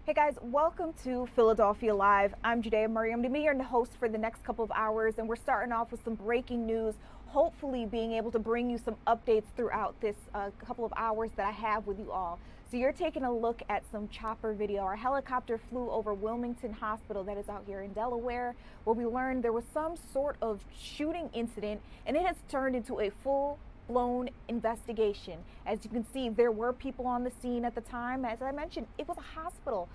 Hey guys, welcome to Philadelphia Live. I'm Judea Murray. I'm going to be your host for the next couple of hours, and we're starting off with some breaking news, hopefully being able to bring you some updates throughout this couple of hours that I have with you all. So you're taking a look at some chopper video. Our helicopter flew over Wilmington Hospital that is out here in Delaware, where we learned there was some sort of shooting incident, and it has turned into a full-blown investigation. As you can see, there were people on the scene at the time. As I mentioned, it was a hospital.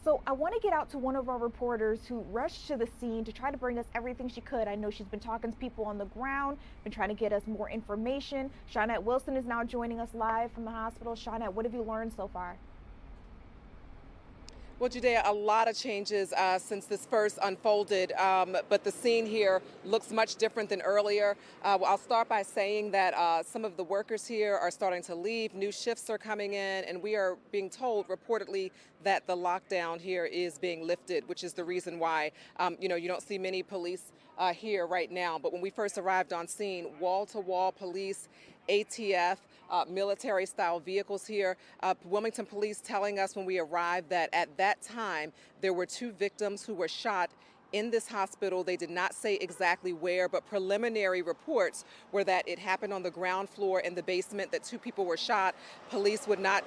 So I want to get out to one of our reporters who rushed to the scene to try to bring us everything she could. I know she's been talking to people on the ground, been trying to get us more information. Shawnette Wilson is now joining us live from the hospital. Shawnette, what have you learned so far? Well, Judea, a lot of changes since this first unfolded, but the scene here looks much different than earlier. I'll start by saying that some of the workers here are starting to leave, new shifts are coming in, and we are being told reportedly that the lockdown here is being lifted, which is the reason why, you don't see many police here right now. But when we first arrived on scene, wall-to-wall police, ATF, military-style vehicles here. Wilmington police telling us when we arrived that at that time there were 2 victims who were shot in this hospital. They did not say exactly where, but preliminary reports were that it happened on the ground floor in the basement, that 2 people were shot. Police would not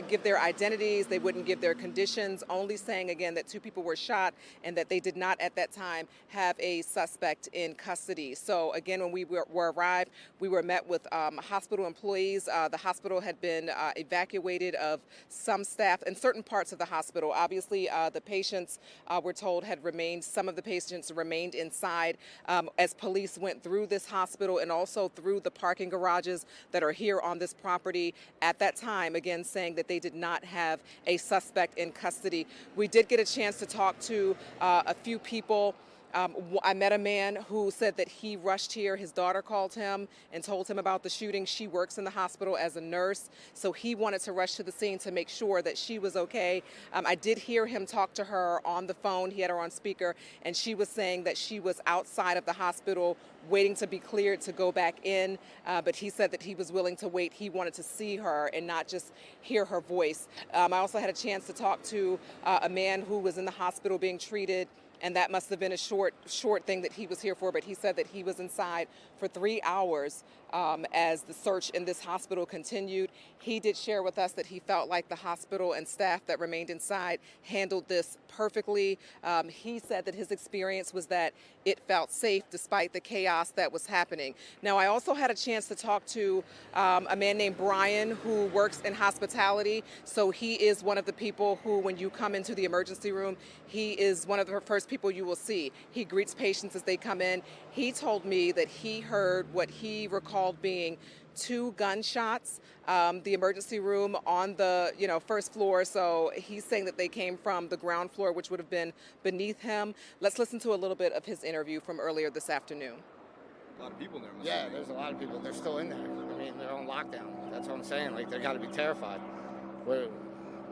give their identities. They wouldn't give their conditions, only saying again that 2 people were shot and that they did not at that time have a suspect in custody. So again, when we arrived, we were met with hospital employees. The hospital had been evacuated of some staff in certain parts of the hospital. Obviously, the patients, we're told, had remained, some of the patients remained inside as police went through this hospital and also through the parking garages that are here on this property at that time, again saying that they did not have a suspect in custody. We did get a chance to talk to a few people. I met a man who said that he rushed here. His daughter called him and told him about the shooting. She works in the hospital as a nurse, so he wanted to rush to the scene to make sure that she was okay. I did hear him talk to her on the phone. He had her on speaker, and she was saying that she was outside of the hospital waiting to be cleared to go back in, but he said that he was willing to wait. He wanted to see her and not just hear her voice. I also had a chance to talk to a man who was in the hospital being treated, and that must have been a short thing that he was here for, but he said that he was inside for 3 hours as the search in this hospital continued. He did share with us that he felt like the hospital and staff that remained inside handled this perfectly. He said that his experience was that it felt safe despite the chaos that was happening. Now, I also had a chance to talk to a man named Brian who works in hospitality. So he is one of the people who, when you come into the emergency room, he is one of the first people you will see. He greets patients as they come in. He told me that he heard what he recalled being 2 gunshots, the emergency room on the first floor. So he's saying that they came from the ground floor, which would have been beneath him. Let's listen to a little bit of his interview from earlier this afternoon. A lot of people in there. Yeah, there's a lot of people. They're still in there. I mean, they're on lockdown. That's what I'm saying. Like, they got to be terrified. We're,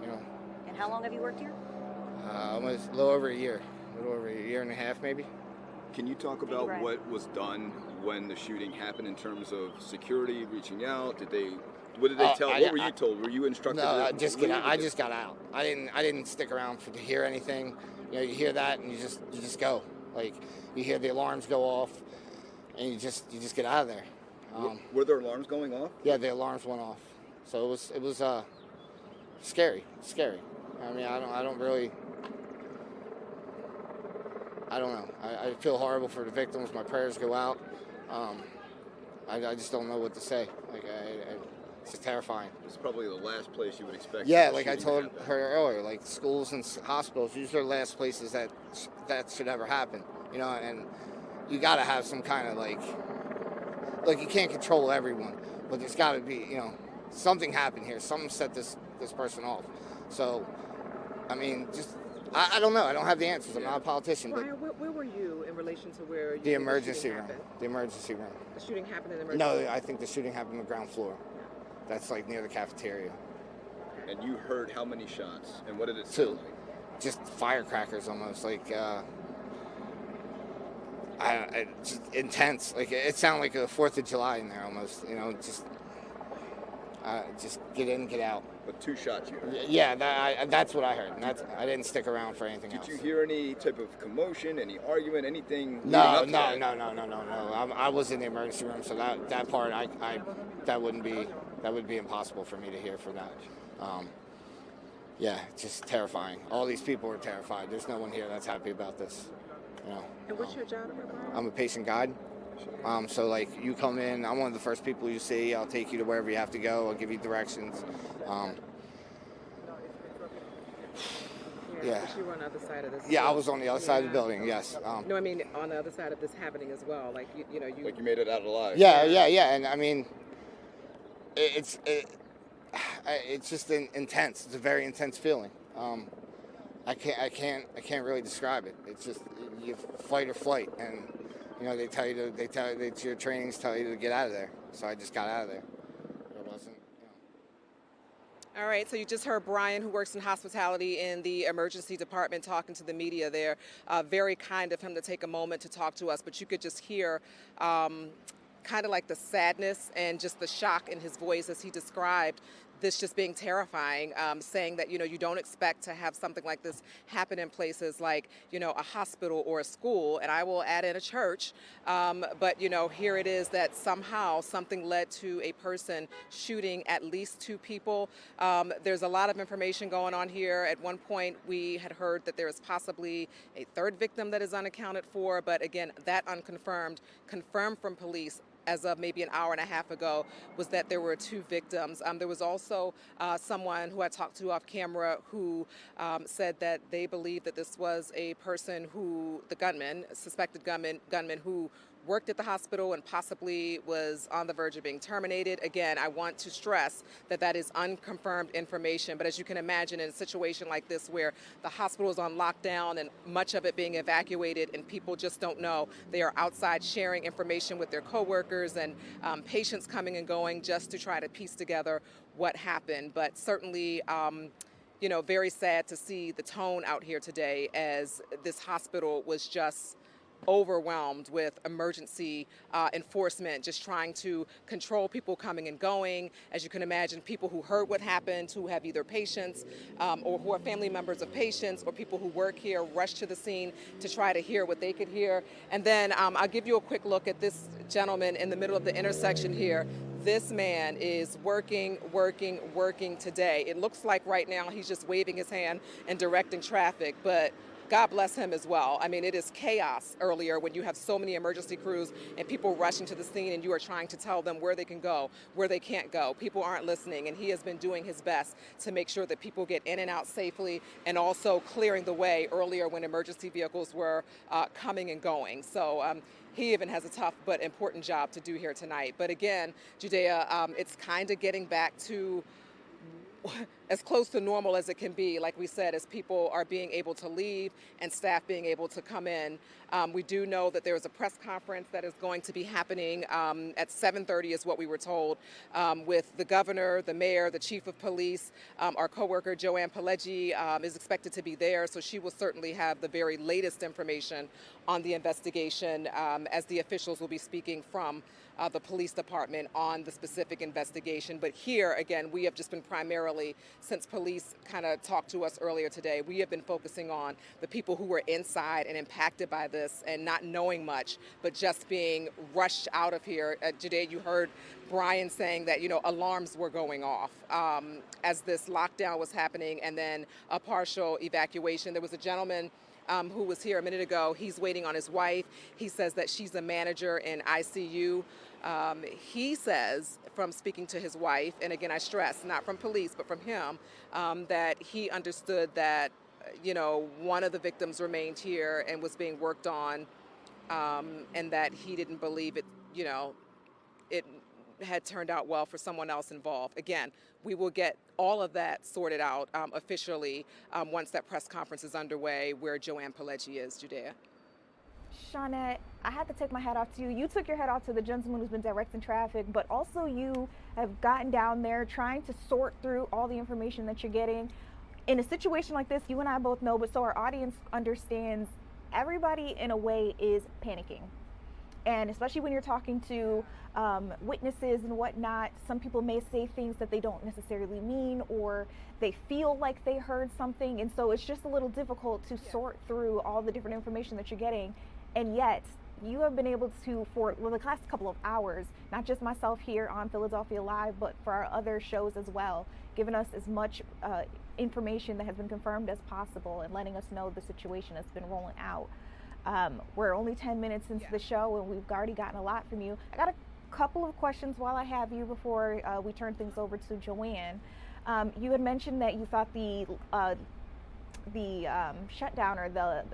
And how long have you worked here? almost a little over a year and a half, maybe. Can you talk about what was done when the shooting happened in terms of security, reaching out? What did they tell? What were you told? Were you instructed? No, I just got out. I didn't stick around to hear anything. You hear that and you just go. Like, you hear the alarms go off, and you just get out of there. Were there alarms going off? Yeah, the alarms went off. So it was scary. I mean, I don't know. I feel horrible for the victims. My prayers go out. I just don't know what to say. Like, it's just terrifying. It's probably the last place you would expect. Yeah, like I told her earlier, like schools and hospitals, these are the last places that should ever happen. And you got to have some kind of like you can't control everyone, but there's got to be, something happened here. Something set this person off. So, I mean, just. I don't know. I don't have the answers. I'm not a politician. Brian, where were you in relation to where the emergency room? The emergency room. The shooting happened in the emergency room? No, I think the shooting happened on the ground floor. That's like near the cafeteria. And you heard how many shots? And what did it 2. sound like? Just firecrackers almost. Like, just intense. Like, it sounded like a 4th of July in there almost. Just Just get in, get out. But 2 shots you heard? Yeah, that's what I heard. And I didn't stick around for anything else. Did you hear any type of commotion, any argument, anything? No. I was in the emergency room, so that part that would be impossible for me to hear for that. Yeah, just terrifying. All these people are terrified. There's no one here that's happy about this. You know. And what's your job, Brian? I'm a patient guide. So like you come in, I'm one of the first people you see. I'll take you to wherever you have to go. I'll give you directions. Yeah. You were on the other side of this. Yeah, I was on the other side of the building. Yes. No, I mean on the other side of this happening as well. Like you Like you made it out alive. Yeah. And I mean, it's just intense. It's a very intense feeling. I can't really describe it. It's just you fight or flight, and you know your trainings tell you to get out of there. So I just got out of there. It wasn't. All right, so you just heard Brian, who works in hospitality in the emergency department, talking to the media there. Very kind of him to take a moment to talk to us, but you could just hear kind of like the sadness and just the shock in his voice as he described this just being terrifying, saying that, you don't expect to have something like this happen in places like, a hospital or a school, and I will add in a church. But, here it is that somehow something led to a person shooting at least 2 people. There's a lot of information going on here. At one point, we had heard that there is possibly a 3rd victim that is unaccounted for, but again, that unconfirmed, confirmed from police as of maybe an hour and a half ago, was that there were 2 victims. There was also someone who I talked to off camera who said that they believe that this was a person who, the gunman, suspected gunman who worked at the hospital and possibly was on the verge of being terminated. Again, I want to stress that that is unconfirmed information, but as you can imagine, in a situation like this where the hospital is on lockdown and much of it being evacuated and people just don't know, they are outside sharing information with their coworkers and patients coming and going just to try to piece together what happened. But certainly, very sad to see the tone out here today as this hospital was just overwhelmed with emergency enforcement, just trying to control people coming and going. As you can imagine, people who heard what happened, who have either patients or who are family members of patients or people who work here, rushed to the scene to try to hear what they could hear. And then I'll give you a quick look at this gentleman in the middle of the intersection here. This man is working today. It looks like right now he's just waving his hand and directing traffic, but God bless him as well. I mean, it is chaos earlier when you have so many emergency crews and people rushing to the scene and you are trying to tell them where they can go, where they can't go. People aren't listening, and he has been doing his best to make sure that people get in and out safely and also clearing the way earlier when emergency vehicles were coming and going. So he even has a tough but important job to do here tonight. But again, Judea, it's kind of getting back to as close to normal as it can be, like we said, as people are being able to leave and staff being able to come in. We do know that there is a press conference that is going to be happening at 7:30 is what we were told, with the governor, the mayor, the chief of police. Our coworker Joanne Pileggi is expected to be there, so she will certainly have the very latest information on the investigation as the officials will be speaking from the police department on the specific investigation. But here, again, we have just been primarily, since police kind of talked to us earlier today, we have been focusing on the people who were inside and impacted by this and not knowing much, but just being rushed out of here. Today, you heard Brian saying that, alarms were going off as this lockdown was happening and then a partial evacuation. There was a gentleman who was here a minute ago. He's waiting on his wife. He says that she's a manager in ICU. He says, from speaking to his wife, and again, I stress, not from police, but from him, that he understood that, one of the victims remained here and was being worked on, and that he didn't believe it, it had turned out well for someone else involved. Again, we will get all of that sorted out officially once that press conference is underway where Joanne Pileggi is, Judea. Shawnette, I had to take my hat off to you. You took your hat off to the gentleman who's been directing traffic, but also you have gotten down there trying to sort through all the information that you're getting. In a situation like this, you and I both know, but so our audience understands, everybody in a way is panicking. And especially when you're talking to witnesses and whatnot, some people may say things that they don't necessarily mean, or they feel like they heard something. And so it's just a little difficult to sort through all the different information that you're getting. And yet you have been able to, for the last couple of hours, not just myself here on Philadelphia Live, but for our other shows as well, giving us as much information that has been confirmed as possible and letting us know the situation that's been rolling out. We're only 10 minutes into the show and we've already gotten a lot from you. I got a couple of questions while I have you before we turn things over to Joanne. You had mentioned that you thought the shutdown or the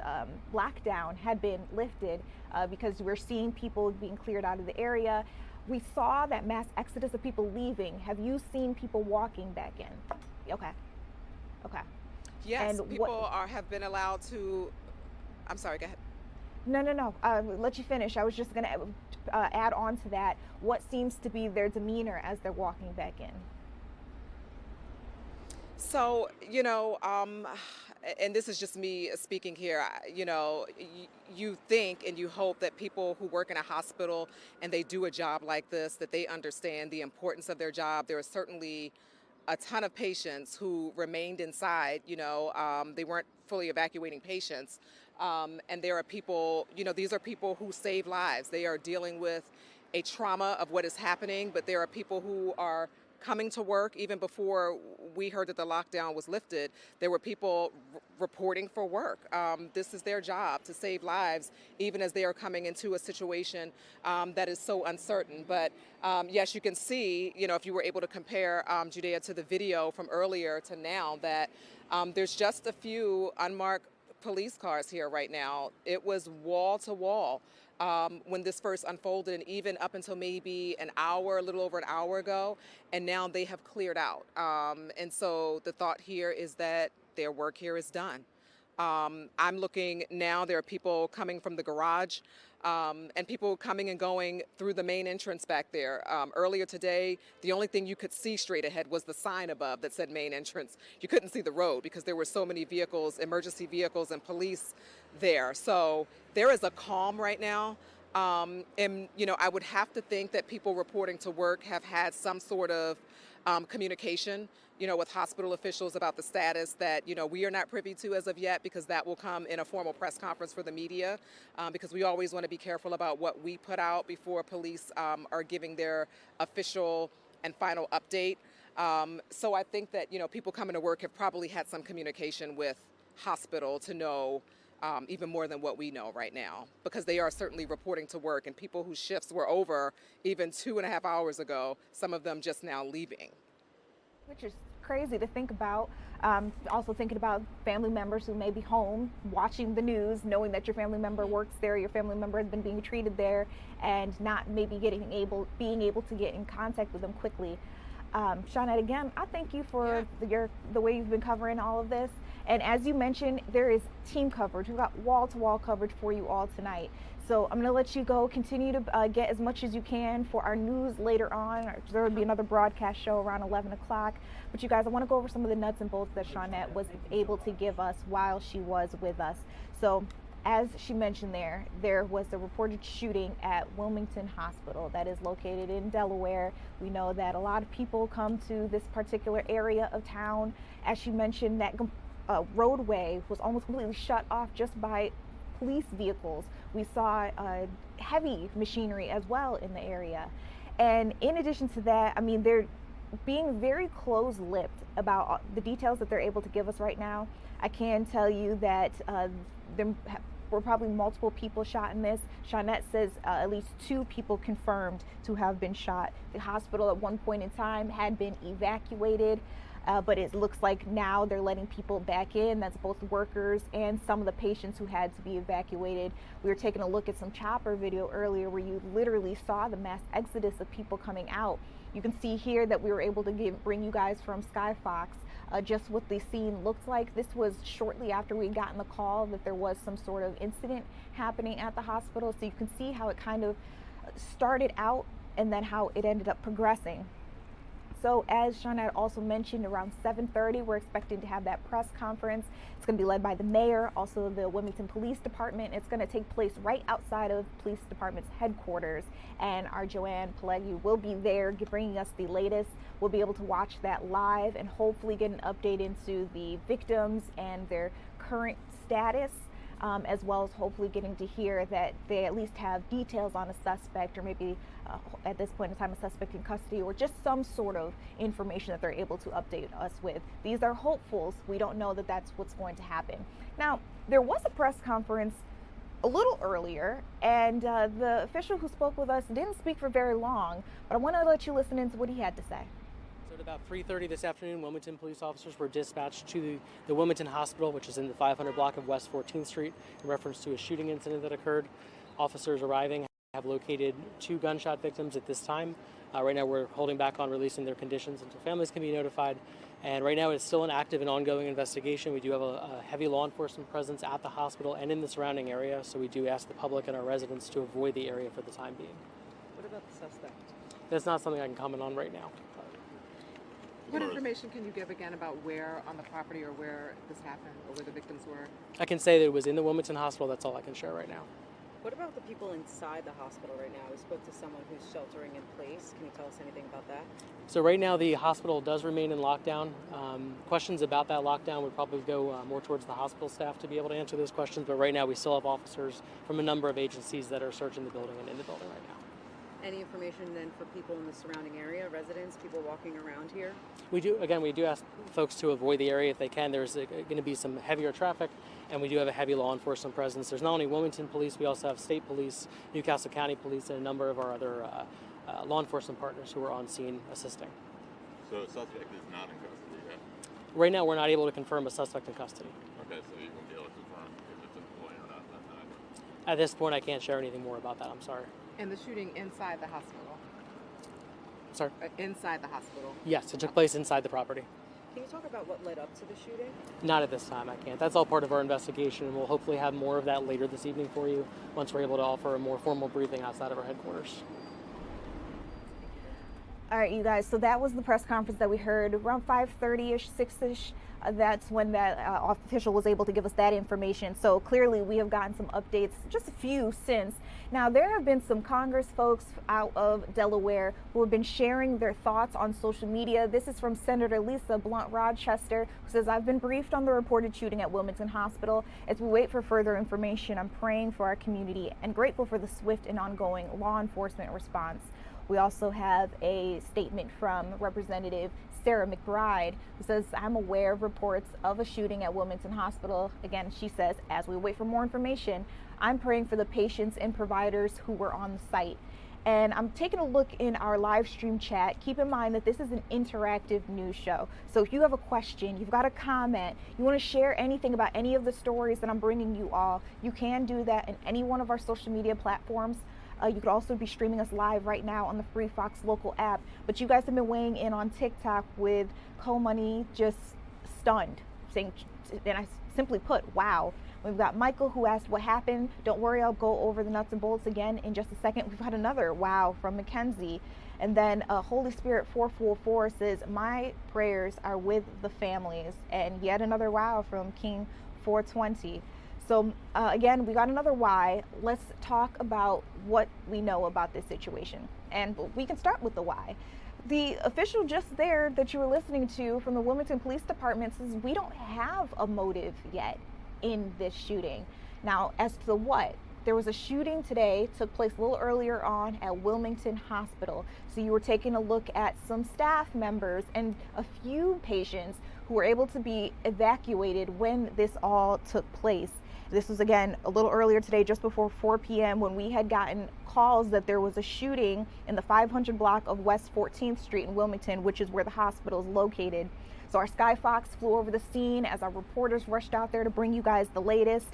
lockdown had been lifted because we're seeing people being cleared out of the area. We saw that mass exodus of people leaving. Have you seen people walking back in? Okay. Yes, and people have been allowed to. I'm sorry, go ahead. No. Let you finish. I was just going to add on to that. What seems to be their demeanor as they're walking back in? So, and this is just me speaking here, you think and you hope that people who work in a hospital and they do a job like this, that they understand the importance of their job. There are certainly a ton of patients who remained inside, they weren't fully evacuating patients. And there are people, these are people who save lives. They are dealing with a trauma of what is happening, but there are people who are coming to work. Even before we heard that the lockdown was lifted, there were people reporting for work. This is their job, to save lives, even as they are coming into a situation that is so uncertain. But yes, you can see, if you were able to compare Judea to the video from earlier to now, that there's just a few unmarked police cars here right now. It was wall to wall when this first unfolded, and even up until maybe a little over an hour ago, and now they have cleared out. And so the thought here is that their work here is done. I'm looking now, there are people coming from the garage and people coming and going through the main entrance back there. Earlier today, the only thing you could see straight ahead was the sign above that said main entrance. You couldn't see the road because there were so many vehicles, emergency vehicles and police there. So there is a calm right now. And, I would have to think that people reporting to work have had some sort of communication, with hospital officials about the status that, we are not privy to as of yet, because that will come in a formal press conference for the media, because we always want to be careful about what we put out before police are giving their official and final update. So I think that, people coming to work have probably had some communication with hospital to know even more than what we know right now, because they are certainly reporting to work, and people whose shifts were over even 2.5 hours ago, some of them just now leaving. Which is crazy to think about. Also thinking about family members who may be home watching the news, knowing that your family member works there, your family member has been being treated there, and not maybe being able to get in contact with them quickly. Shawnette, again, I thank you for the way you've been covering all of this. And as you mentioned, there is team coverage. We've got wall-to-wall coverage for you all tonight. So I'm going to let you go. Continue to get as much as you can for our news later on. There will be another broadcast show around 11 o'clock. But you guys, I want to go over some of the nuts and bolts that Shawnette was able to give us while she was with us. So as she mentioned there was a reported shooting at Wilmington Hospital that is located in Delaware. We know that a lot of people come to this particular area of town. As she mentioned, that roadway was almost completely shut off just by police vehicles. We saw heavy machinery as well in the area. And in addition to that, I mean, they're being very close-lipped about the details that they're able to give us right now. I can tell you that there were probably multiple people shot in this. Shawnette says at least 2 people confirmed to have been shot. The hospital at one point in time had been evacuated. But it looks like now they're letting people back in. That's both workers and some of the patients who had to be evacuated. We were taking a look at some chopper video earlier where you literally saw the mass exodus of people coming out. You can see here that we were able to bring you guys from Skyfox just what the scene looked like. This was shortly after we'd gotten the call that there was some sort of incident happening at the hospital. So you can see how it kind of started out and then how it ended up progressing. So as Sean had also mentioned, around 7:30, we're expecting to have that press conference. It's going to be led by the mayor, also the Wilmington Police Department. It's going to take place right outside of Police Department's headquarters. And our Joanne Pelleggi will be there bringing us the latest. We'll be able to watch that live and hopefully get an update into the victims and their current status. As well as hopefully getting to hear that they at least have details on a suspect, or maybe at this point in time a suspect in custody, or just some sort of information that they're able to update us with. These are hopefuls. We don't know that that's what's going to happen. Now, there was a press conference a little earlier, and the official who spoke with us didn't speak for very long, but I want to let you listen into what he had to say. So at about 3:30 this afternoon, Wilmington police officers were dispatched to the Wilmington Hospital, which is in the 500 block of West 14th Street, in reference to a shooting incident that occurred. Officers arriving have located 2 gunshot victims at this time. Right now we're holding back on releasing their conditions until families can be notified. And right now it's still an active and ongoing investigation. We do have a heavy law enforcement presence at the hospital and in the surrounding area, so we do ask the public and our residents to avoid the area for the time being. What about the suspect? That's not something I can comment on right now. What information can you give again about where on the property or where this happened or where the victims were? I can say that it was in the Wilmington Hospital. That's all I can share right now. What about the people inside the hospital right now? We spoke to someone who's sheltering in place. Can you tell us anything about that? So right now the hospital does remain in lockdown. Questions about that lockdown would probably go more towards the hospital staff to be able to answer those questions. But right now we still have officers from a number of agencies that are searching the building and in the building right now. Any information then for people in the surrounding area, residents, people walking around here? We do ask folks to avoid the area if they can. There's going to be some heavier traffic, and we do have a heavy law enforcement presence. There's not only Wilmington Police, we also have State Police, Newcastle County Police, and a number of our other law enforcement partners who are on scene assisting. So the suspect is not in custody yet? Right now, we're not able to confirm a suspect in custody. Okay, so you won't be able to confirm if it's employed or not that night? At this point, I can't share anything more about that. I'm sorry. And the shooting inside the hospital? Sorry? Inside the hospital? Yes, it took place inside the property. Can you talk about what led up to the shooting? Not at this time, I can't. That's all part of our investigation, and we'll hopefully have more of that later this evening for you once we're able to offer a more formal briefing outside of our headquarters. All right, you guys, so that was the press conference that we heard around 5:30-ish, 6-ish. That's when that official was able to give us that information. So clearly we have gotten some updates, just a few since. Now, there have been some Congress folks out of Delaware who have been sharing their thoughts on social media. This is from Senator Lisa Blunt Rochester, who says, "I've been briefed on the reported shooting at Wilmington Hospital. As we wait for further information, I'm praying for our community and grateful for the swift and ongoing law enforcement response." We also have a statement from Representative Sarah McBride, who says, "I'm aware of reports of a shooting at Wilmington Hospital." Again, she says, "As we wait for more information, I'm praying for the patients and providers who were on the site." And I'm taking a look in our live stream chat. Keep in mind that this is an interactive news show. So if you have a question, you've got a comment, you want to share anything about any of the stories that I'm bringing you all, you can do that in any one of our social media platforms. You could also be streaming us live right now on the free Fox Local app. But you guys have been weighing in on TikTok with Co-Money just stunned, saying, and I simply put, wow. We've got Michael who asked what happened. Don't worry, I'll go over the nuts and bolts again in just a second. We've got another wow from Mackenzie. And then Holy Spirit 444 says, "My prayers are with the families." And yet another wow from King 420. So again, we got another why. Let's talk about what we know about this situation. And we can start with the why. The official just there that you were listening to from the Wilmington Police Department says we don't have a motive yet in this shooting. Now, as to the what, there was a shooting today, took place a little earlier on at Wilmington Hospital. So you were taking a look at some staff members and a few patients who were able to be evacuated when this all took place. This was, again, a little earlier today, just before 4 p.m. when we had gotten calls that there was a shooting in the 500 block of West 14th Street in Wilmington, which is where the hospital is located. So our Sky Fox flew over the scene as our reporters rushed out there to bring you guys the latest.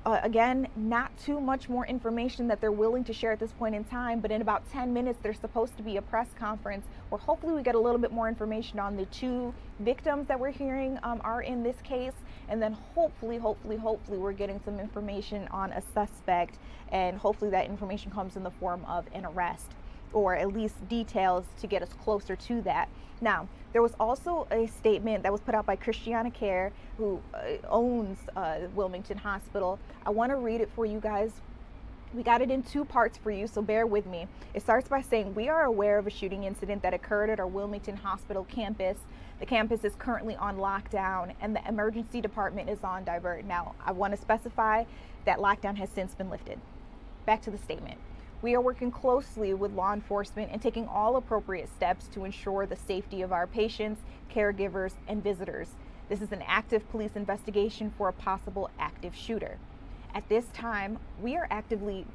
Again, not too much more information that they're willing to share at this point in time, but in about 10 minutes, there's supposed to be a press conference where hopefully we get a little bit more information on the 2 victims that we're hearing are in this case. And then hopefully we're getting some information on a suspect, and hopefully that information comes in the form of an arrest. or at least details to get us closer to that. Now, there was also a statement that was put out by Christiana Care, who owns Wilmington Hospital. I want to read it for you guys. We got it in two parts for you, so bear with me. It starts by saying, we are aware of a shooting incident that occurred at our Wilmington Hospital campus. The campus is currently on lockdown and the emergency department is on divert. Now, I want to specify that lockdown has since been lifted. Back to the statement. We are working closely with law enforcement and taking all appropriate steps to ensure the safety of our patients, caregivers, and visitors. This is an active police investigation for a possible active shooter. At this time, we are actively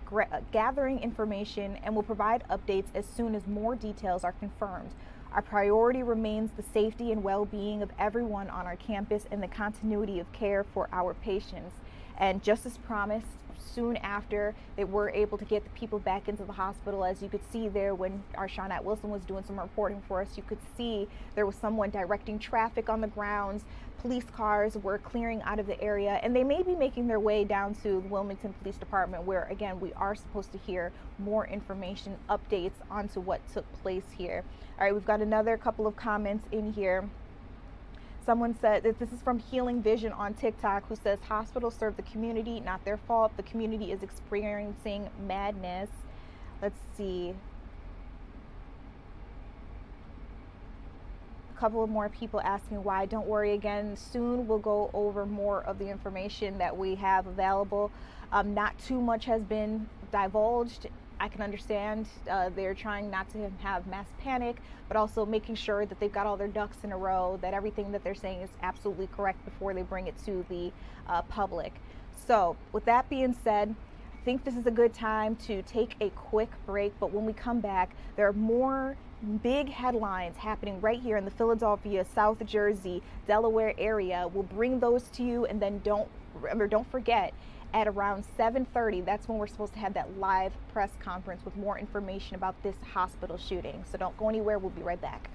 gathering information and will provide updates as soon as more details are confirmed. Our priority remains the safety and well-being of everyone on our campus and the continuity of care for our patients. And just as promised, soon after they were able to get the people back into the hospital, as you could see there when our Shawnette Wilson was doing some reporting for us, you could see there was someone directing traffic on the grounds. Police cars were clearing out of the area, and they may be making their way down to the Wilmington Police Department, where again we are supposed to hear more information, updates onto what took place here. All right, we've got another couple of comments in here. Someone said that this is from Healing Vision on TikTok, who says hospitals serve the community, not their fault. The community is experiencing madness. Let's see. A couple of more people asking why. Don't worry, again, soon we'll go over more of the information that we have available. Not too much has been divulged. I can understand they're trying not to have mass panic, but also making sure that they've got all their ducks in a row, that everything that they're saying is absolutely correct before they bring it to the public. So with that being said, I think this is a good time to take a quick break, but when we come back, there are more big headlines happening right here in the Philadelphia, South Jersey, Delaware area. We'll bring those to you, and then don't forget, at around 7:30, that's when we're supposed to have that live press conference with more information about this hospital shooting. So don't go anywhere, we'll be right back.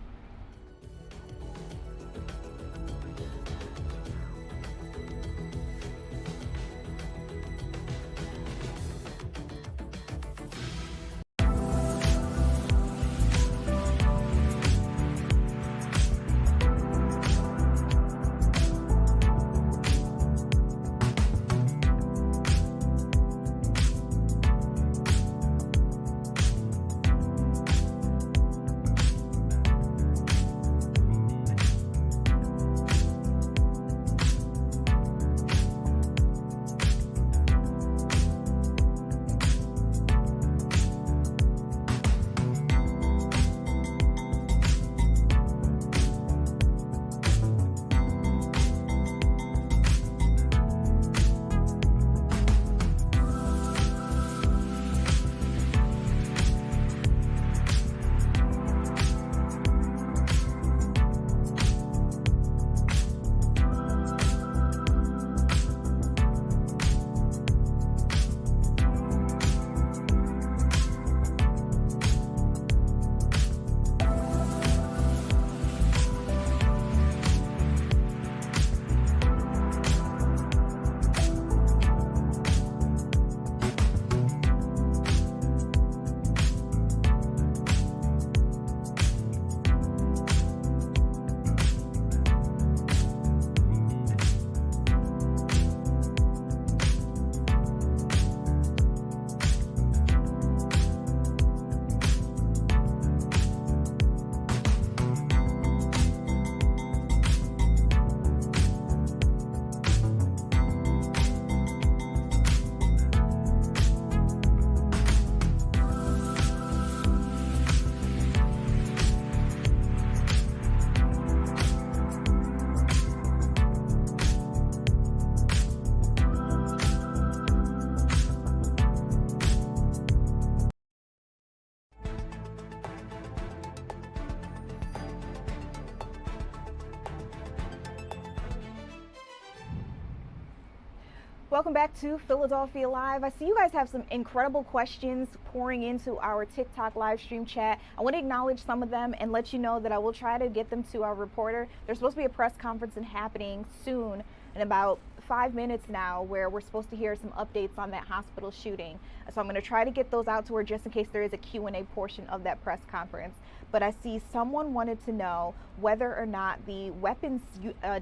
Welcome back to Philadelphia Live. I see you guys have some incredible questions pouring into our TikTok live stream chat. I want to acknowledge some of them and let you know that I will try to get them to our reporter. There's supposed to be a press conference happening soon in about 5 minutes now where we're supposed to hear some updates on that hospital shooting. So I'm going to try to get those out to her just in case there is a Q&A portion of that press conference. But I see someone wanted to know whether or not the weapons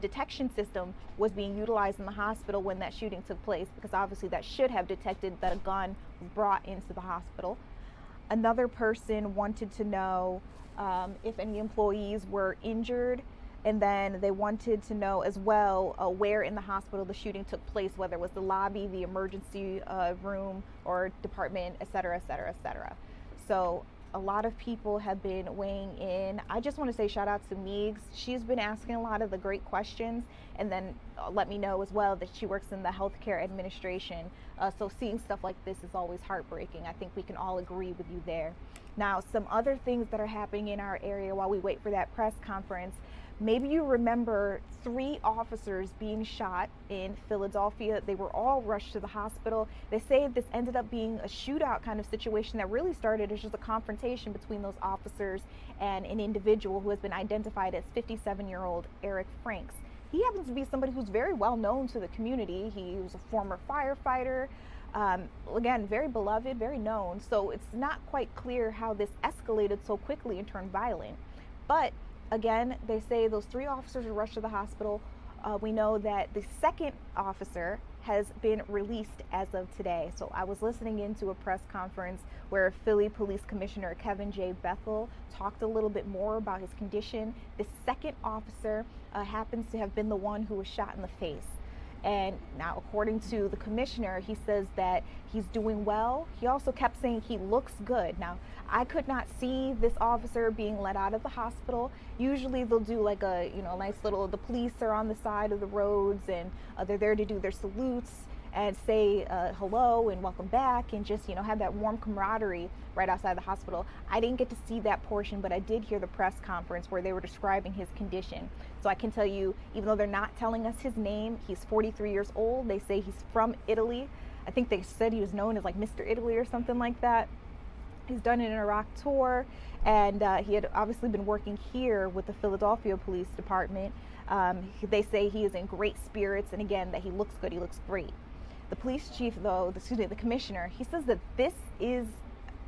detection system was being utilized in the hospital when that shooting took place, because obviously that should have detected that a gun was brought into the hospital. Another person wanted to know if any employees were injured, and then they wanted to know as well where in the hospital the shooting took place, whether it was the lobby, the emergency room or department, et cetera, et cetera, et cetera. So a lot of people have been weighing in. I just want to say shout out to Meigs. She's been asking a lot of the great questions, and then let me know as well that she works in the healthcare administration. So seeing stuff like this is always heartbreaking. I think we can all agree with you there. Now, some other things that are happening in our area while we wait for that press conference. Maybe you remember 3 officers being shot in Philadelphia. They were all rushed to the hospital. They say this ended up being a shootout kind of situation that really started as just a confrontation between those officers and an individual who has been identified as 57-year-old Eric Franks. He happens to be somebody who's very well known to the community. He was a former firefighter. Again, very beloved, very known. So it's not quite clear how this escalated so quickly and turned violent. But again, they say those 3 officers were rushed to the hospital. We know that the second officer has been released as of today. So I was listening into a press conference where Philly Police Commissioner Kevin J. Bethel talked a little bit more about his condition. The second officer happens to have been the one who was shot in the face. And now, according to the commissioner, he says that he's doing well. He also kept saying he looks good. Now, I could not see this officer being let out of the hospital. Usually they'll do like a, nice little, the police are on the side of the roads and they're there to do their salutes and say hello and welcome back and just, have that warm camaraderie right outside the hospital. I didn't get to see that portion, but I did hear the press conference where they were describing his condition. So I can tell you, even though they're not telling us his name, he's 43 years old. They say he's from Italy. I think they said he was known as like Mr. Italy or something like that. He's done an Iraq tour, and he had obviously been working here with the Philadelphia Police Department. They say he is in great spirits, and again, that he looks good, he looks great. The police chief, though, the commissioner, he says that this is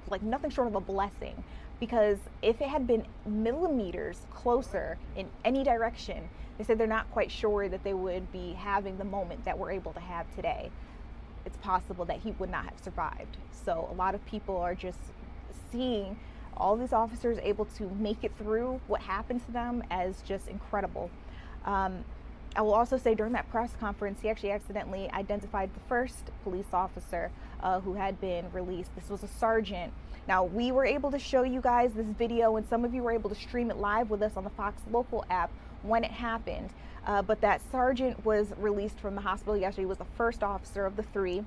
like nothing short of a blessing, because if it had been millimeters closer in any direction, they said they're not quite sure that they would be having the moment that we're able to have today. It's possible that he would not have survived. So a lot of people are just seeing all these officers able to make it through what happened to them as just incredible. I will also say during that press conference, he actually accidentally identified the first police officer who had been released. This was a sergeant. Now, we were able to show you guys this video, and some of you were able to stream it live with us on the Fox Local app when it happened. But that sergeant was released from the hospital yesterday. He was the first officer of the 3.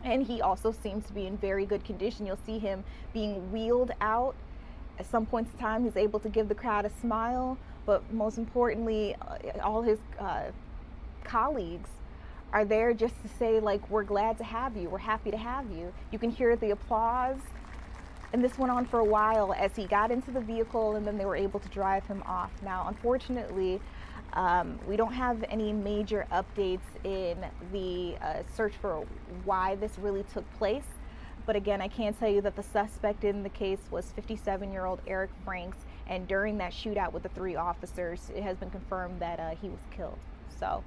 And he also seems to be in very good condition. You'll see him being wheeled out. At some points in time, he's able to give the crowd a smile. But most importantly, all his colleagues are there just to say, like, we're glad to have you. We're happy to have you. You can hear the applause. And this went on for a while as he got into the vehicle, and then they were able to drive him off. Now, unfortunately, we don't have any major updates in the search for why this really took place. But again, I can tell you that the suspect in the case was 57-year-old Eric Franks. And during that shootout with the 3 officers, it has been confirmed that he was killed. So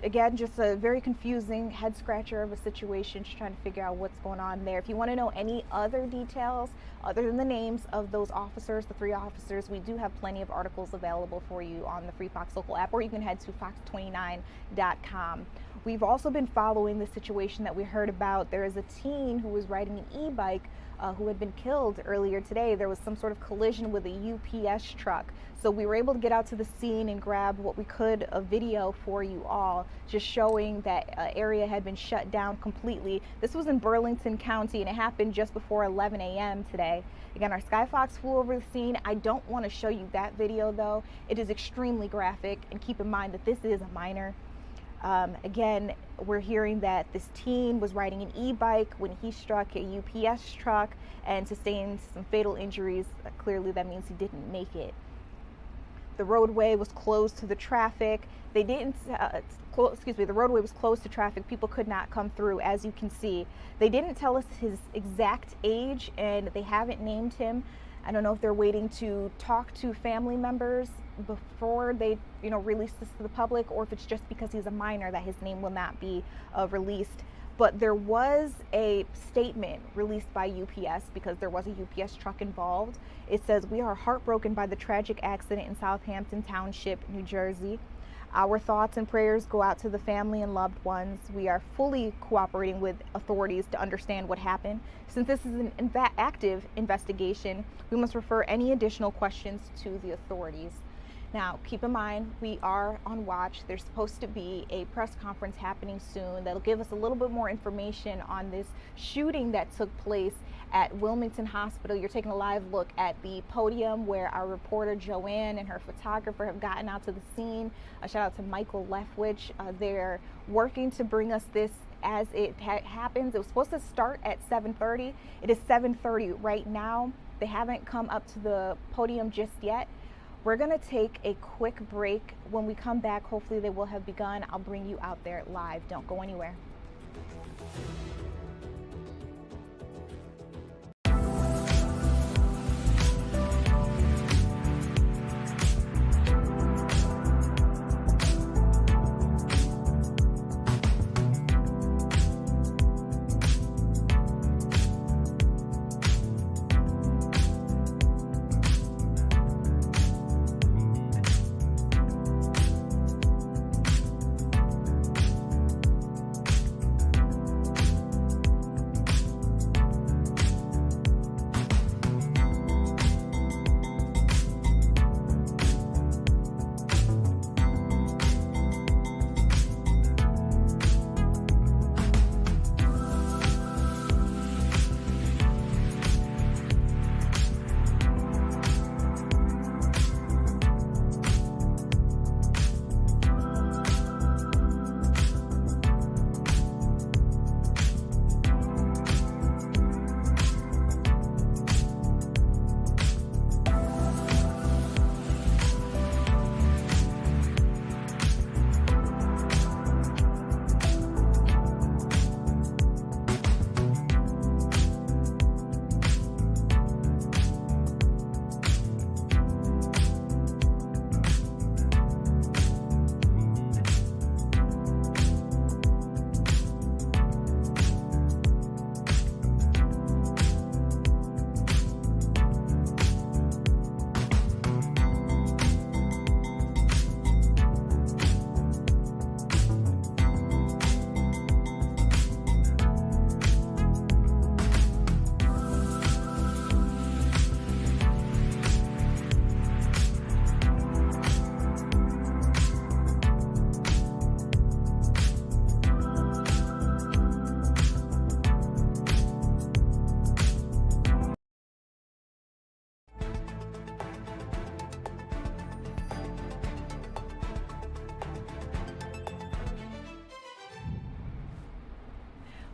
again, just a very confusing head scratcher of a situation, just trying to figure out what's going on there. If you want to know any other details other than the names of those officers, the 3 officers, we do have plenty of articles available for you on the free Fox Local app, or you can head to fox29.com. We've also been following the situation that we heard about. There is a teen who was riding an e-bike who had been killed earlier today. There was some sort of collision with a UPS truck. So we were able to get out to the scene and grab what we could, a video for you all, just showing that area had been shut down completely. This was in Burlington County, and it happened just before 11 a.m. today. Again, our Skyfox flew over the scene. I don't want to show you that video, though. It is extremely graphic, and keep in mind that this is a minor. Again, we're hearing that this teen was riding an e-bike when he struck a UPS truck and sustained some fatal injuries. Clearly, that means he didn't make it. The roadway was closed to the traffic. They didn't, the roadway was closed to traffic. People could not come through, as you can see. They didn't tell us his exact age, and they haven't named him. I don't know if they're waiting to talk to family members before they, release this to the public, or if it's just because he's a minor that his name will not be released. But there was a statement released by UPS, because there was a UPS truck involved. It says, "We are heartbroken by the tragic accident in Southampton Township, New Jersey. Our thoughts and prayers go out to the family and loved ones. We are fully cooperating with authorities to understand what happened. Since this is an active investigation, we must refer any additional questions to the authorities." Now, keep in mind, we are on watch. There's supposed to be a press conference happening soon that'll give us a little bit more information on this shooting that took place at Wilmington Hospital. You're taking a live look at the podium where our reporter Joanne and her photographer have gotten out to the scene. A shout out to Michael Leftwich. They're working to bring us this as it happens. It was supposed to start at 7:30. It is 7:30 right now. They haven't come up to the podium just yet. We're gonna take a quick break. When we come back, hopefully they will have begun. I'll bring you out there live. Don't go anywhere.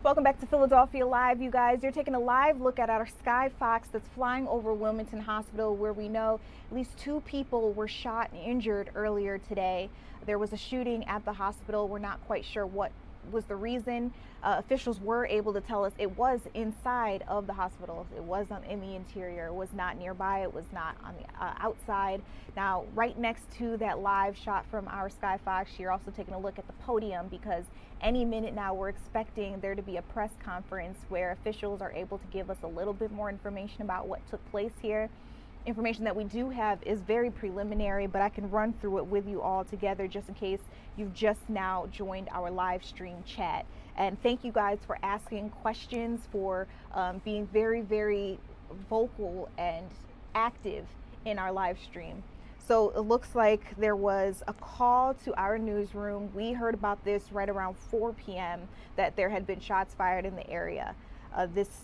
Welcome back to Philadelphia Live, you guys. You're taking a live look at our Sky Fox that's flying over Wilmington Hospital, where we know at least 2 people were shot and injured earlier today. There was a shooting at the hospital. We're not quite sure what was the reason. Officials were able to tell us it was inside of the hospital. It was in the interior. It was not nearby. It was not on the outside. Now, right next to that live shot from our Sky Fox, you're also taking a look at the podium, because any minute now we're expecting there to be a press conference where officials are able to give us a little bit more information about what took place here. Information that we do have is very preliminary, but I can run through it with you all together just in case you've just now joined our live stream chat. And thank you guys for asking questions, for being very, very vocal and active in our live stream. So it looks like there was a call to our newsroom. We heard about this right around 4 p.m. that there had been shots fired in the area.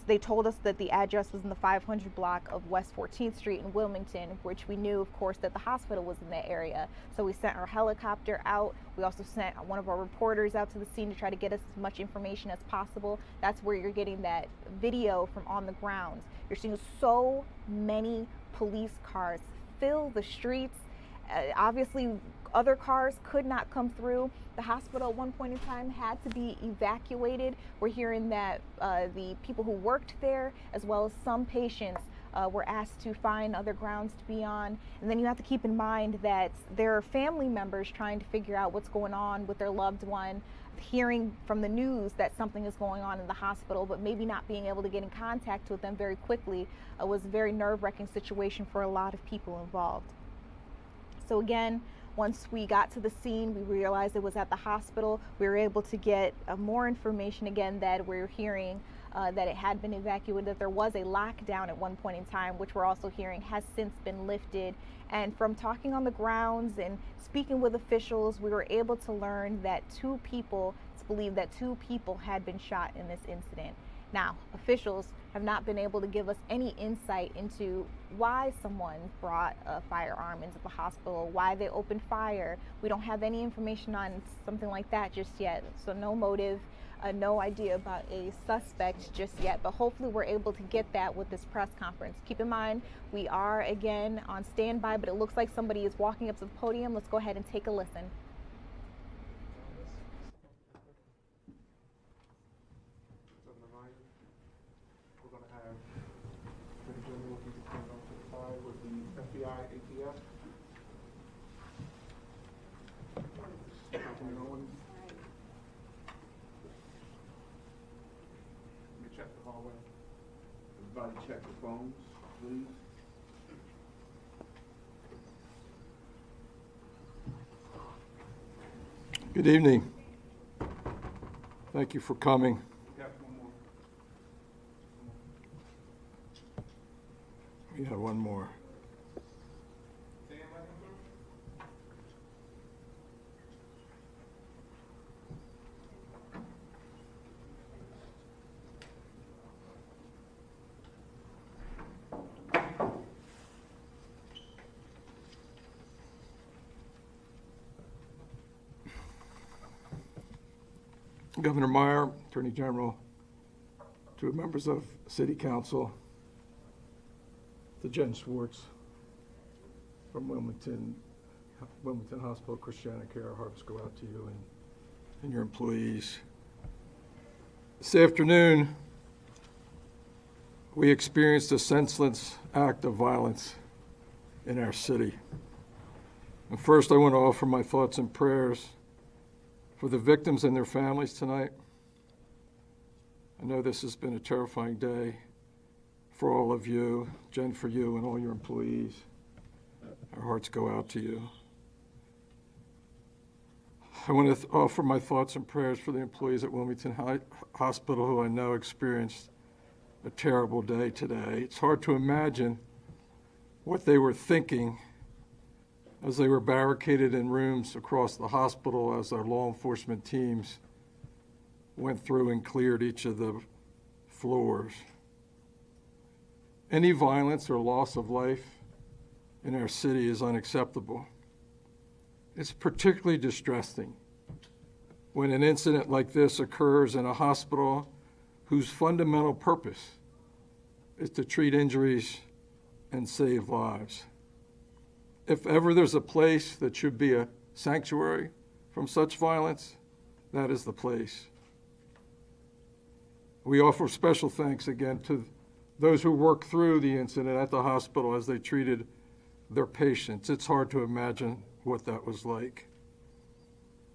They told us that the address was in the 500 block of West 14th Street in Wilmington, which we knew, of course, that the hospital was in that area. So we sent our helicopter out. We also sent one of our reporters out to the scene to try to get us as much information as possible. That's where you're getting that video from on the ground. You're seeing so many police cars fill the streets. Obviously, other cars could not come through. The hospital at one point in time had to be evacuated. We're hearing that the people who worked there, as well as some patients, were asked to find other grounds to be on. And then you have to keep in mind that there are family members trying to figure out what's going on with their loved one, hearing from the news that something is going on in the hospital, but maybe not being able to get in contact with them very quickly was a very nerve-wracking situation for a lot of people involved. So again, once we got to the scene, we realized it was at the hospital. We were able to get more information again that we're hearing that it had been evacuated, that there was a lockdown at one point in time, which we're also hearing has since been lifted. And from talking on the grounds and speaking with officials, we were able to learn that it's believed that two people had been shot in this incident. Now, officials have not been able to give us any insight into why someone brought a firearm into the hospital, why they opened fire. We don't have any information on something like that just yet. So no motive, no idea about a suspect just yet, but hopefully we're able to get that with this press conference. Keep in mind, we are again on standby, but it looks like somebody is walking up to the podium. Let's go ahead and take a listen. We're going to have Attorney General be stand on to the side with the FBI ATF. Councilman Owens. Let me check the hallway. Everybody check the phones, please. Good evening. Thank you for coming. We have one more. Governor Meyer, Attorney General, to members of City Council, to Jen Schwartz from Wilmington Hospital Christiana Care, our hearts go out to you and your employees. This afternoon, we experienced a senseless act of violence in our city. And first, I want to offer my thoughts and prayers for the victims and their families tonight. I know this has been a terrifying day for all of you, Jen, for you and all your employees. Our hearts go out to you. I want to offer my thoughts and prayers for the employees at Wilmington Hospital who I know experienced a terrible day today. It's hard to imagine what they were thinking as they were barricaded in rooms across the hospital as our law enforcement teams went through and cleared each of the floors. Any violence or loss of life in our city is unacceptable. It's particularly distressing when an incident like this occurs in a hospital whose fundamental purpose is to treat injuries and save lives. If ever there's a place that should be a sanctuary from such violence, that is the place. We offer special thanks again to those who worked through the incident at the hospital as they treated their patients. It's hard to imagine what that was like.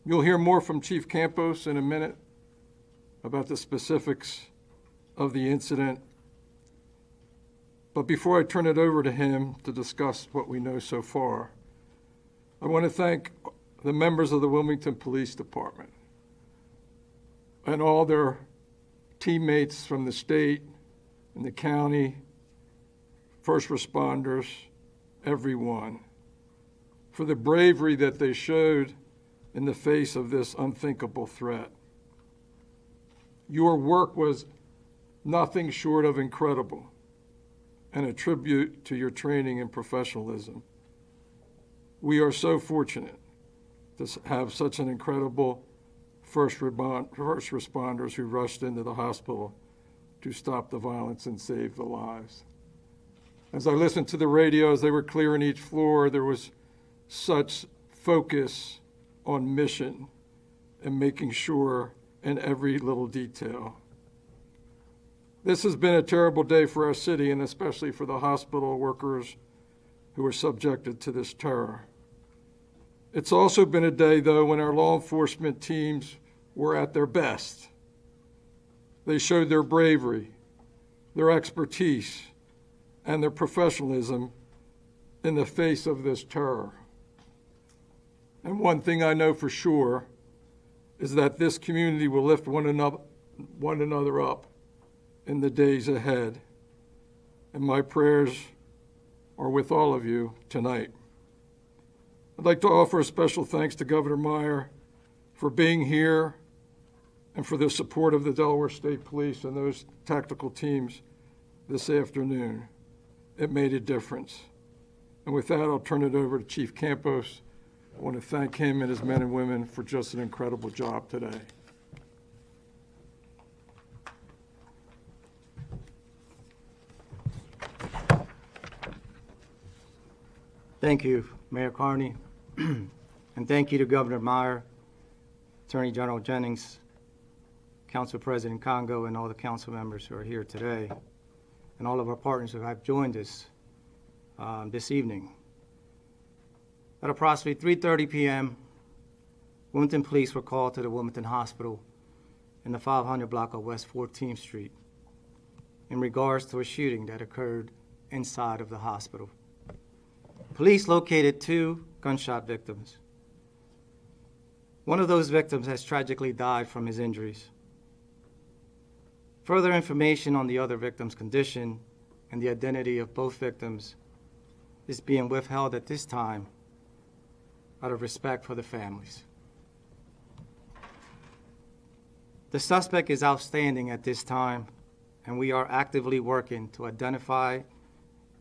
You'll hear more from Chief Campos in a minute about the specifics of the incident. But before I turn it over to him to discuss what we know so far, I want to thank the members of the Wilmington Police Department and all their teammates from the state and the county, first responders, everyone, for the bravery that they showed in the face of this unthinkable threat. Your work was nothing short of incredible and a tribute to your training and professionalism. We are so fortunate to have such an incredible first responders who rushed into the hospital to stop the violence and save the lives. As I listened to the radio as they were clearing each floor, there was such focus on mission and making sure in every little detail. This has been a terrible day for our city and especially for the hospital workers who were subjected to this terror. It's also been a day, though, when our law enforcement teams were at their best. They showed their bravery, their expertise, and their professionalism in the face of this terror. And one thing I know for sure is that this community will lift one another up in the days ahead. And my prayers are with all of you tonight. I'd like to offer a special thanks to Governor Meyer for being here and for the support of the Delaware State Police and those tactical teams this afternoon. It made a difference. And with that, I'll turn it over to Chief Campos. I want to thank him and his men and women for just an incredible job today. Thank you, Mayor Carney, and thank you to Governor Meyer, Attorney General Jennings, Council President Congo, and all the council members who are here today, and all of our partners who have joined us this evening. At approximately 3:30 p.m., Wilmington police were called to the Wilmington Hospital in the 500 block of West 14th Street in regards to a shooting that occurred inside of the hospital. Police located 2 gunshot victims. One of those victims has tragically died from his injuries. Further information on the other victim's condition and the identity of both victims is being withheld at this time out of respect for the families. The suspect is outstanding at this time, and we are actively working to identify,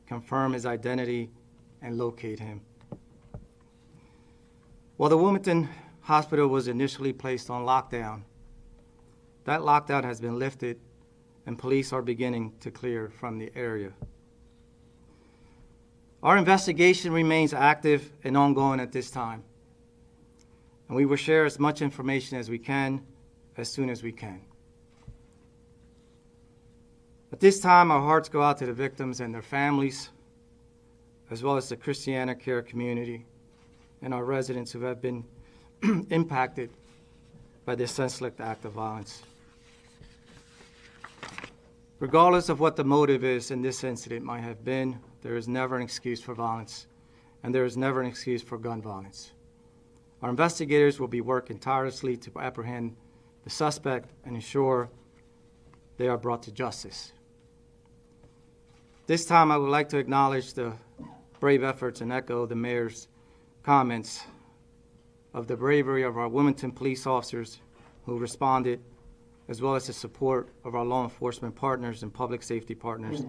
confirm his identity, and locate him. While the Wilmington Hospital was initially placed on lockdown, that lockdown has been lifted and police are beginning to clear from the area. Our investigation remains active and ongoing at this time, and we will share as much information as we can as soon as we can. At this time, our hearts go out to the victims and their families, as well as the Christiana Care community and our residents who have been impacted by this senseless act of violence. Regardless of what the motive is in this incident might have been, there is never an excuse for violence, and there is never an excuse for gun violence. Our investigators will be working tirelessly to apprehend the suspect and ensure they are brought to justice. This time, I would like to acknowledge the brave efforts and echo the mayor's comments of the bravery of our Wilmington police officers who responded, as well as the support of our law enforcement partners and public safety partners,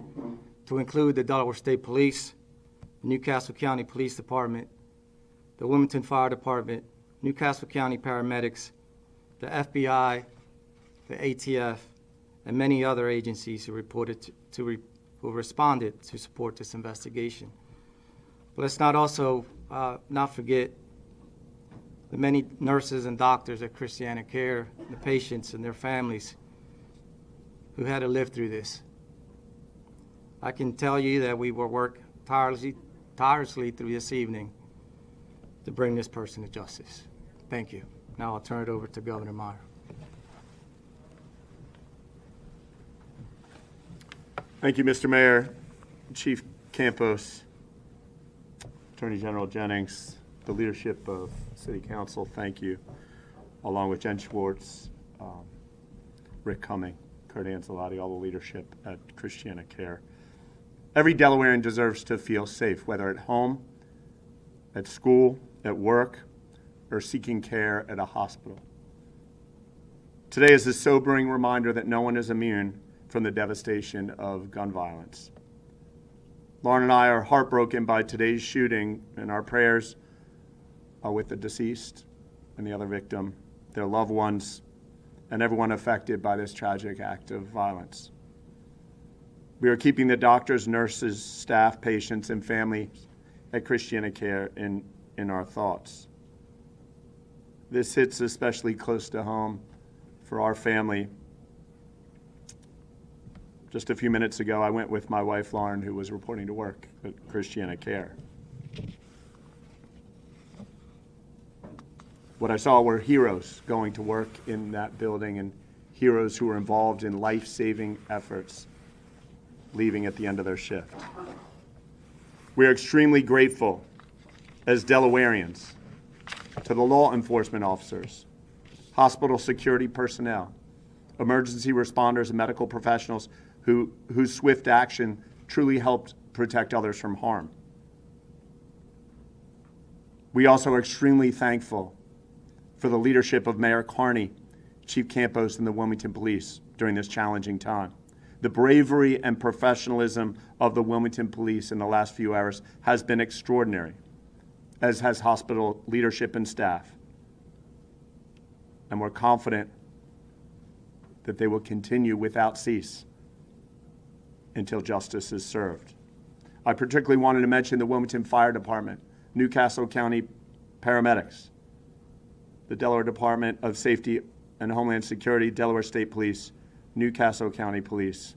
to include the Delaware State Police, the Newcastle County Police Department, the Wilmington Fire Department, Newcastle County Paramedics, the FBI, the ATF, and many other agencies who responded to support this investigation. But let's not also not forget the many nurses and doctors at Christiana Care, the patients and their families who had to live through this. I can tell you that we will work tirelessly through this evening to bring this person to justice. Thank you. Now I'll turn it over to Governor Meyer. Thank you, Mr. Mayor, Chief Campos, Attorney General Jennings, the leadership of City Council, thank you, along with Jen Schwartz, Rick Cumming, Kurt Ancelotti, all the leadership at Christiana Care. Every Delawarean deserves to feel safe, whether at home, at school, at work, or seeking care at a hospital. Today is a sobering reminder that no one is immune from the devastation of gun violence. Lauren and I are heartbroken by today's shooting, and our prayers are with the deceased and the other victim, their loved ones, and everyone affected by this tragic act of violence. We are keeping the doctors, nurses, staff, patients, and families at Christiana Care in in our thoughts. This hits especially close to home for our family. Just a few minutes ago, I went with my wife, Lauren, who was reporting to work at Christiana Care. What I saw were heroes going to work in that building and heroes who were involved in life-saving efforts, leaving at the end of their shift. We are extremely grateful as Delawareans to the law enforcement officers, hospital security personnel, emergency responders, and medical professionals whose swift action truly helped protect others from harm. We also are extremely thankful for the leadership of Mayor Carney, Chief Campos, and the Wilmington Police during this challenging time. The bravery and professionalism of the Wilmington Police in the last few hours has been extraordinary, as has hospital leadership and staff. And we're confident that they will continue without cease until justice is served. I particularly wanted to mention the Wilmington Fire Department, Newcastle County paramedics, the Delaware Department of Safety and Homeland Security, Delaware State Police, Newcastle County Police,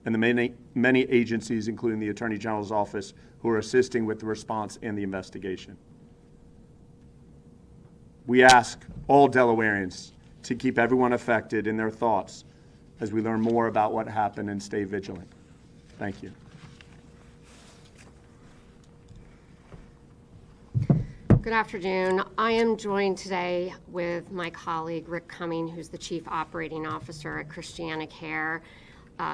and the many agencies, including the Attorney General's office, who are assisting with the response and the investigation. We ask all Delawareans to keep everyone affected in their thoughts as we learn more about what happened and stay vigilant. Thank you. Good afternoon. I am joined today with my colleague, Rick Cumming, who's the Chief Operating Officer at Christiana Care,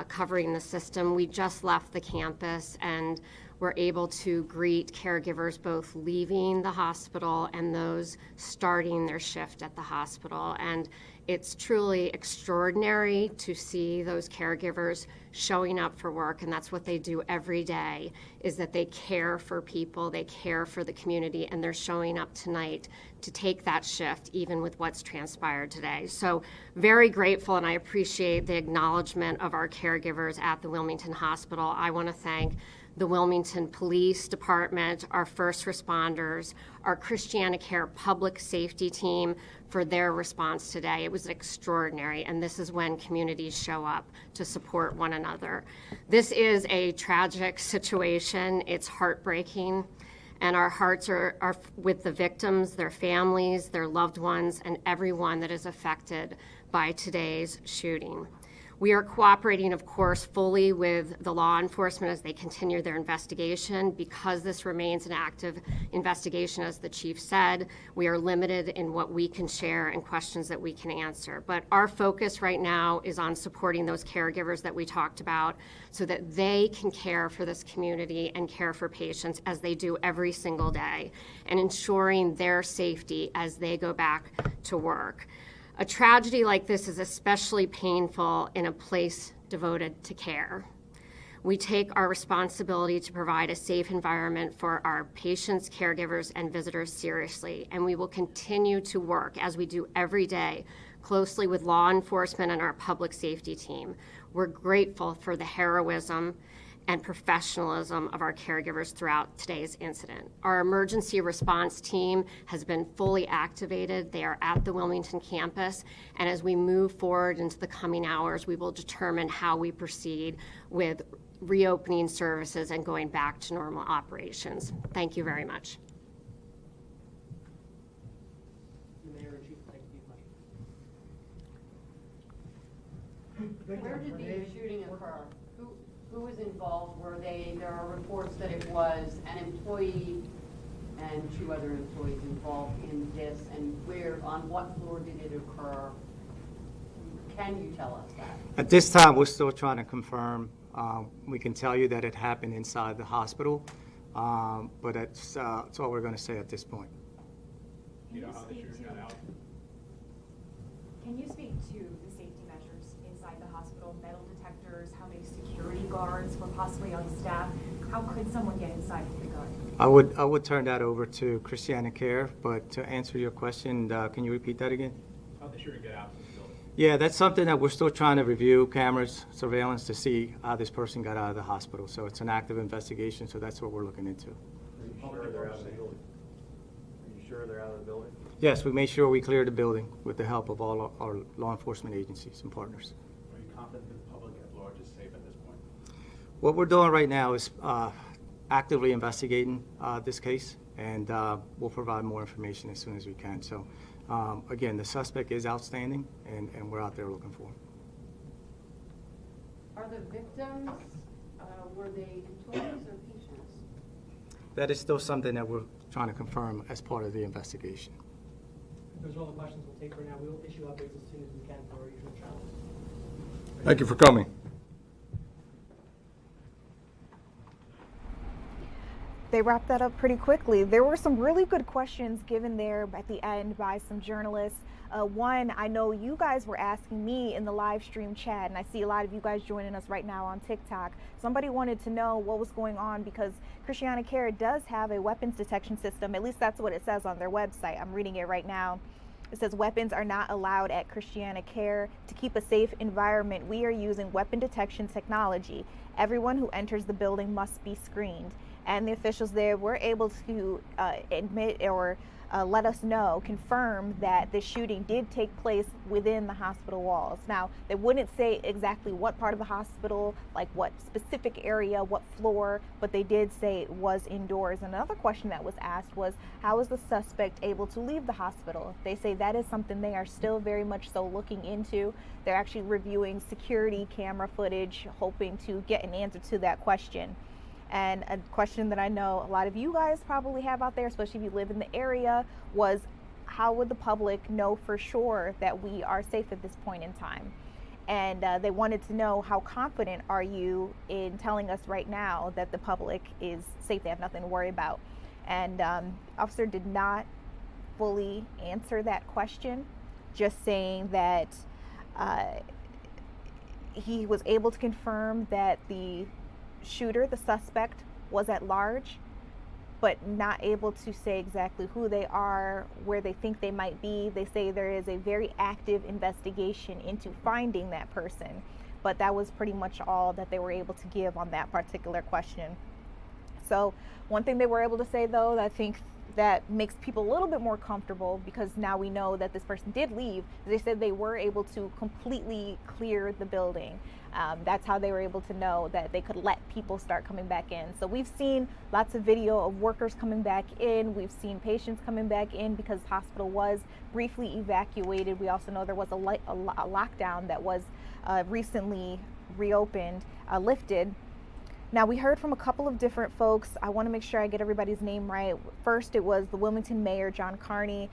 covering the system. We just left the campus and were able to greet caregivers both leaving the hospital and those starting their shift at the hospital. And it's truly extraordinary to see those caregivers showing up for work, and that's what they do every day, is that they care for people, they care for the community, and they're showing up tonight to take that shift, even with what's transpired today. So very grateful, and I appreciate the acknowledgement of our caregivers at the Wilmington Hospital. I want to thank the Wilmington Police Department, our first responders, our Christiana Care public safety team for their response today. It was extraordinary, and this is when communities show up to support one another. This is a tragic situation. It's heartbreaking, and our hearts are with the victims, their families, their loved ones, and everyone that is affected by today's shooting. We are cooperating, of course, fully with the law enforcement as they continue their investigation. Because this remains an active investigation, as the chief said, we are limited in what we can share and questions that we can answer. But our focus right now is on supporting those caregivers that we talked about so that they can care for this community and care for patients as they do every single day, and ensuring their safety as they go back to work. A tragedy like this is especially painful in a place devoted to care. We take our responsibility to provide a safe environment for our patients, caregivers, and visitors seriously, and we will continue to work, as we do every day, closely with law enforcement and our public safety team. We're grateful for the heroism and professionalism of our caregivers throughout today's incident. Our emergency response team has been fully activated. They are at the Wilmington campus, and as we move forward into the coming hours, we will determine how we proceed with reopening services and going back to normal operations. Thank you very much. Where did the shooting occur? Who was involved? There are reports that it was an employee and two other employees involved in this, and on what floor did it occur? Can you tell us that? At this time, we're still trying to confirm. We can tell you that it happened inside the hospital, but that's all we're going to say at this point. You know how the shooting got out? Can you speak to the safety measures inside the hospital, metal detectors, how many security guards were possibly on staff? How could someone get inside with a gun? I would turn that over to Christiana Care, but to answer your question, can you repeat that again? How'd the shooter get out of the building? Yeah, that's something that we're still trying to review, cameras, surveillance, to see how this person got out of the hospital. So it's an active investigation, so that's what we're looking into. Are you sure they're out of the building? sure they're out of the building? Yes, we made sure we cleared the building with the help of all our law enforcement agencies and partners. Are you confident that the public at large is safe at this point? What we're doing right now is actively investigating this case, and we'll provide more information as soon as we can. So, again, the suspect is outstanding, and we're out there looking for him. Are the victims, were they employees or patients? That is still something that we're trying to confirm as part of the investigation. Those are all the questions we'll take for now. We will issue updates as soon as we can for our usual channels. Thank you for coming. They wrapped that up pretty quickly. There were some really good questions given there at the end by some journalists. One, I know you guys were asking me in the live stream chat, and I see a lot of you guys joining us right now on TikTok. Somebody wanted to know what was going on because Christiana Care does have a weapons detection system. At least that's what it says on their website. I'm reading it right now. It says weapons are not allowed at Christiana Care. To keep a safe environment, we are using weapon detection technology. Everyone who enters the building must be screened. And the officials there were able to admit or let us know, confirm that the shooting did take place within the hospital walls. Now, they wouldn't say exactly what part of the hospital, like what specific area, what floor, but they did say it was indoors. Another question that was asked was, how was the suspect able to leave the hospital? They say that is something they are still very much so looking into. They're actually reviewing security camera footage, hoping to get an answer to that question. And a question that I know a lot of you guys probably have out there, especially if you live in the area, was how would the public know for sure that we are safe at this point in time? And they wanted to know, how confident are you in telling us right now that the public is safe, they have nothing to worry about? And officer did not fully answer that question, just saying that he was able to confirm that the shooter, the suspect, was at large, but not able to say exactly who they are, where they think they might be. They say there is a very active investigation into finding that person, but that was pretty much all that they were able to give on that particular question. So one thing they were able to say, though, that I think that makes people a little bit more comfortable, because now we know that this person did leave. They said they were able to completely clear the building. That's how they were able to know that they could let people start coming back in. So we've seen lots of video of workers coming back in. We've seen patients coming back in because the hospital was briefly evacuated. We also know there was a lockdown that was recently reopened, lifted. Now, we heard from a couple of different folks. I want to make sure I get everybody's name right. First, it was the Wilmington Mayor, John Carney,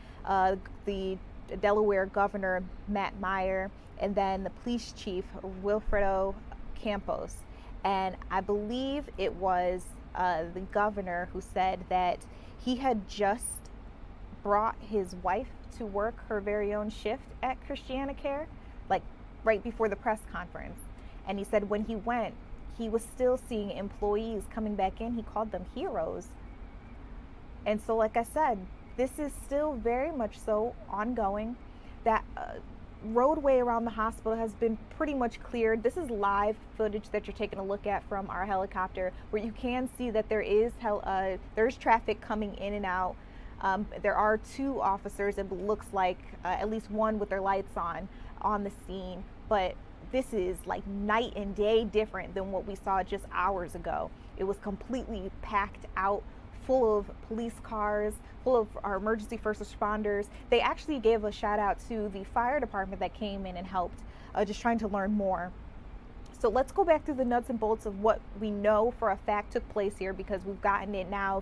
the Delaware Governor, Matt Meyer, and then the police chief, Wilfredo Campos. And I believe it was the governor who said that he had just brought his wife to work her very own shift at Christiana Care, like right before the press conference. And he said when he went, he was still seeing employees coming back in. He called them heroes. And so, like I said, this is still very much so ongoing. That roadway around the hospital has been pretty much cleared. This is live footage that you're taking a look at from our helicopter, where you can see that there is traffic coming in and out. There are 2 officers, it looks like, at least one with their lights on the scene. But this is like night and day different than what we saw just hours ago. It was completely packed out, full of police cars, full of our emergency first responders. They actually gave a shout out to the fire department that came in and helped, just trying to learn more. So let's go back to the nuts and bolts of what we know for a fact took place here, because we've gotten it now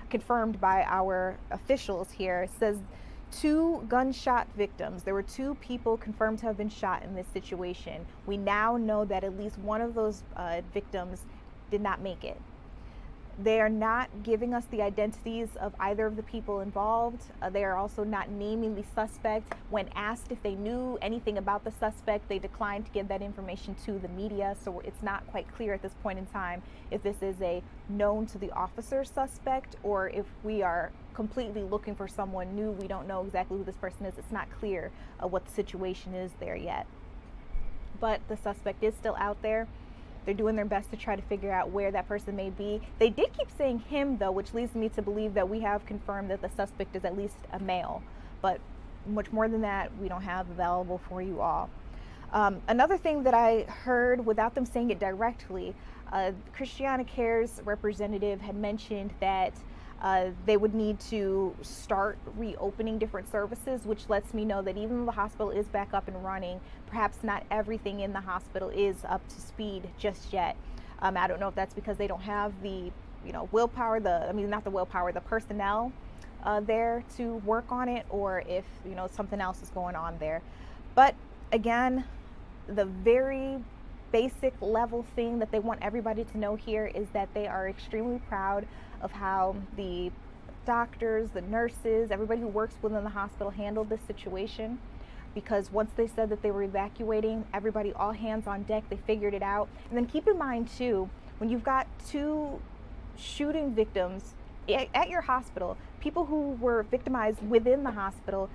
confirmed by our officials here. It says 2 gunshot victims. There were 2 people confirmed to have been shot in this situation. We now know that at least one of those victims did not make it. They are not giving us the identities of either of the people involved. They are also not naming the suspect. When asked if they knew anything about the suspect, they declined to give that information to the media. So it's not quite clear at this point in time if this is a known to the officer suspect, or if we are completely looking for someone new. We don't know exactly who this person is. It's not clear what the situation is there yet. But the suspect is still out there. They're doing their best to try to figure out where that person may be. They did keep saying him, though, which leads me to believe that we have confirmed that the suspect is at least a male. But much more than that, we don't have available for you all. Another thing that I heard without them saying it directly, Christiana Care's representative had mentioned that they would need to start reopening different services, which lets me know that even though the hospital is back up and running, perhaps not everything in the hospital is up to speed just yet. I don't know if that's because they don't have the, willpower, the personnel there to work on it, or if, something else is going on there. But again, the very basic level thing that they want everybody to know here is that they are extremely proud of how the doctors, the nurses, everybody who works within the hospital handled this situation. Because once they said that they were evacuating, everybody, all hands on deck, they figured it out. And then keep in mind too, when you've got 2 shooting victims at your hospital, people who were victimized within the hospital,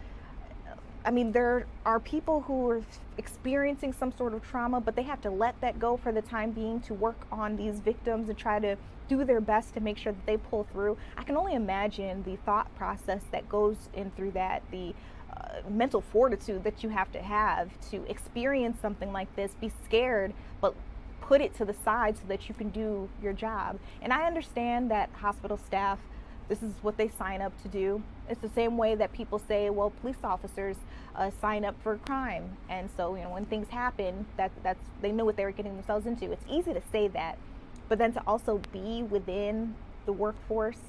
I mean, there are people who are experiencing some sort of trauma, but they have to let that go for the time being to work on these victims and try to do their best to make sure that they pull through. I can only imagine the thought process that goes in through that, the mental fortitude that you have to experience something like this, be scared, but put it to the side so that you can do your job. And I understand that hospital staff, this is what they sign up to do. It's the same way that people say, well, police officers sign up for crime. And so, when things happen, that's they know what they were getting themselves into. It's easy to say that, but then to also be within the workforce,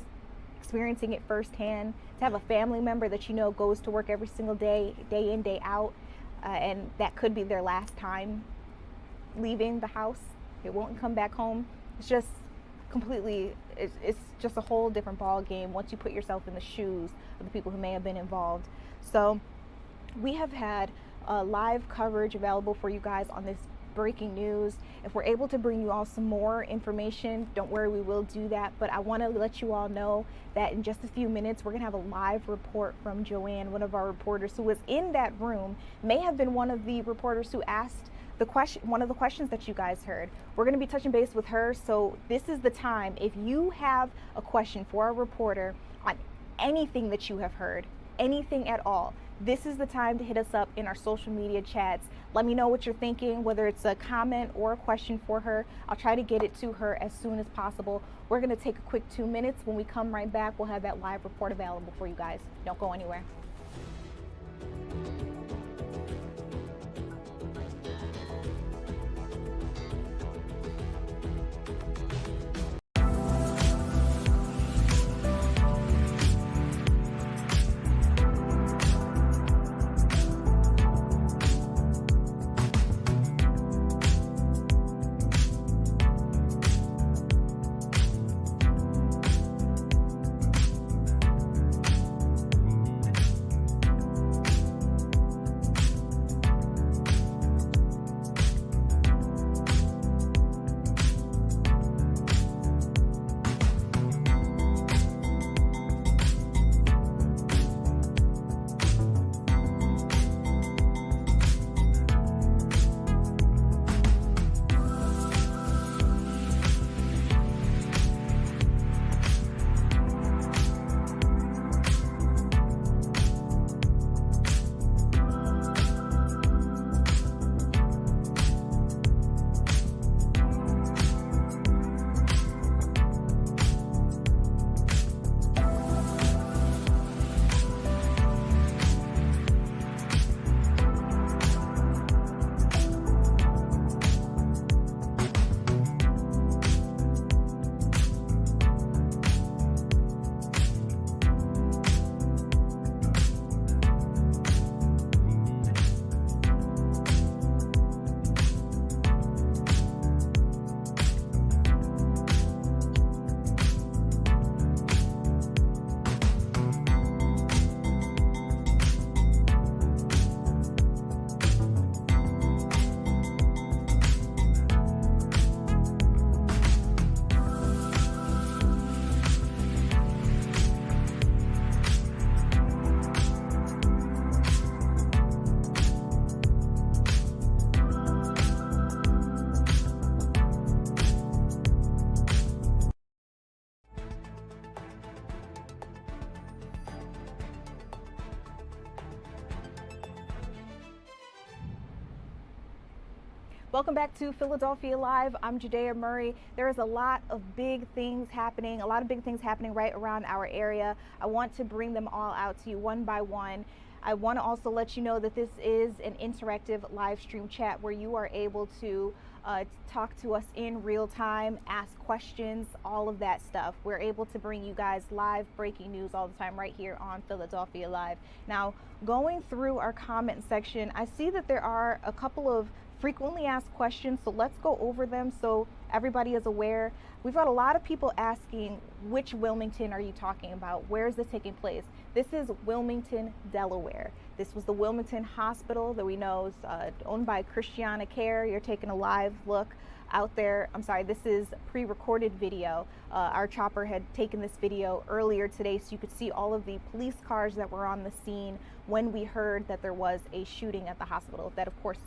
experiencing it firsthand, to have a family member that goes to work every single day, day in, day out, and that could be their last time leaving the house. They won't come back home. It's just completely, it's just a whole different ball game once you put yourself in the shoes of the people who may have been involved. So we have had live coverage available for you guys on this breaking news. If we're able to bring you all some more information, don't worry, we will do that. But I want to let you all know that in just a few minutes, we're going to have a live report from Joanne, one of our reporters who was in that room, may have been one of the reporters who asked one of the questions that you guys heard. We're going to be touching base with her. So this is the time. If you have a question for our reporter on anything that you have heard, anything at all, this is the time to hit us up in our social media chats. Let me know what you're thinking, whether it's a comment or a question for her. I'll try to get it to her as soon as possible. We're going to take a quick 2 minutes. When we come right back, we'll have that live report available for you guys. Don't go anywhere. Welcome back to Philadelphia Live. I'm Judea Murray. There is a lot of big things happening, right around our area. I want to bring them all out to you one by one. I want to also let you know that this is an interactive live stream chat where you are able to talk to us in real time, ask questions, all of that stuff. We're able to bring you guys live breaking news all the time right here on Philadelphia Live. Now, going through our comment section, I see that there are a couple of frequently asked questions, so let's go over them so everybody is aware. We've got a lot of people asking, which Wilmington are you talking about? Where is this taking place? This is Wilmington, Delaware. This was the Wilmington Hospital that we know is owned by Christiana Care. You're taking a live look out there. I'm sorry, this is pre-recorded video. Our chopper had taken this video earlier today so you could see all of the police cars that were on the scene when we heard that there was a shooting at the hospital that, of course,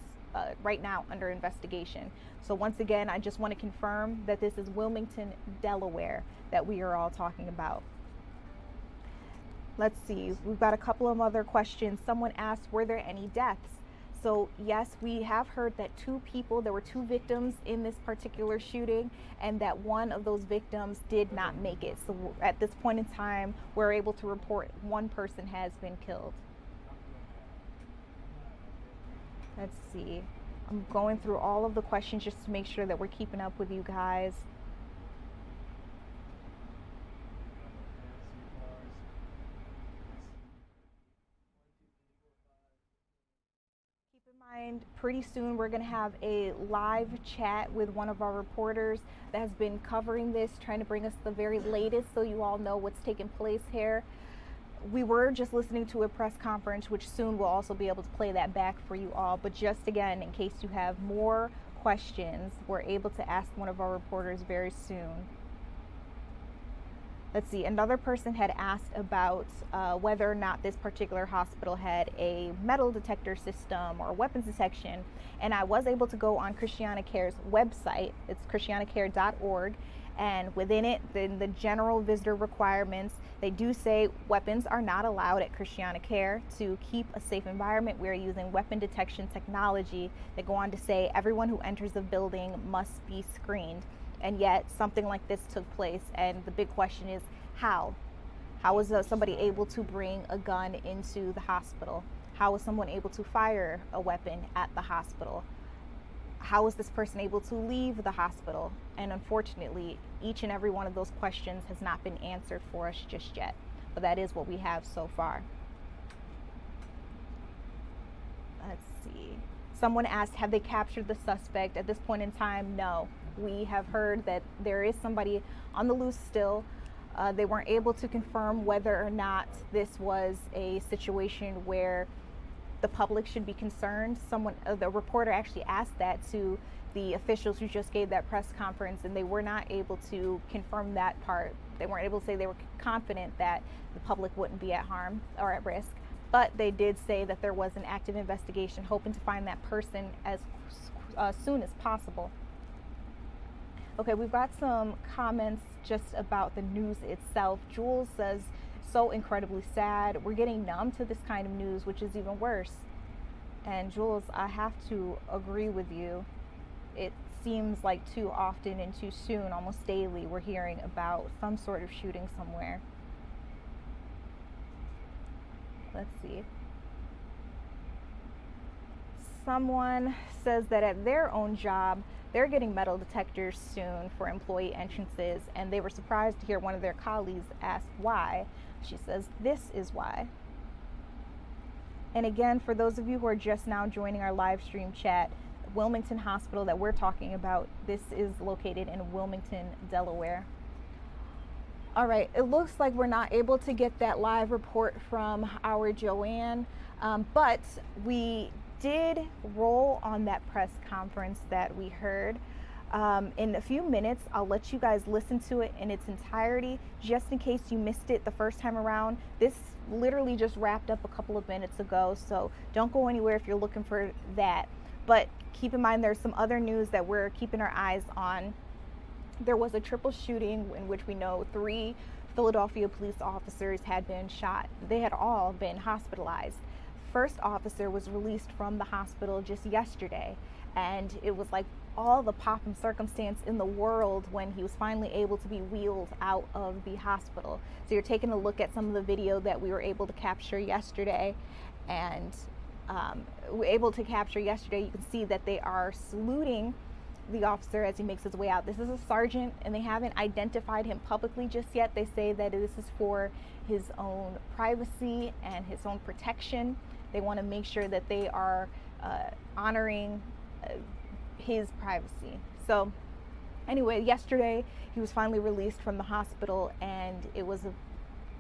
right now under investigation. So once again, I just want to confirm that this is Wilmington, Delaware that we are all talking about. Let's see, we've got a couple of other questions. Someone asked, were there any deaths? So yes, we have heard that there were two victims in this particular shooting, and that one of those victims did not make it. So at this point in time, we're able to report one person has been killed. Let's see. I'm going through all of the questions just to make sure that we're keeping up with you guys. Keep in mind, pretty soon we're going to have a live chat with one of our reporters that has been covering this, trying to bring us the very latest so you all know what's taking place here. We were just listening to a press conference, which soon we'll also be able to play that back for you all. But just again, in case you have more questions, we're able to ask one of our reporters very soon. Let's see, another person had asked about whether or not this particular hospital had a metal detector system or weapons detection. And I was able to go on Christiana Care's website. It's christianacare.org. And within it, in the general visitor requirements, they do say weapons are not allowed at Christiana Care. To keep a safe environment, we are using weapon detection technology. They go on to say everyone who enters the building must be screened. And yet something like this took place. And the big question is how? How was somebody able to bring a gun into the hospital? How was someone able to fire a weapon at the hospital? How was this person able to leave the hospital? And unfortunately, each and every one of those questions has not been answered for us just yet. But that is what we have so far. Let's see. Someone asked, have they captured the suspect? At this point in time, no. We have heard that there is somebody on the loose still. They weren't able to confirm whether or not this was a situation where the public should be concerned. The reporter actually asked that to the officials who just gave that press conference, and they were not able to confirm that part. They weren't able to say they were confident that the public wouldn't be at harm or at risk, but they did say that there was an active investigation, hoping to find that person as soon as possible. Okay, we've got some comments just about the news itself. Jules says, so incredibly sad. We're getting numb to this kind of news, which is even worse. And Jules, I have to agree with you. It seems like too often and too soon, almost daily, we're hearing about some sort of shooting somewhere. Let's see. Someone says that at their own job, they're getting metal detectors soon for employee entrances, and they were surprised to hear one of their colleagues ask why. She says, this is why. And again, for those of you who are just now joining our live stream chat, Wilmington Hospital that we're talking about, this is located in Wilmington, Delaware. All right, it looks like we're not able to get that live report from our Joanne, but we did roll on that press conference that we heard. In a few minutes, I'll let you guys listen to it in its entirety, just in case you missed it the first time around. This literally just wrapped up a couple of minutes ago, so don't go anywhere if you're looking for that. But keep in mind, there's some other news that we're keeping our eyes on. There was a triple shooting in which we know 3 Philadelphia police officers had been shot. They had all been hospitalized. First officer was released from the hospital just yesterday, and it was like all the pomp and circumstance in the world when he was finally able to be wheeled out of the hospital. So you're taking a look at some of the video that we were able to capture yesterday, and you can see that they are saluting the officer as he makes his way out. This is a sergeant, and they haven't identified him publicly just yet. They say that this is for his own privacy and his own protection. They want to make sure that they are honoring his privacy. So anyway, yesterday he was finally released from the hospital, and it was a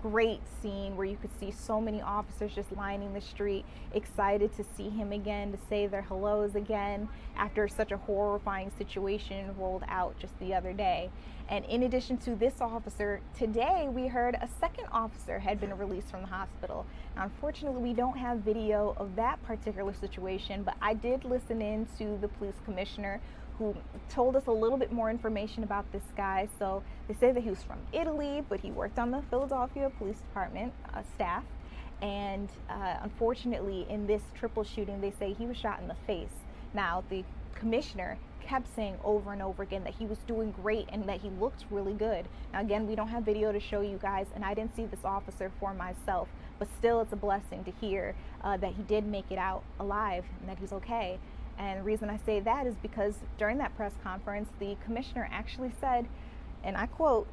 great scene where you could see so many officers just lining the street, excited to see him again, to say their hellos again after such a horrifying situation rolled out just the other day. And in addition to this officer, today we heard a second officer had been released from the hospital. Now, unfortunately, we don't have video of that particular situation, but I did listen in to the police commissioner, who told us a little bit more information about this guy. So they say that he was from Italy, but he worked on the Philadelphia Police Department staff. And unfortunately, in this triple shooting, they say he was shot in the face. Now, the commissioner kept saying over and over again that he was doing great and that he looked really good. Now, again, we don't have video to show you guys, and I didn't see this officer for myself, but still it's a blessing to hear that he did make it out alive and that he's okay. And the reason I say that is because during that press conference, the commissioner actually said, and I quote,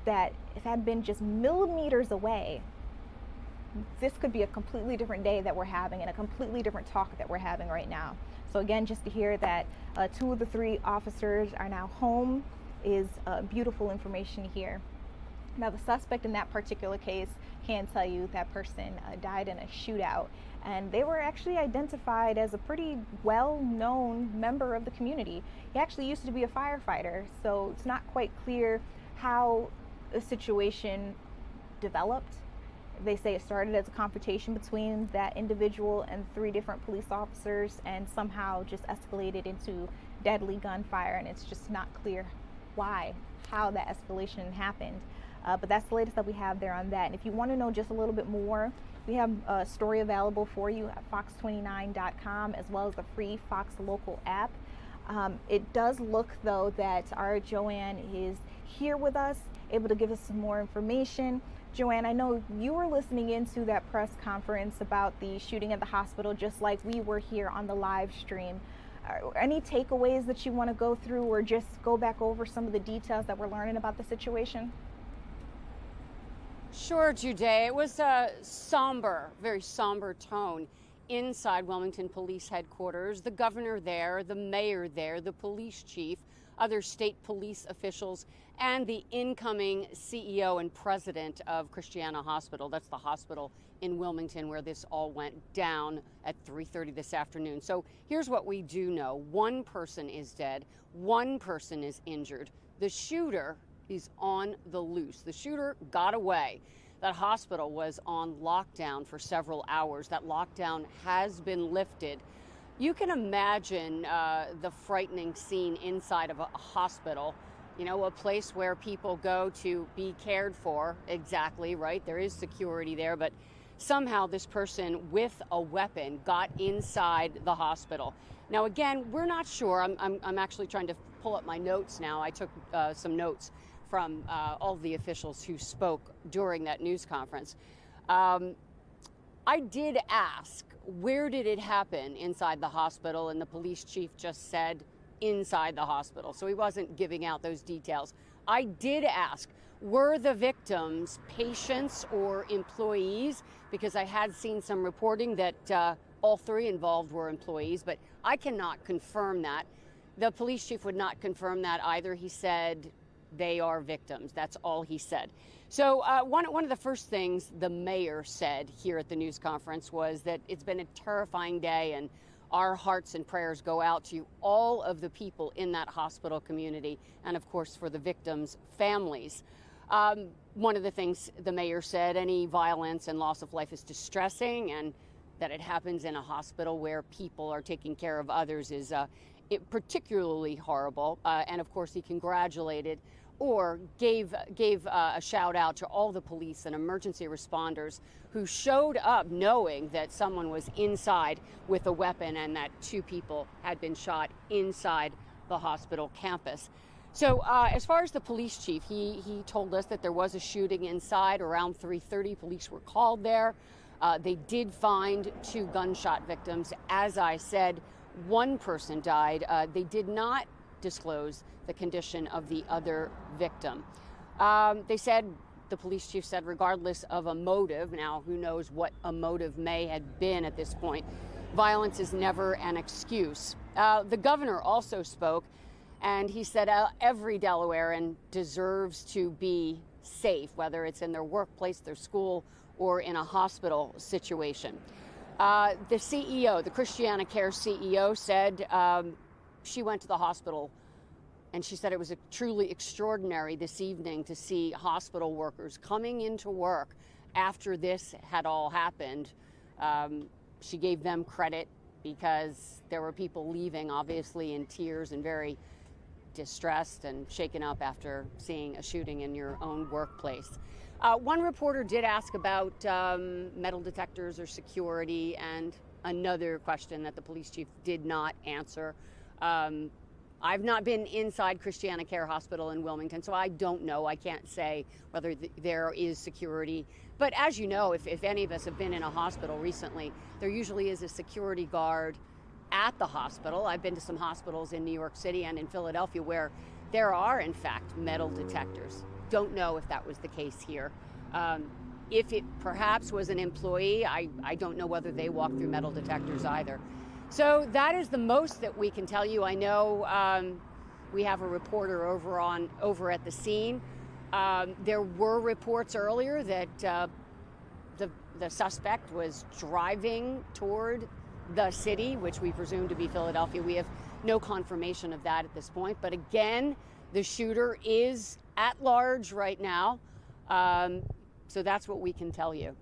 that if it had been just millimeters away, this could be a completely different day that we're having and a completely different talk that we're having right now. So again, just to hear that 2 of the 3 officers are now home is beautiful information to hear. Now, the suspect in that particular case, can tell you that person died in a shootout, and they were actually identified as a pretty well-known member of the community. He actually used to be a firefighter, so it's not quite clear how the situation developed. They say it started as a confrontation between that individual and 3 different police officers, and somehow just escalated into deadly gunfire, and it's just not clear how that escalation happened. But that's the latest that we have there on that. And if you want to know just a little bit more, we have a story available for you at fox29.com, as well as the free Fox Local app. It does look, though, that our Joanne is here with us, able to give us some more information. Joanne, I know you were listening into that press conference about the shooting at the hospital, just like we were here on the live stream. Any takeaways that you want to go through, or just go back over some of the details that we're learning about the situation? Sure, Juday. It was a somber, very somber tone inside Wilmington Police Headquarters. The governor there, the mayor there, the police chief, other state police officials, and the incoming CEO and president of Christiana Hospital. That's the hospital in Wilmington where this all went down at 3:30 this afternoon. So here's what we do know. 1 person is dead. 1 person is injured. The shooter is on the loose. The shooter got away. That hospital was on lockdown for several hours. That lockdown has been lifted. You can imagine the frightening scene inside of a hospital, you know, a place where people go to be cared for. Exactly, right? There is security there, but somehow this person with a weapon got inside the hospital. Now, again, we're not sure. I'm actually trying to pull up my notes now. I took some notes from all the officials who spoke during that news conference. I did ask, where did it happen inside the hospital? And the police chief just said inside the hospital. So he wasn't giving out those details. I did ask, were the victims patients or employees? Because I had seen some reporting that all 3 involved were employees, but I cannot confirm that. The police chief would not confirm that either. He said they are victims. That's all he said. So one of the first things the mayor said here at the news conference was that it's been a terrifying day, and our hearts and prayers go out to all of the people in that hospital community, and of course for the victims' families. One of the things the mayor said, any violence and loss of life is distressing, and that it happens in a hospital where people are taking care of others is particularly horrible. And of course he congratulated or gave a shout out to all the police and emergency responders who showed up knowing that someone was inside with a weapon and that 2 people had been shot inside the hospital campus. So as far as the police chief, he told us that there was a shooting inside around 3:30. Police were called there. They did find 2 gunshot victims. As I said, 1 person died. They did not disclose the condition of the other victim. They said, the police chief said, regardless of a motive, now who knows what a motive may have been at this point, violence is never an excuse. The governor also spoke, and he said every Delawarean deserves to be safe, whether it's in their workplace, their school, or in a hospital situation. The CEO, the Christiana Care CEO, said she went to the hospital, and she said it was truly extraordinary this evening to see hospital workers coming into work after this had all happened. She gave them credit because there were people leaving, obviously in tears and very distressed and shaken up after seeing a shooting in your own workplace. One reporter did ask about metal detectors or security, and another question that the police chief did not answer. I've not been inside Christiana Care Hospital in Wilmington, so I don't know. I can't say whether there is security. But as you know, if any of us have been in a hospital recently, there usually is a security guard at the hospital. I've been to some hospitals in New York City and in Philadelphia where there are, in fact, metal detectors. Don't know if that was the case here. If it perhaps was an employee, I don't know whether they walk through metal detectors either. So that is the most that we can tell you. I know we have a reporter over at the scene. There were reports earlier that the suspect was driving toward the city, which we presume to be Philadelphia. We have no confirmation of that at this point. But again, the shooter is at large right now. So that's what we can tell you.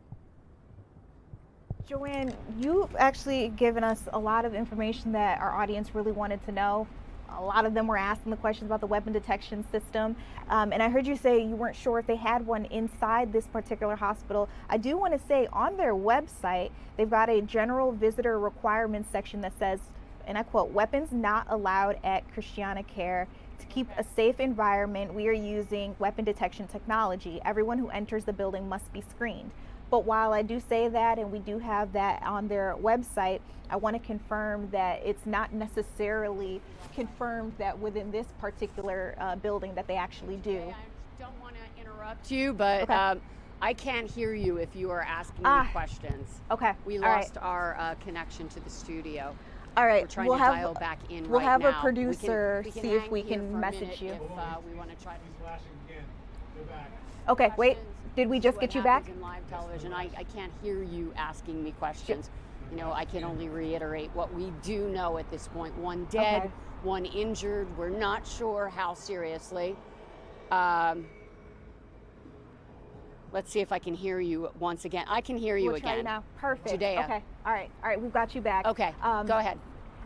Joanne, you've actually given us a lot of information that our audience really wanted to know. A lot of them were asking the questions about the weapon detection system. And I heard you say you weren't sure if they had one inside this particular hospital. I do want to say on their website, they've got a general visitor requirements section that says, and I quote, "Weapons not allowed at Christiana Care. To keep a safe environment, we are using weapon detection technology. Everyone who enters the building must be screened." But while I do say that, and we do have that on their website, I want to confirm that it's not necessarily confirmed that within this particular building that they actually do. Okay, I don't want to interrupt you, but okay. I can't hear you if you are asking me questions. Okay. We lost our connection to the studio. All right. We're trying to dial back in right now. We'll have a producer we can see if we can message you. If we want to try to. Okay, wait. Did we just get you back? In live television, I can't hear you asking me questions. You know, I can only reiterate what we do know at this point. 1 dead, okay. 1 injured. We're not sure how seriously. Let's see if I can hear you once again. I can hear you we'll again. Try now. Perfect. Judea. Okay. All right. We've got you back. Okay. Go ahead.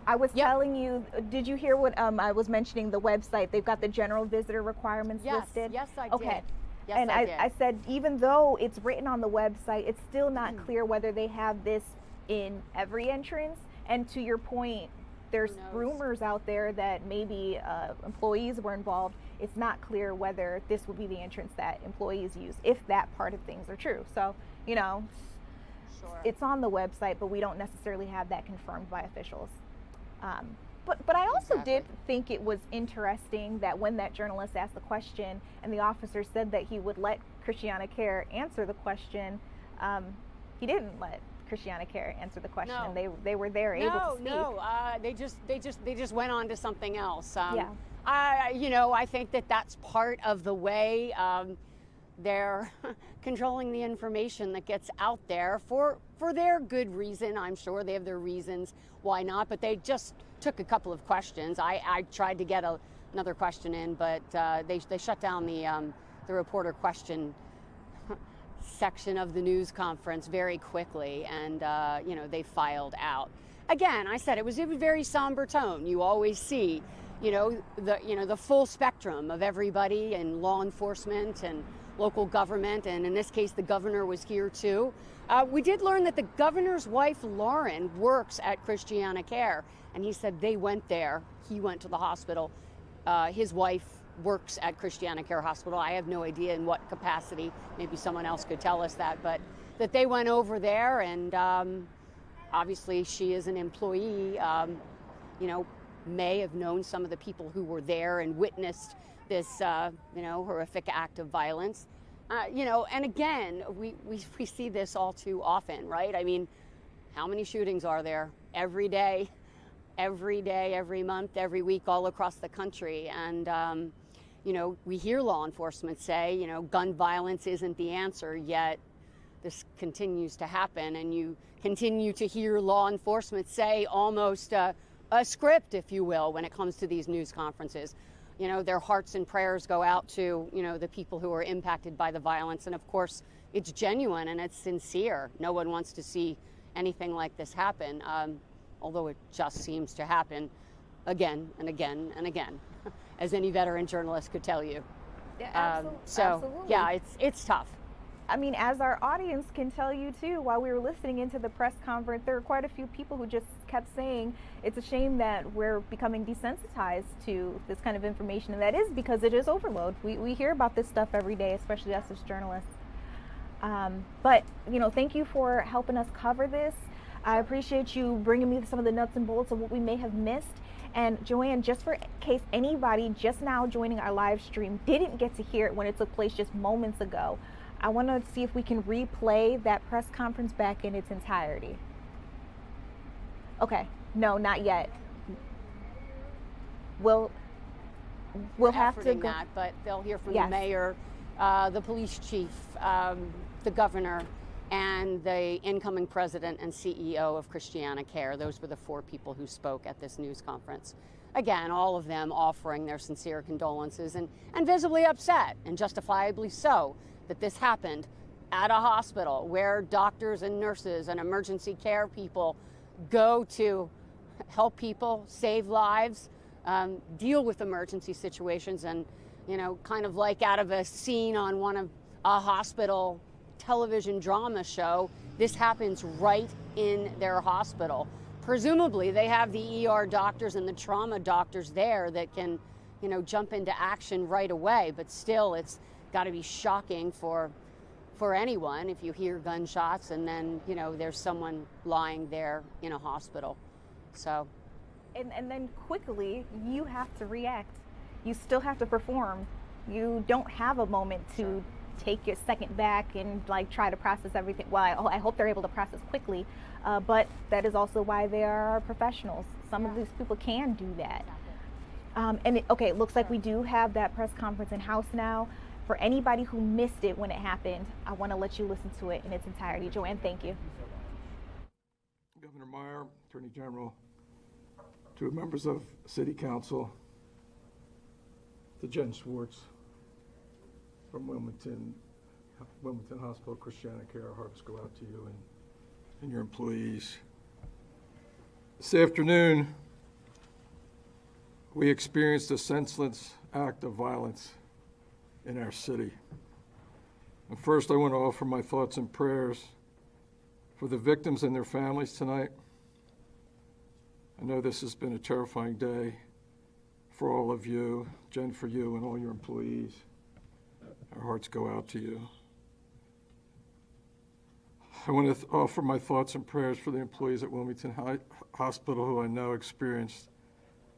I was telling you, did you hear what I was mentioning the website? They've got the general visitor requirements listed. Yes, I did. Okay. Yes, and I did. I said, even though it's written on the website, it's still not clear whether they have this in every entrance. And to your point, there's rumors out there that maybe employees were involved. It's not clear whether this would be the entrance that employees use, if that part of things are true. So, you know, it's on the website, but we don't necessarily have that confirmed by officials. But I also did think it was interesting that when that journalist asked the question and the officer said that he would let Christiana Care answer the question, he didn't let Christiana Care answer the question. No. They were there able to speak. They just went on to something else. Yeah. I think that's part of the way they're controlling the information that gets out there for their good reason. I'm sure they have their reasons why not, but they just took a couple of questions. I tried to get another question in, but they shut down the reporter question section of the news conference very quickly, and they filed out. Again, I said it was a very somber tone. You always see the full spectrum of everybody and law enforcement and local government, and in this case, the governor was here too. We did learn that the governor's wife, Lauren, works at Christiana Care, and he said they went there. He went to the hospital. His wife works at Christiana Care Hospital. I have no idea in what capacity. Maybe someone else could tell us that, but that they went over there, and obviously she is an employee, may have known some of the people who were there and witnessed this, horrific act of violence. And again, we see this all too often, right? I mean, how many shootings are there every day, every month, every week, all across the country? And, we hear law enforcement say, gun violence isn't the answer, yet this continues to happen. And you continue to hear law enforcement say almost a script, if you will, when it comes to these news conferences. Their hearts and prayers go out to, the people who are impacted by the violence. And of course, it's genuine and it's sincere. No one wants to see anything like this happen, although it just seems to happen again and again and again, as any veteran journalist could tell you. Yeah, absolutely. Yeah, it's tough. I mean, as our audience can tell you too, while we were listening into the press conference, there were quite a few people who just kept saying it's a shame that we're becoming desensitized to this kind of information, and that is because it is overload. We hear about this stuff every day, especially us as journalists. But thank you for helping us cover this. I appreciate you bringing me some of the nuts and bolts of what we may have missed. And Joanne, just for case anybody just now joining our live stream didn't get to hear it when it took place just moments ago, I want to see if we can replay that press conference back in its entirety. Okay, no, not yet. We'll have to go. That, but they'll hear from Yes. the mayor, the police chief, the governor, and the incoming president and CEO of Christiana Care. Those were the 4 people who spoke at this news conference. Again, all of them offering their sincere condolences and visibly upset, and justifiably so, that this happened at a hospital where doctors and nurses and emergency care people go to help people, save lives, deal with emergency situations, and kind of like out of a scene on a hospital television drama show, this happens right in their hospital. Presumably they have the ER doctors and the trauma doctors there that can jump into action right away, but still it's got to be shocking for anyone if you hear gunshots and then there's someone lying there in a hospital. So And then quickly you have to react. You still have to perform. You don't have a moment to take a second back and try to process everything. Well, I hope they're able to process quickly, but that is also why they are professionals. Some of these people can do that. It looks like we do have that press conference in-house now. For anybody who missed it when it happened, I want to let you listen to it in its entirety. Joanne, thank you. Governor Meyer, Attorney General, to members of City Council, to Jen Schwartz from Wilmington Hospital, Christiana Care, our hearts go out to you and your employees. This afternoon, we experienced a senseless act of violence in our city. And first, I want to offer my thoughts and prayers for the victims and their families tonight. I know this has been a terrifying day for all of you, Jen, for you and all your employees. Our hearts go out to you. I want to offer my thoughts and prayers for the employees at Wilmington Hospital who I know experienced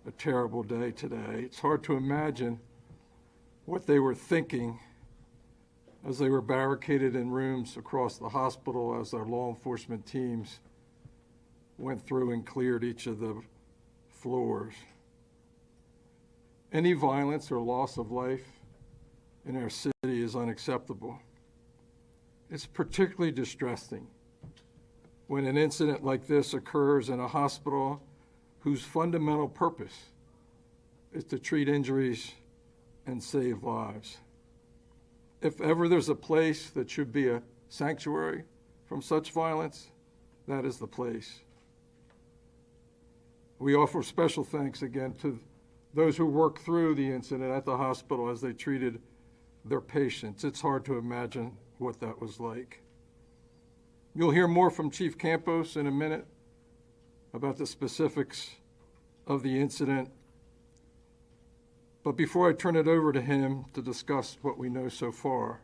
a terrible day today. It's hard to imagine what they were thinking as they were barricaded in rooms across the hospital as our law enforcement teams went through and cleared each of the floors. Any violence or loss of life in our city is unacceptable. It's particularly distressing when an incident like this occurs in a hospital whose fundamental purpose is to treat injuries and save lives. If ever there's a place that should be a sanctuary from such violence, that is the place. We offer special thanks again to those who worked through the incident at the hospital as they treated their patients. It's hard to imagine what that was like. You'll hear more from Chief Campos in a minute about the specifics of the incident. But before I turn it over to him to discuss what we know so far,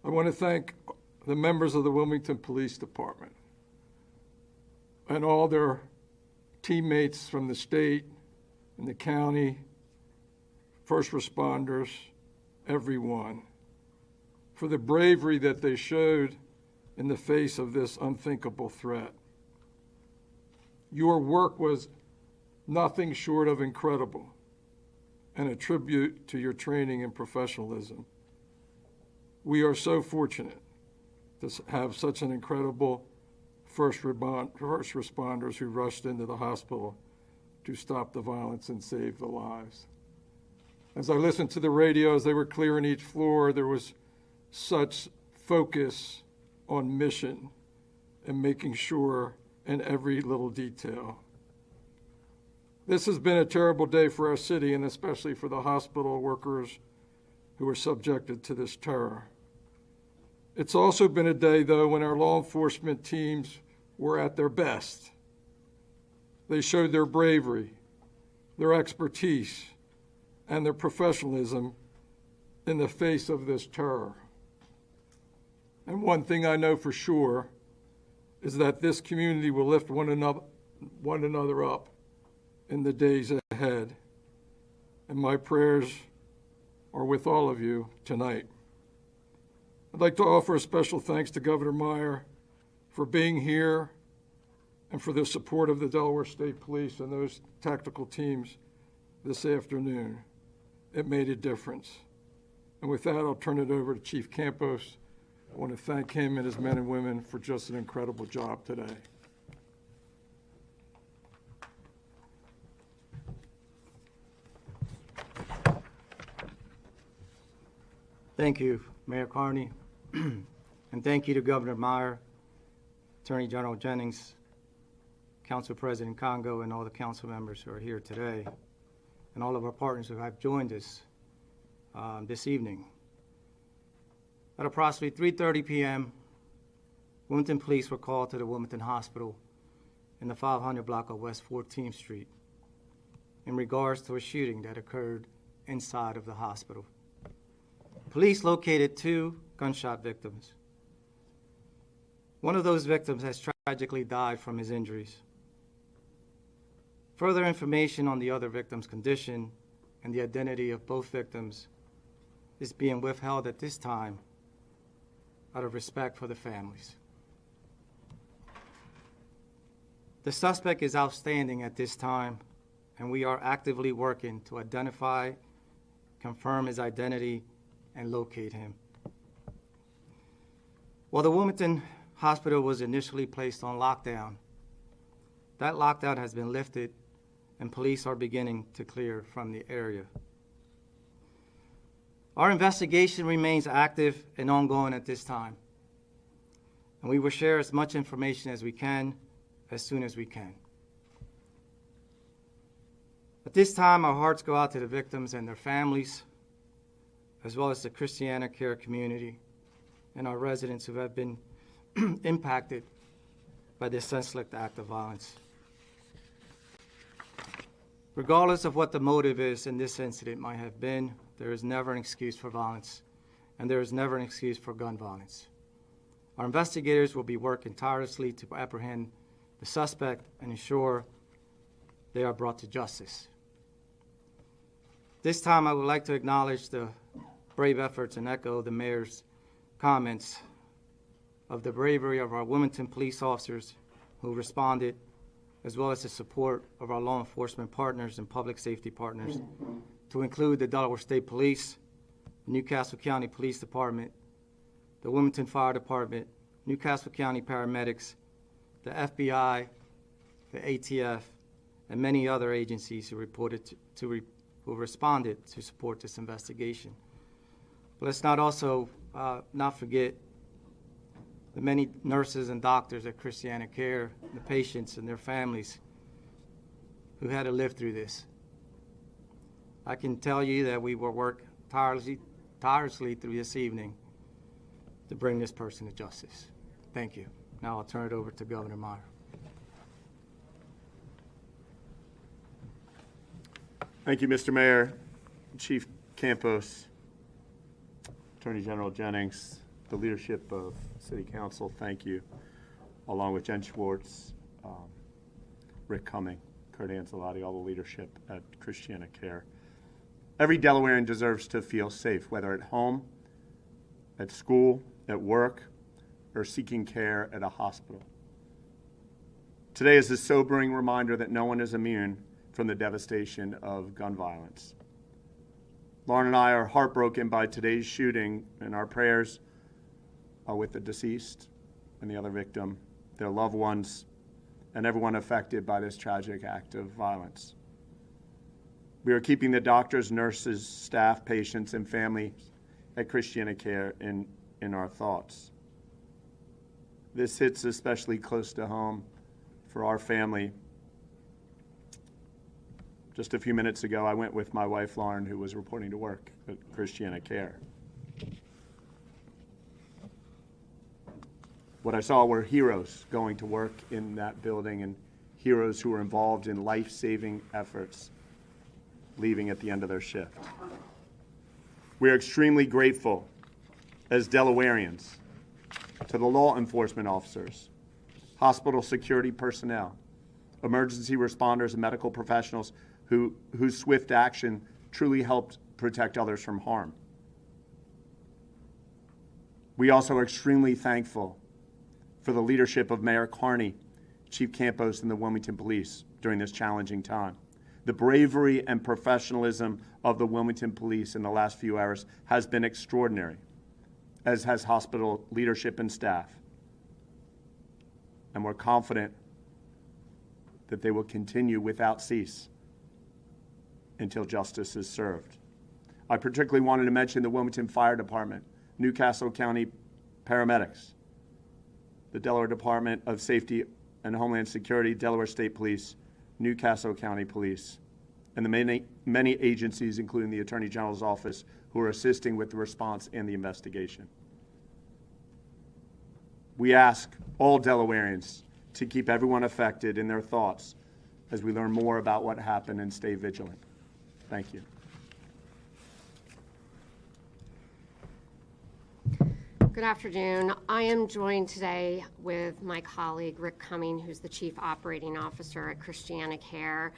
I want to thank the members of the Wilmington Police Department and all their teammates from the state and the county, first responders, everyone, for the bravery that they showed in the face of this unthinkable threat. Your work was nothing short of incredible and a tribute to your training and professionalism. We are so fortunate to have such an incredible first responders who rushed into the hospital to stop the violence and save the lives. As I listened to the radio, as they were clearing each floor, there was such focus on mission and making sure in every little detail. This has been a terrible day for our city and especially for the hospital workers who were subjected to this terror. It's also been a day, though, when our law enforcement teams were at their best. They showed their bravery, their expertise, and their professionalism in the face of this terror. And one thing I know for sure is that this community will lift one another up in the days ahead. And my prayers are with all of you tonight. I'd like to offer a special thanks to Governor Meyer for being here and for the support of the Delaware State Police and those tactical teams this afternoon. It made a difference. And with that, I'll turn it over to Chief Campos. I want to thank him and his men and women for just an incredible job today. Thank you, Mayor Carney, and thank you to Governor Meyer, Attorney General Jennings, Council President Congo, and all the council members who are here today, and all of our partners who have joined us this evening. At approximately 3:30 p.m., Wilmington police were called to the Wilmington Hospital in the 500 block of West 14th Street in regards to a shooting that occurred inside of the hospital. Police located 2 gunshot victims. One of those victims has tragically died from his injuries. Further information on the other victim's condition and the identity of both victims is being withheld at this time out of respect for the families. The suspect is outstanding at this time, and we are actively working to identify, confirm his identity, and locate him. While the Wilmington Hospital was initially placed on lockdown, that lockdown has been lifted and police are beginning to clear from the area. Our investigation remains active and ongoing at this time, and we will share as much information as we can as soon as we can. At this time, our hearts go out to the victims and their families, as well as the Christiana Care community and our residents who have been impacted by this senseless act of violence. Regardless of what the motive is in this incident might have been, there is never an excuse for violence, and there is never an excuse for gun violence. Our investigators will be working tirelessly to apprehend the suspect and ensure they are brought to justice. This time, I would like to acknowledge the brave efforts and echo the mayor's comments of the bravery of our Wilmington police officers who responded, as well as the support of our law enforcement partners and public safety partners, to include the Delaware State Police, Newcastle County Police Department, the Wilmington Fire Department, Newcastle County Paramedics, the FBI, the ATF, and many other agencies who who responded to support this investigation. But let's not also not forget the many nurses and doctors at Christiana Care, the patients and their families who had to live through this. I can tell you that we will work tirelessly through this evening to bring this person to justice. Thank you. Now I'll turn it over to Governor Meyer. Thank you, Mr. Mayor, Chief Campos, Attorney General Jennings, the leadership of City Council, thank you, along with Jen Schwartz, Rick Cumming, Kurt Ancelotti, all the leadership at Christiana Care. Every Delawarean deserves to feel safe, whether at home, at school, at work, or seeking care at a hospital. Today is a sobering reminder that no one is immune from the devastation of gun violence. Lauren and I are heartbroken by today's shooting, and our prayers are with the deceased and the other victim, their loved ones, and everyone affected by this tragic act of violence. We are keeping the doctors, nurses, staff, patients, and families at Christiana Care in our thoughts. This hits especially close to home for our family. Just a few minutes ago, I went with my wife, Lauren, who was reporting to work at Christiana Care. What I saw were heroes going to work in that building and heroes who were involved in life-saving efforts, leaving at the end of their shift. We are extremely grateful as Delawareans to the law enforcement officers, hospital security personnel, emergency responders, and medical professionals whose swift action truly helped protect others from harm. We also are extremely thankful for the leadership of Mayor Carney, Chief Campos, and the Wilmington Police during this challenging time. The bravery and professionalism of the Wilmington Police in the last few hours has been extraordinary, as has hospital leadership and staff. And we're confident that they will continue without cease until justice is served. I particularly wanted to mention the Wilmington Fire Department, Newcastle County paramedics, the Delaware Department of Safety and Homeland Security, Delaware State Police, Newcastle County Police, and the many agencies, including the Attorney General's office, who are assisting with the response and the investigation. We ask all Delawareans to keep everyone affected in their thoughts as we learn more about what happened and stay vigilant. Thank you. Good afternoon. I am joined today with my colleague, Rick Cumming, who's the Chief Operating Officer at Christiana Care,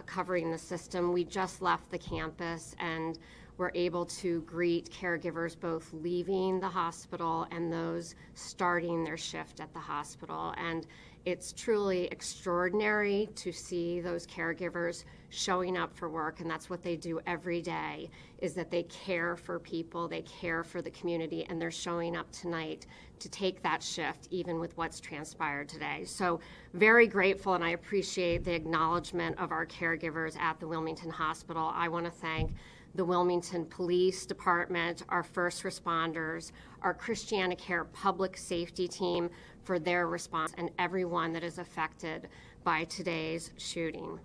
covering the system. We just left the campus and were able to greet caregivers both leaving the hospital and those starting their shift at the hospital. And it's truly extraordinary to see those caregivers showing up for work, and that's what they do every day, is that they care for people, they care for the community, and they're showing up tonight to take that shift, even with what's transpired today. So very grateful, and I appreciate the acknowledgement of our caregivers at the Wilmington Hospital. I want to thank the Wilmington Police Department, our first responders, our Christiana Care public safety team for their response, and everyone that is affected by today's shooting.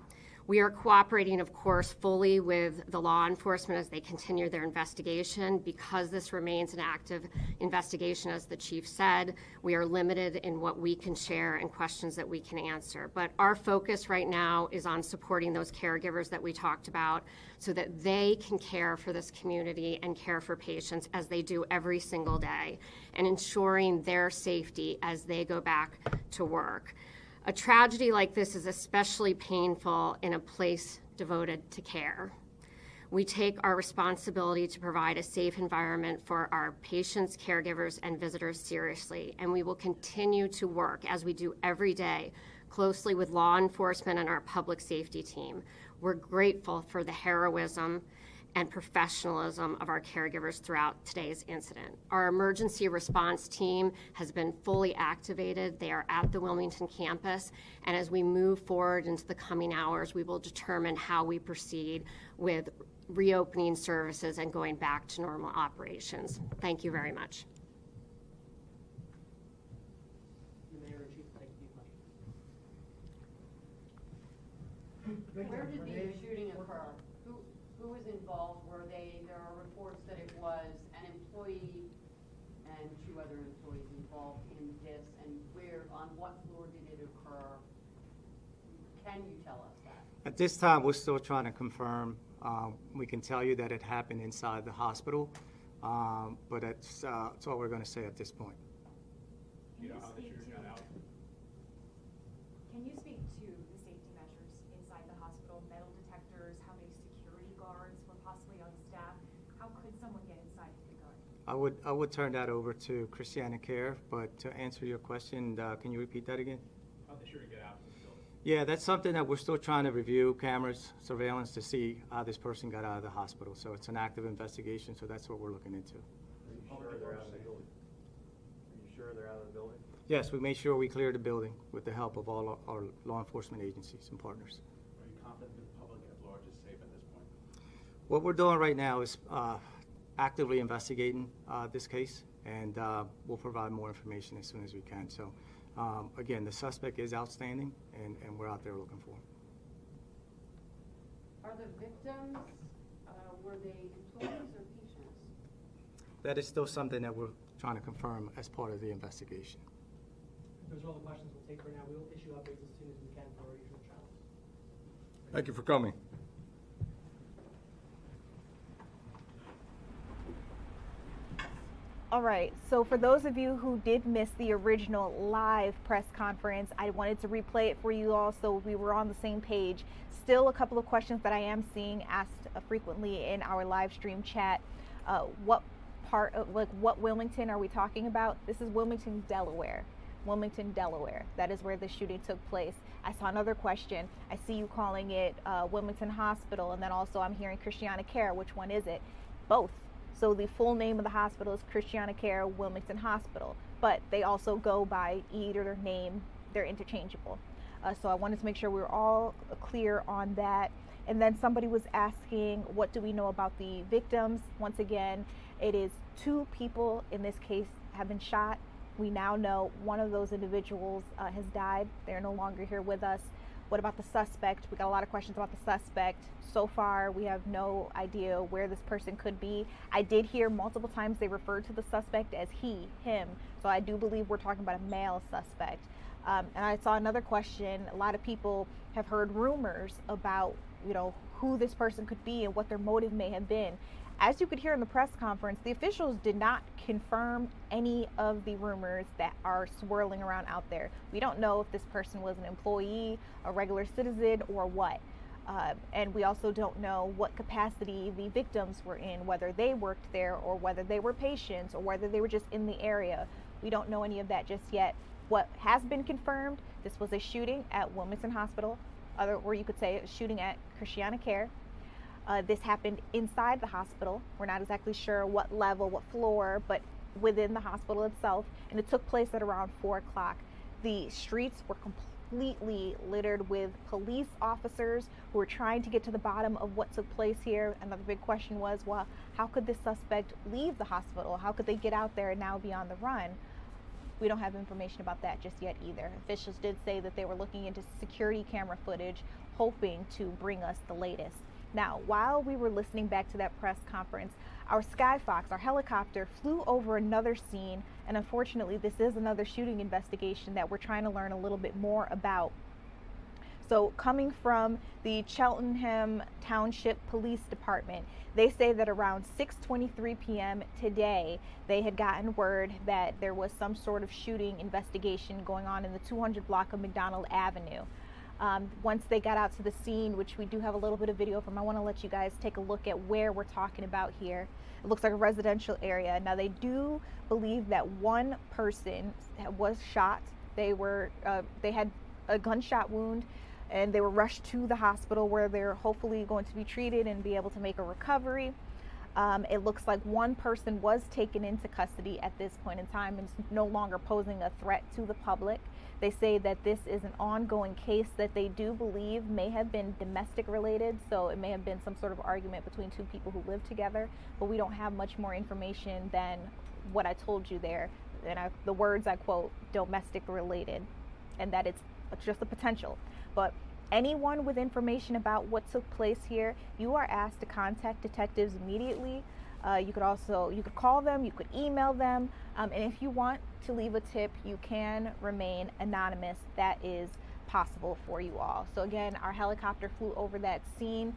We are cooperating, of course, fully with the law enforcement as they continue their investigation. Because this remains an active investigation, as the chief said, we are limited in what we can share and questions that we can answer. But our focus right now is on supporting those caregivers that we talked about so that they can care for this community and care for patients as they do every single day, and ensuring their safety as they go back to work. A tragedy like this is especially painful in a place devoted to care. We take our responsibility to provide a safe environment for our patients, caregivers, and visitors seriously, and we will continue to work, as we do every day, closely with law enforcement and our public safety team. We're grateful for the heroism and professionalism of our caregivers throughout today's incident. Our emergency response team has been fully activated. They are at the Wilmington campus, and as we move forward into the coming hours, we will determine how we proceed with reopening services and going back to normal operations. Thank you very much. Where did the shooting occur? Who involved? There are reports that it was an employee and 2 other employees involved in this, and on what floor did it occur? Can you tell us that? At this time, we're still trying to confirm. We can tell you that it happened inside the hospital, but that's all we're going to say at this point. You know how the shooter got out? Can you speak to the safety measures inside the hospital, metal detectors, how many security guards were possibly on staff? How could someone get inside if the guard? I would turn that over to Christiana Care, but to answer your question, can you repeat that again? How'd the shooter get out of the building? Yeah, that's something that we're still trying to review, cameras, surveillance, to see how this person got out of the hospital. So it's an active investigation, so that's what we're looking into. Are you sure they're out of the building? Are you sure they're out of the building? Yes, we made sure we cleared the building with the help of all our law enforcement agencies and partners. Are you confident the public at large is safe at this point? What we're doing right now is actively investigating this case, and we'll provide more information as soon as we can. So, again, the suspect is outstanding, and we're out there looking for him. Are the victims, were they employees or patients? That is still something that we're trying to confirm as part of the investigation. Those are all the questions we'll take for now. We will issue updates as soon as we can for our usual channels. Thank you for coming. All right, so for those of you who did miss the original live press conference, I wanted to replay it for you all so we were on the same page. Still a couple of questions that I am seeing asked frequently in our live stream chat. What part of, what Wilmington are we talking about? This is Wilmington, Delaware. Wilmington, Delaware. That is where the shooting took place. I saw another question. I see you calling it Wilmington Hospital, and then also I'm hearing Christiana Care. Which one is it? Both. So the full name of the hospital is Christiana Care Wilmington Hospital, but they also go by either name. They're interchangeable. So I wanted to make sure we were all clear on that. And then somebody was asking, what do we know about the victims? Once again, it is 2 people in this case have been shot. We now know one of those individuals has died. They're no longer here with us. What about the suspect? We got a lot of questions about the suspect. So far, we have no idea where this person could be. I did hear multiple times they referred to the suspect as he, him. So I do believe we're talking about a male suspect. And I saw another question. A lot of people have heard rumors about, who this person could be and what their motive may have been. As you could hear in the press conference, the officials did not confirm any of the rumors that are swirling around out there. We don't know if this person was an employee, a regular citizen, or what. And we also don't know what capacity the victims were in, whether they worked there or whether they were patients or whether they were just in the area. We don't know any of that just yet. What has been confirmed, this was a shooting at Wilmington Hospital, or you could say a shooting at Christiana Care. This happened inside the hospital. We're not exactly sure what level, what floor, but within the hospital itself. And it took place at around 4 o'clock. The streets were completely littered with police officers who were trying to get to the bottom of what took place here. Another big question was, well, how could this suspect leave the hospital? How could they get out there and now be on the run? We don't have information about that just yet either. Officials did say that they were looking into security camera footage, hoping to bring us the latest. Now, while we were listening back to that press conference, our Skyfox, our helicopter, flew over another scene, and unfortunately, this is another shooting investigation that we're trying to learn a little bit more about. So, coming from the Cheltenham Township Police Department, they say that around 6:23 p.m. today, they had gotten word that there was some sort of shooting investigation going on in the 200 block of McDonald Avenue. Once they got out to the scene, which we do have a little bit of video from, I want to let you guys take a look at where we're talking about here. It looks like a residential area. Now, they do believe that one person was shot. They had a gunshot wound, and they were rushed to the hospital where they're hopefully going to be treated and be able to make a recovery. It looks like one person was taken into custody at this point in time and is no longer posing a threat to the public. They say that this is an ongoing case that they do believe may have been domestic related, so it may have been some sort of argument between 2 people who live together, but we don't have much more information than what I told you there. And the words I quote, domestic related, and that it's just a potential. But Anyone with information about what took place here, you are asked to contact detectives immediately. You could call them, you could email them, and if you want to leave a tip, you can remain anonymous. That is possible for you all. So again, our helicopter flew over that scene.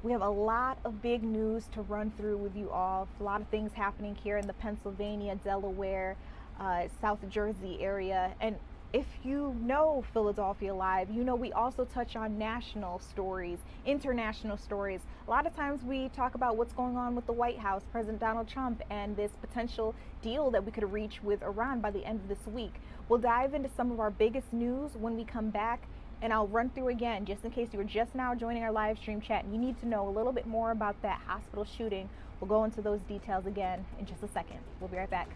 We have a lot of big news to run through with you all. A lot of things happening here in the Pennsylvania, Delaware, South Jersey area. And if you know Philadelphia Live, you know we also touch on national stories, international stories. A lot of times we talk about what's going on with the White House, President Donald Trump, and this potential deal that we could reach with Iran by the end of this week. We'll dive into some of our biggest news when we come back, and I'll run through again, just in case you were just now joining our live stream chat and you need to know a little bit more about that hospital shooting. We'll go into those details again in just a second. We'll be right back.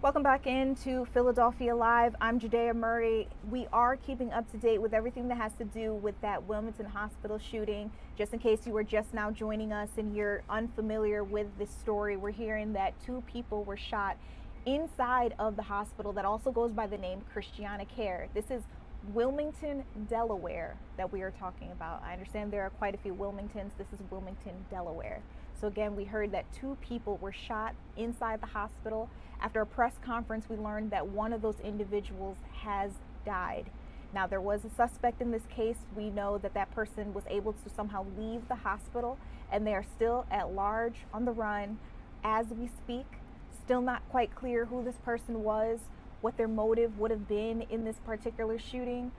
Welcome back into Philadelphia Live. I'm Judea Murray. We are keeping up to date with everything that has to do with that Wilmington hospital shooting. Just in case you were just now joining us and you're unfamiliar with this story, we're hearing that 2 people were shot inside of the hospital that also goes by the name Christiana Care. This is Wilmington, Delaware that we are talking about. I understand there are quite a few Wilmingtons. This is Wilmington, Delaware. So again, we heard that 2 people were shot inside the hospital. After a press conference, we learned that one of those individuals has died. Now, there was a suspect in this case. We know that that person was able to somehow leave the hospital, and they are still at large on the run as we speak. Still not quite clear who this person was, what their motive would have been in this particular shooting.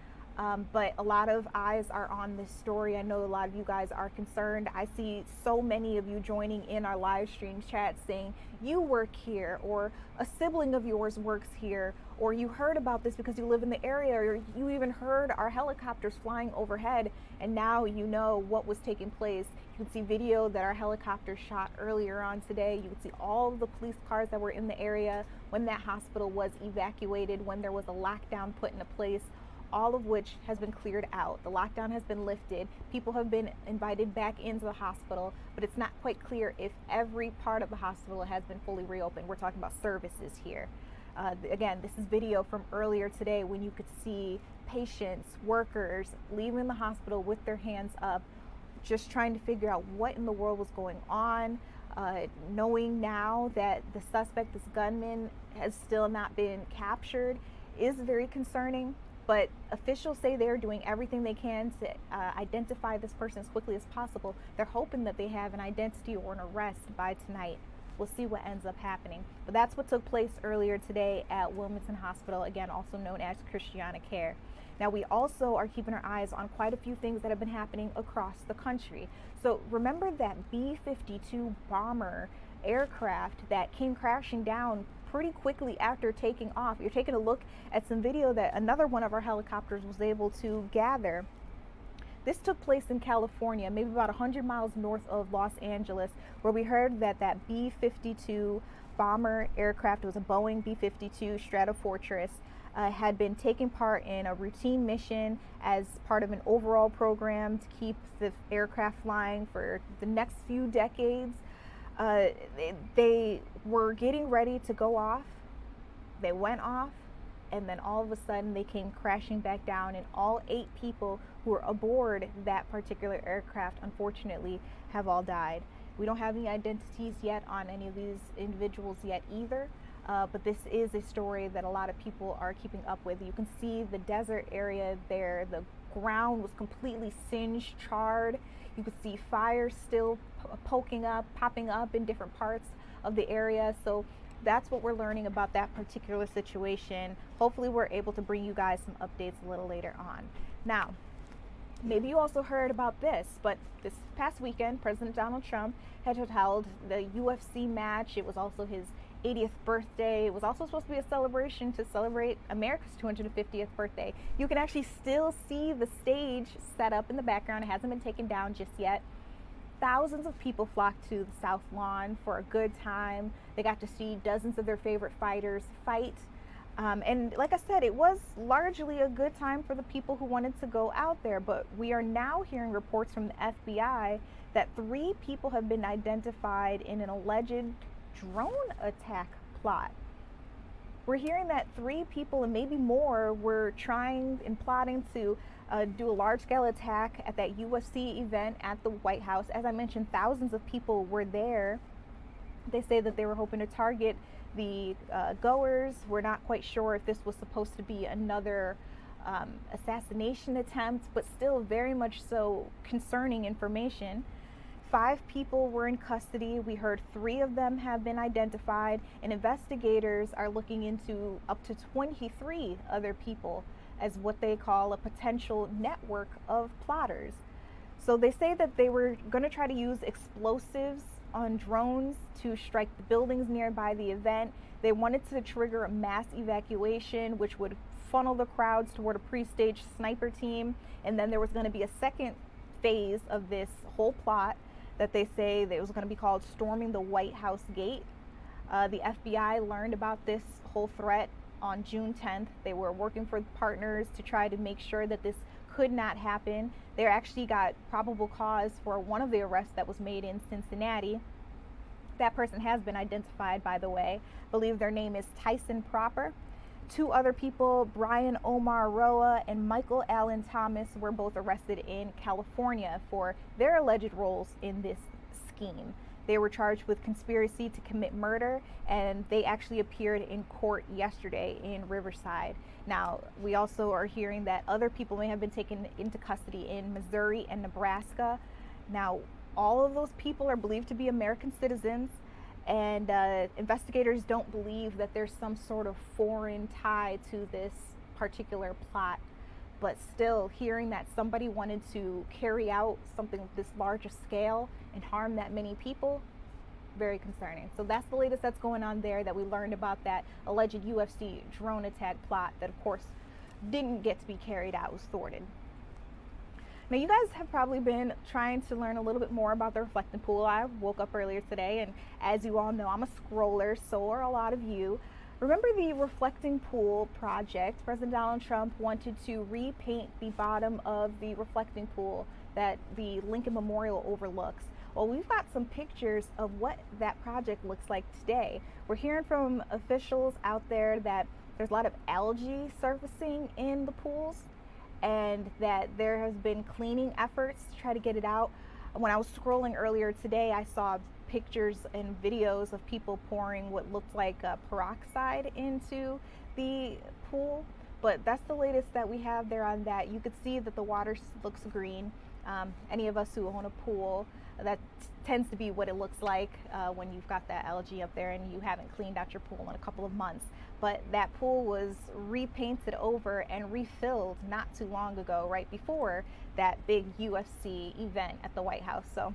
But a lot of eyes are on this story. I know a lot of you guys are concerned. I see so many of you joining in our live stream chat saying you work here, or a sibling of yours works here, or you heard about this because you live in the area, or you even heard our helicopters flying overhead, and now you know what was taking place. You can see video that our helicopter shot earlier on today. You can see all of the police cars that were in the area when that hospital was evacuated, when there was a lockdown put into place, all of which has been cleared out. The lockdown has been lifted. People have been invited back into the hospital, but it's not quite clear if every part of the hospital has been fully reopened. We're talking about services here. Again, this is video from earlier today when you could see patients, workers leaving the hospital with their hands up, just trying to figure out what in the world was going on. Knowing now that the suspect, this gunman, has still not been captured is very concerning. But officials say they're doing everything they can to identify this person as quickly as possible. They're hoping that they have an identity or an arrest by tonight. We'll see what ends up happening. But that's what took place earlier today at Wilmington Hospital, again, also known as Christiana Care. Now, we also are keeping our eyes on quite a few things that have been happening across the country. So remember that B-52 bomber aircraft that came crashing down pretty quickly after taking off. You're taking a look at some video that another one of our helicopters was able to gather. This took place in California, maybe about 100 miles north of Los Angeles, where we heard that that B-52 bomber aircraft, it was a Boeing B-52 Stratofortress, had been taking part in a routine mission as part of an overall program to keep the aircraft flying for the next few decades. They were getting ready to go off. They went off, and then all of a sudden they came crashing back down, and all 8 people who were aboard that particular aircraft, unfortunately, have all died. We don't have any identities yet on any of these individuals yet either, but this is a story that a lot of people are keeping up with. You can see the desert area there. The ground was completely singed, charred. You could see fire still popping up in different parts of the area. So that's what we're learning about that particular situation. Hopefully we're able to bring you guys some updates a little later on. Now, maybe you also heard about this, but this past weekend, President Donald Trump had held the UFC match. It was also his 80th birthday. It was also supposed to be a celebration to celebrate America's 250th birthday. You can actually still see the stage set up in the background. It hasn't been taken down just yet. Thousands of people flocked to the South Lawn for a good time. They got to see dozens of their favorite fighters fight. And like I said, it was largely a good time for the people who wanted to go out there. But we are now hearing reports from the FBI that 3 people have been identified in an alleged drone attack plot. We're hearing that 3 people and maybe more were trying and plotting to do a large-scale attack at that UFC event at the White House. As I mentioned, thousands of people were there. They say that they were hoping to target the goers. We're not quite sure if this was supposed to be another assassination attempt, but still very much so concerning information. 5 people were in custody. We heard 3 of them have been identified, and investigators are looking into up to 23 other people as what they call a potential network of plotters. So they say that they were going to try to use explosives on drones to strike the buildings nearby the event. They wanted to trigger a mass evacuation, which would funnel the crowds toward a pre-staged sniper team. And then there was going to be a second phase of this whole plot that they say that it was going to be called Storming the White House Gate. The FBI learned about this whole threat on June 10th. They were working for partners to try to make sure that this could not happen. They actually got probable cause for one of the arrests that was made in Cincinnati. That person has been identified, by the way. I believe their name is Tyson Proper. 2 other people, Brian Omar Roa and Michael Allen Thomas, were both arrested in California for their alleged roles in this scheme. They were charged with conspiracy to commit murder, and they actually appeared in court yesterday in Riverside. Now, we also are hearing that other people may have been taken into custody in Missouri and Nebraska. Now, all of those people are believed to be American citizens, and investigators don't believe that there's some sort of foreign tie to this particular plot. But still, hearing that somebody wanted to carry out something of this larger scale and harm that many people, very concerning. So that's the latest that's going on there, that we learned about that alleged UFC drone attack plot that, of course, didn't get to be carried out, was thwarted. Now, you guys have probably been trying to learn a little bit more about the reflecting pool. I woke up earlier today, and as you all know, I'm a scroller, so are a lot of you. Remember the reflecting pool project? President Donald Trump wanted to repaint the bottom of the reflecting pool that the Lincoln Memorial overlooks. Well, we've got some pictures of what that project looks like today. We're hearing from officials out there that there's a lot of algae surfacing in the pools, and that there has been cleaning efforts to try to get it out. When I was scrolling earlier today, I saw pictures and videos of people pouring what looked like peroxide into the pool. But that's the latest that we have there on that. You could see that the water looks green. Any of us who own a pool, that tends to be what it looks like when you've got that algae up there and you haven't cleaned out your pool in a couple of months. But that pool was repainted over and refilled not too long ago, right before that big UFC event at the White House. So,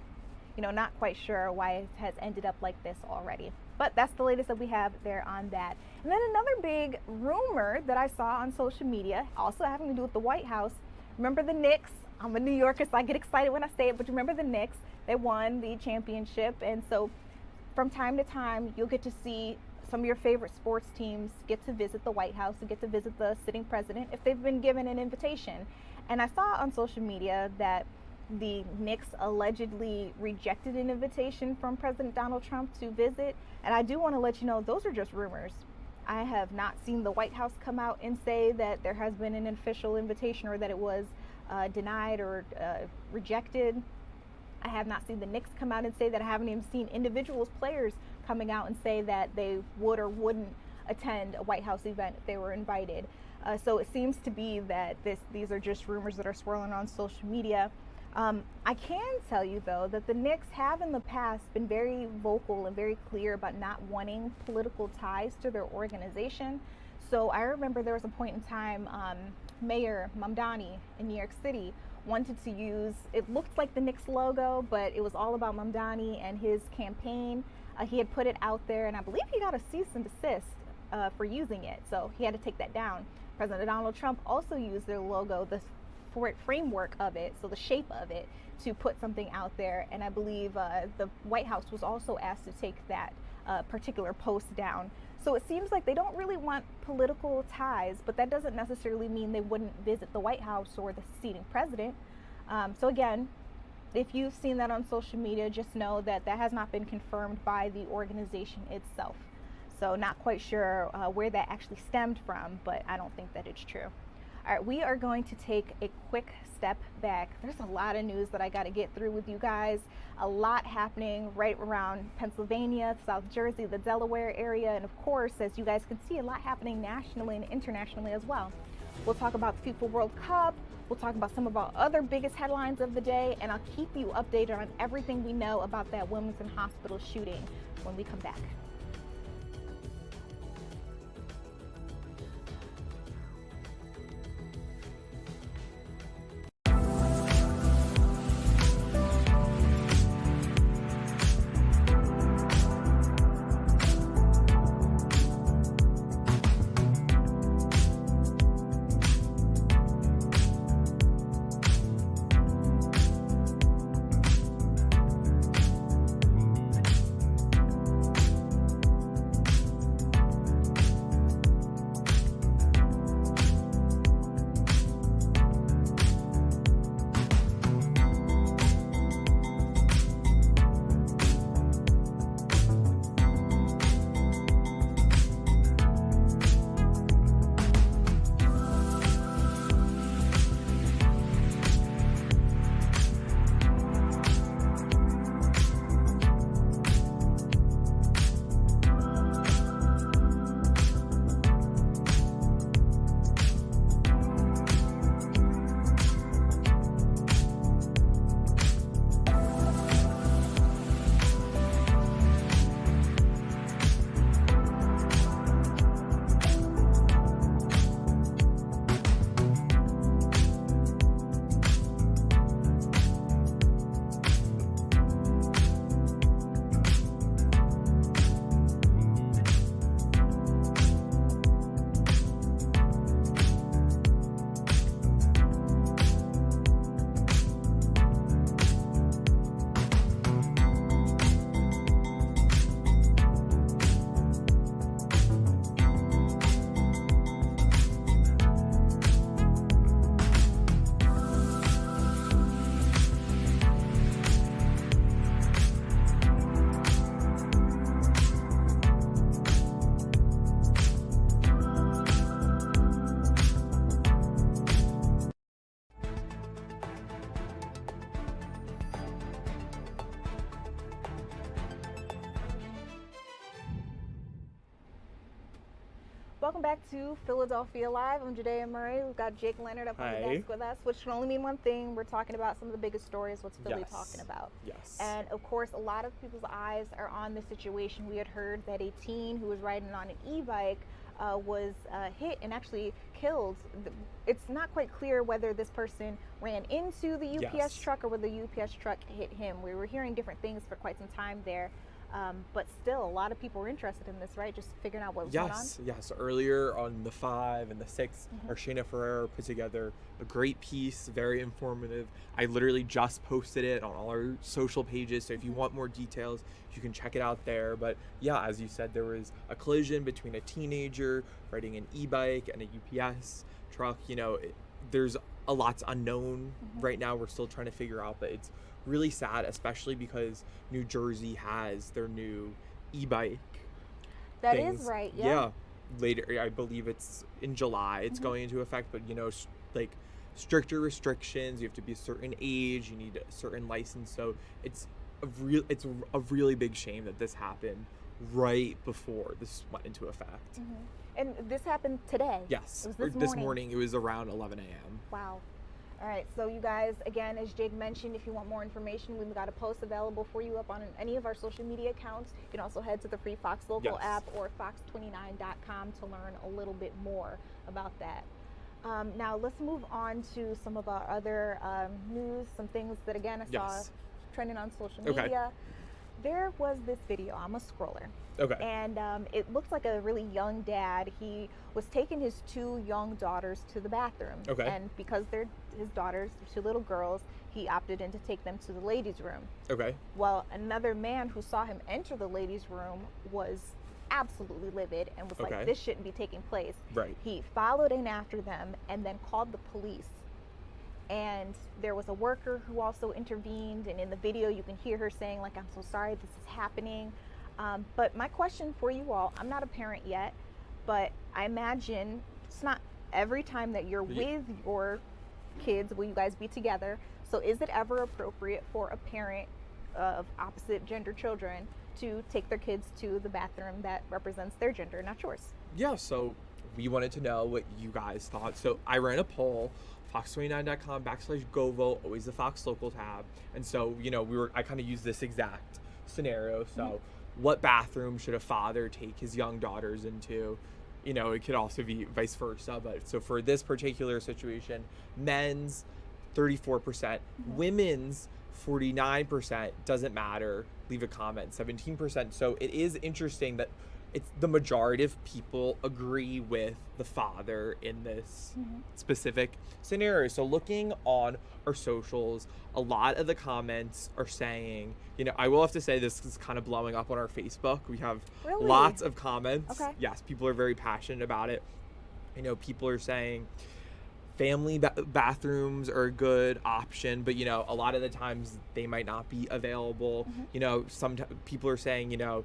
you know, not quite sure why it has ended up like this already. But that's the latest that we have there on that. And then another big rumor that I saw on social media, also having to do with the White House. Remember the Knicks? I'm a New Yorker, so I get excited when I say it, but remember the Knicks? They won the championship, and so from time to time, you'll get to see some of your favorite sports teams get to visit the White House and get to visit the sitting president if they've been given an invitation. And I saw on social media that the Knicks allegedly rejected an invitation from President Donald Trump to visit. And I do want to let you know, those are just rumors. I have not seen the White House come out and say that there has been an official invitation or that it was denied or rejected. I have not seen the Knicks come out and say that. I haven't even seen individuals, players coming out and say that they would or wouldn't attend a White House event if they were invited. So it seems to be that these are just rumors that are swirling on social media. I can tell you, though, that the Knicks have in the past been very vocal and very clear about not wanting political ties to their organization. So I remember there was a point in time, Mayor Mamdani in New York City wanted to use, it looked like the Knicks logo, but it was all about Mamdani and his campaign. He had put it out there, and I believe he got a cease and desist for using it. So he had to take that down. President Donald Trump also used their logo, the framework of it, so the shape of it, to put something out there. And I believe the White House was also asked to take that particular post down. So it seems like they don't really want political ties, but that doesn't necessarily mean they wouldn't visit the White House or the seating president. So again, if you've seen that on social media, just know that that has not been confirmed by the organization itself. So not quite sure where that actually stemmed from, but I don't think that it's true. All right, we are going to take a quick step back. There's a lot of news that I got to get through with you guys. A lot happening right around Pennsylvania, South Jersey, the Delaware area, and of course, as you guys can see, a lot happening nationally and internationally as well. We'll talk about the FIFA World Cup. We'll talk about some of our other biggest headlines of the day, and I'll keep you updated on everything we know about that Wilmington hospital shooting when we come back. Welcome back to Philadelphia Live. I'm Jadea Murray. We've got Jake Leonard up on the desk with us, which can only mean one thing. We're talking about some of the biggest stories. What's Philly talking about? Yes. And of course, a lot of people's eyes are on the situation. We had heard that a teen who was riding on an e-bike was hit and actually killed. It's not quite clear whether this person ran into the UPS truck or whether the UPS truck hit him. We were hearing different things for quite some time there. But still, a lot of people were interested in this, right? Just figuring out what was going on. Yes. Earlier on the 5 and the 6, Arshana Ferreira put together a great piece, very informative. I literally just posted it on all our social pages, so if you want more details, you can check it out there. But yeah, as you said, there was a collision between a teenager riding an e-bike and a UPS truck. You know, there's a lot's unknown right now. We're still trying to figure out, but it's really sad, especially because New Jersey has their new e-bike. That is right, yeah. Yeah. Later, I believe it's in July, it's going into effect, but you know, like stricter restrictions, you have to be a certain age, you need a certain license. So it's a really big shame that this happened right before this went into effect. And this happened today? Yes. It was this morning. It was around 11 a.m. Wow. All right, so you guys, again, as Jake mentioned, if you want more information, we've got a post available for you up on any of our social media accounts. You can also head to the free Fox Local app or fox29.com to learn a little bit more about that. Now, let's move on to some of our other news, some things that, again, I saw trending on social media. There was this video. I'm a scroller. And it looks like a really young dad. He was taking his 2 young daughters to the bathroom. And because they're his daughters, 2 little girls, he opted in to take them to the ladies' room. Well, another man who saw him enter the ladies' room was absolutely livid and was like, this shouldn't be taking place. He followed in after them and then called the police. And there was a worker who also intervened, and in the video you can hear her saying, like, I'm so sorry this is happening. But my question for you all, I'm not a parent yet, but I imagine it's not every time that you're with your kids will you guys be together. So is it ever appropriate for a parent of opposite gender children to take their kids to the bathroom that represents their gender, not yours? Yeah, so we wanted to know what you guys thought. So I ran a poll, fox29.com/GoVote, always the Fox Local tab. And so, you know, I kind of used this exact scenario. So what bathroom should a father take his young daughters into? You know, it could also be vice versa. But so for this particular situation, men's 34%, women's 49%, doesn't matter. Leave a comment, 17%. So it is interesting that it's the majority of people agree with the father in this specific scenario. So looking on our socials, a lot of the comments are saying, you know, I will have to say this is kind of blowing up on our Facebook. We have lots of comments. Yes, people are very passionate about it. You know, people are saying family bathrooms are a good option, but you know, a lot of the times they might not be available. You know, some people are saying, you know,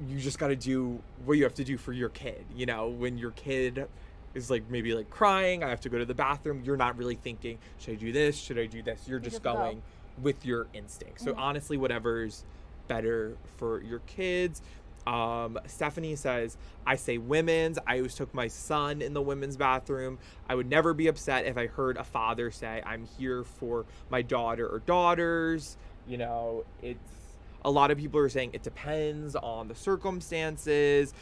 you just got to do what you have to do for your kid. You know, when your kid is like maybe like crying, I have to go to the bathroom, you're not really thinking, should I do this, should I do this? You're just going with your instinct. So honestly, whatever's better for your kids. Stephanie says, I say women's. I always took my son in the women's bathroom. I would never be upset if I heard a father say, I'm here for my daughter or daughters. You know, it's a lot of people are saying it depends on the circumstances.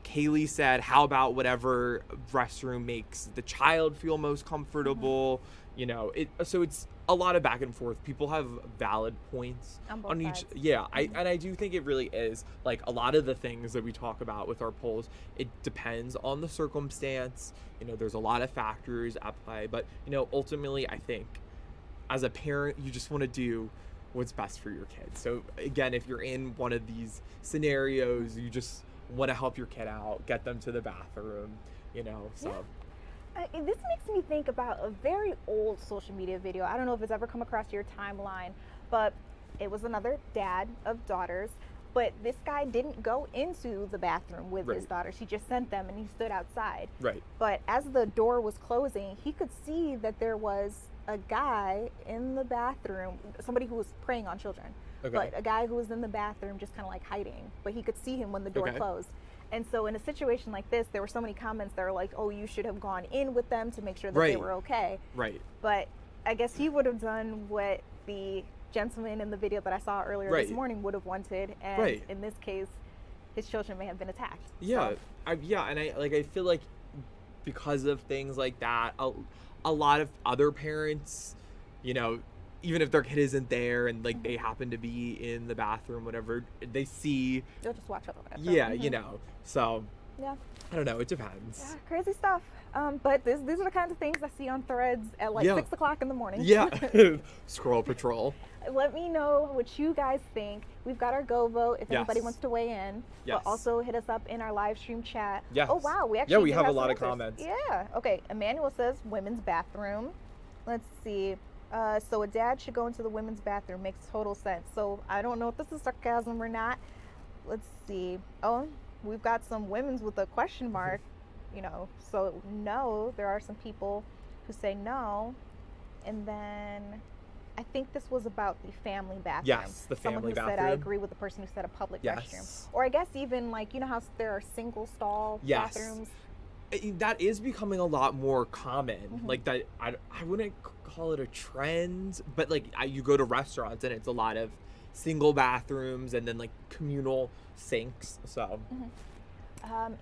Kaylee said, how about whatever restroom makes the child feel most comfortable? You know, so it's a lot of back and forth. People have valid points on each. Yeah, I do think it really is like a lot of the things that we talk about with our polls. It depends on the circumstance. You know, there's a lot of factors at play, but you know, ultimately, I think as a parent, you just want to do what's best for your kids. So again, if you're in one of these scenarios, you just want to help your kid out, get them to the bathroom, you know, so. This makes me think about a very old social media video. I don't know if it's ever come across your timeline, but it was another dad of daughters, but this guy didn't go into the bathroom with his daughters. He just sent them and he stood outside. But as the door was closing, he could see that there was a guy in the bathroom, somebody who was preying on children, but a guy who was in the bathroom just kind of like hiding, but he could see him when the door closed. And so in a situation like this, there were so many comments that are like, oh, you should have gone in with them to make sure that they Right. were okay. Right. But I guess he would have done what the gentleman in the video that I saw earlier this Right. morning would have wanted. And Right. in this case, his children may have been attacked. Yeah, So, and I feel like because of things like that, a lot of other parents, you know, even if their kid isn't there and like they happen to be in the bathroom, whatever, they see. they'll just watch over that. Yeah, you know. So Yeah. I don't know. It depends. Yeah, crazy stuff. But these are the kinds of things I see on threads at like Yeah. 6 o'clock in the morning. Yeah. Scroll patrol. Let me know what you guys think. We've got our Go vote if anybody Yes. wants to weigh in. Yes. But also hit us up in our live stream chat. Yes. Oh, wow. We actually Yeah, we did have a some lot of answers. comments. Yeah. Okay. Emmanuel says women's bathroom. Let's see. So a dad should go into the women's bathroom. Makes total sense. So I don't know if this is sarcasm or not. Let's see. Oh, we've got some women's with a question mark. You know, so no, there are some people who say no. And then I think this was about the family bathroom. Yes, the Someone family who said I bathroom. agree with the person who said a public Yes. restroom. Or I guess even like, you know how there are single stall Yes. bathrooms? That is becoming a lot more common. Mhm. Like that, I wouldn't call it a trend, but like you go to restaurants and it's a lot of single bathrooms and then like communal sinks. So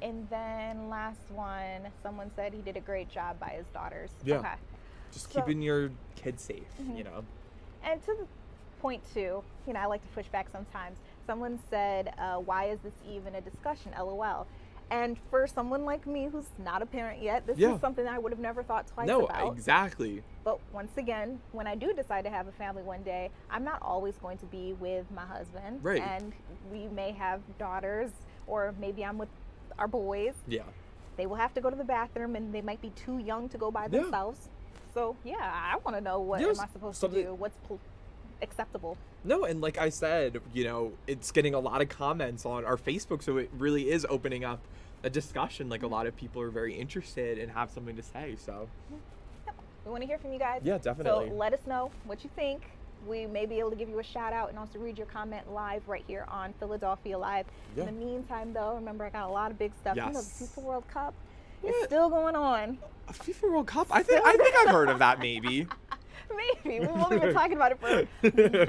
And then last one, someone said he did a great job by his daughters. yeah, Okay. just So- keeping your kids safe. Mhm. You know. And to the point too, you know, I like to push back sometimes. Someone said, why is this even a discussion? LOL. And for someone like me who's not a parent yet, this Yeah. is something I would have never thought twice No, about. exactly. But once again, when I do decide to have a family one day, I'm not always going to be with my husband. Right. And we may have daughters, or maybe I'm with our boys. Yeah. They will have to go to the bathroom and they might be too young to go by Yeah. themselves. So yeah, I want to know what Yes, am I supposed to something- do? What's acceptable? No, and like I said, you know, it's getting a lot of comments on our Facebook, so it really is opening up a discussion. Like a lot of people are very interested and have something to say. So We want to hear from you guys. Yeah, definitely. So let us know what you think. We may be able to give you a shout out and also read your comment live right here on Philadelphia Live. Yeah. In the meantime, though, remember I got a lot of big stuff. You know, the Yes. FIFA World Cup is still going on. a FIFA World Cup. I think I've heard of that. Maybe. Maybe. We've only been talking about it for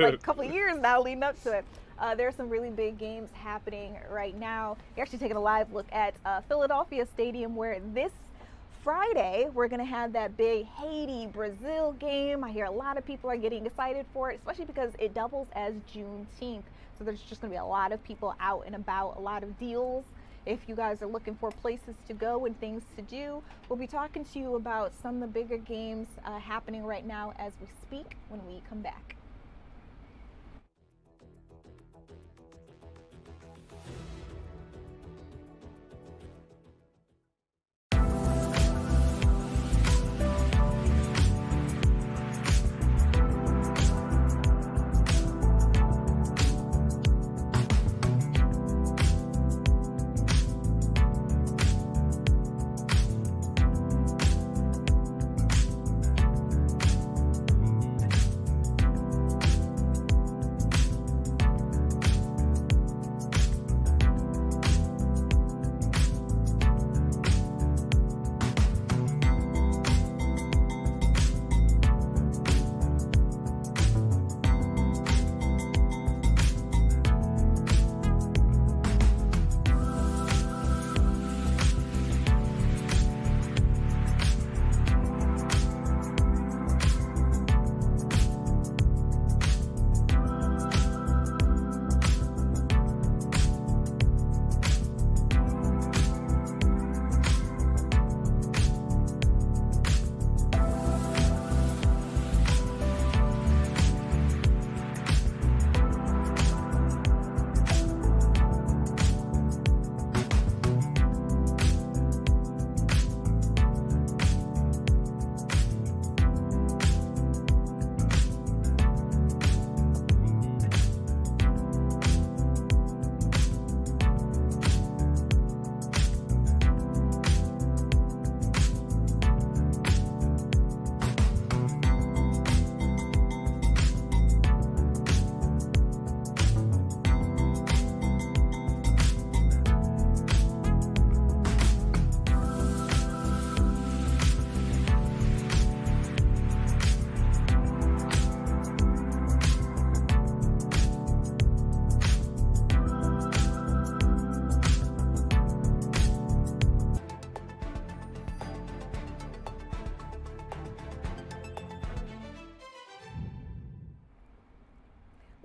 like a couple of years now leading up to it. There are some really big games happening right now. You're actually taking a live look at Philadelphia Stadium, where this Friday we're going to have that big Haiti-Brazil game. I hear a lot of people are getting excited for it, especially because it doubles as Juneteenth. So there's just going to be a lot of people out and about, a lot of deals. If you guys are looking for places to go and things to do, we'll be talking to you about some of the bigger games happening right now as we speak when we come back.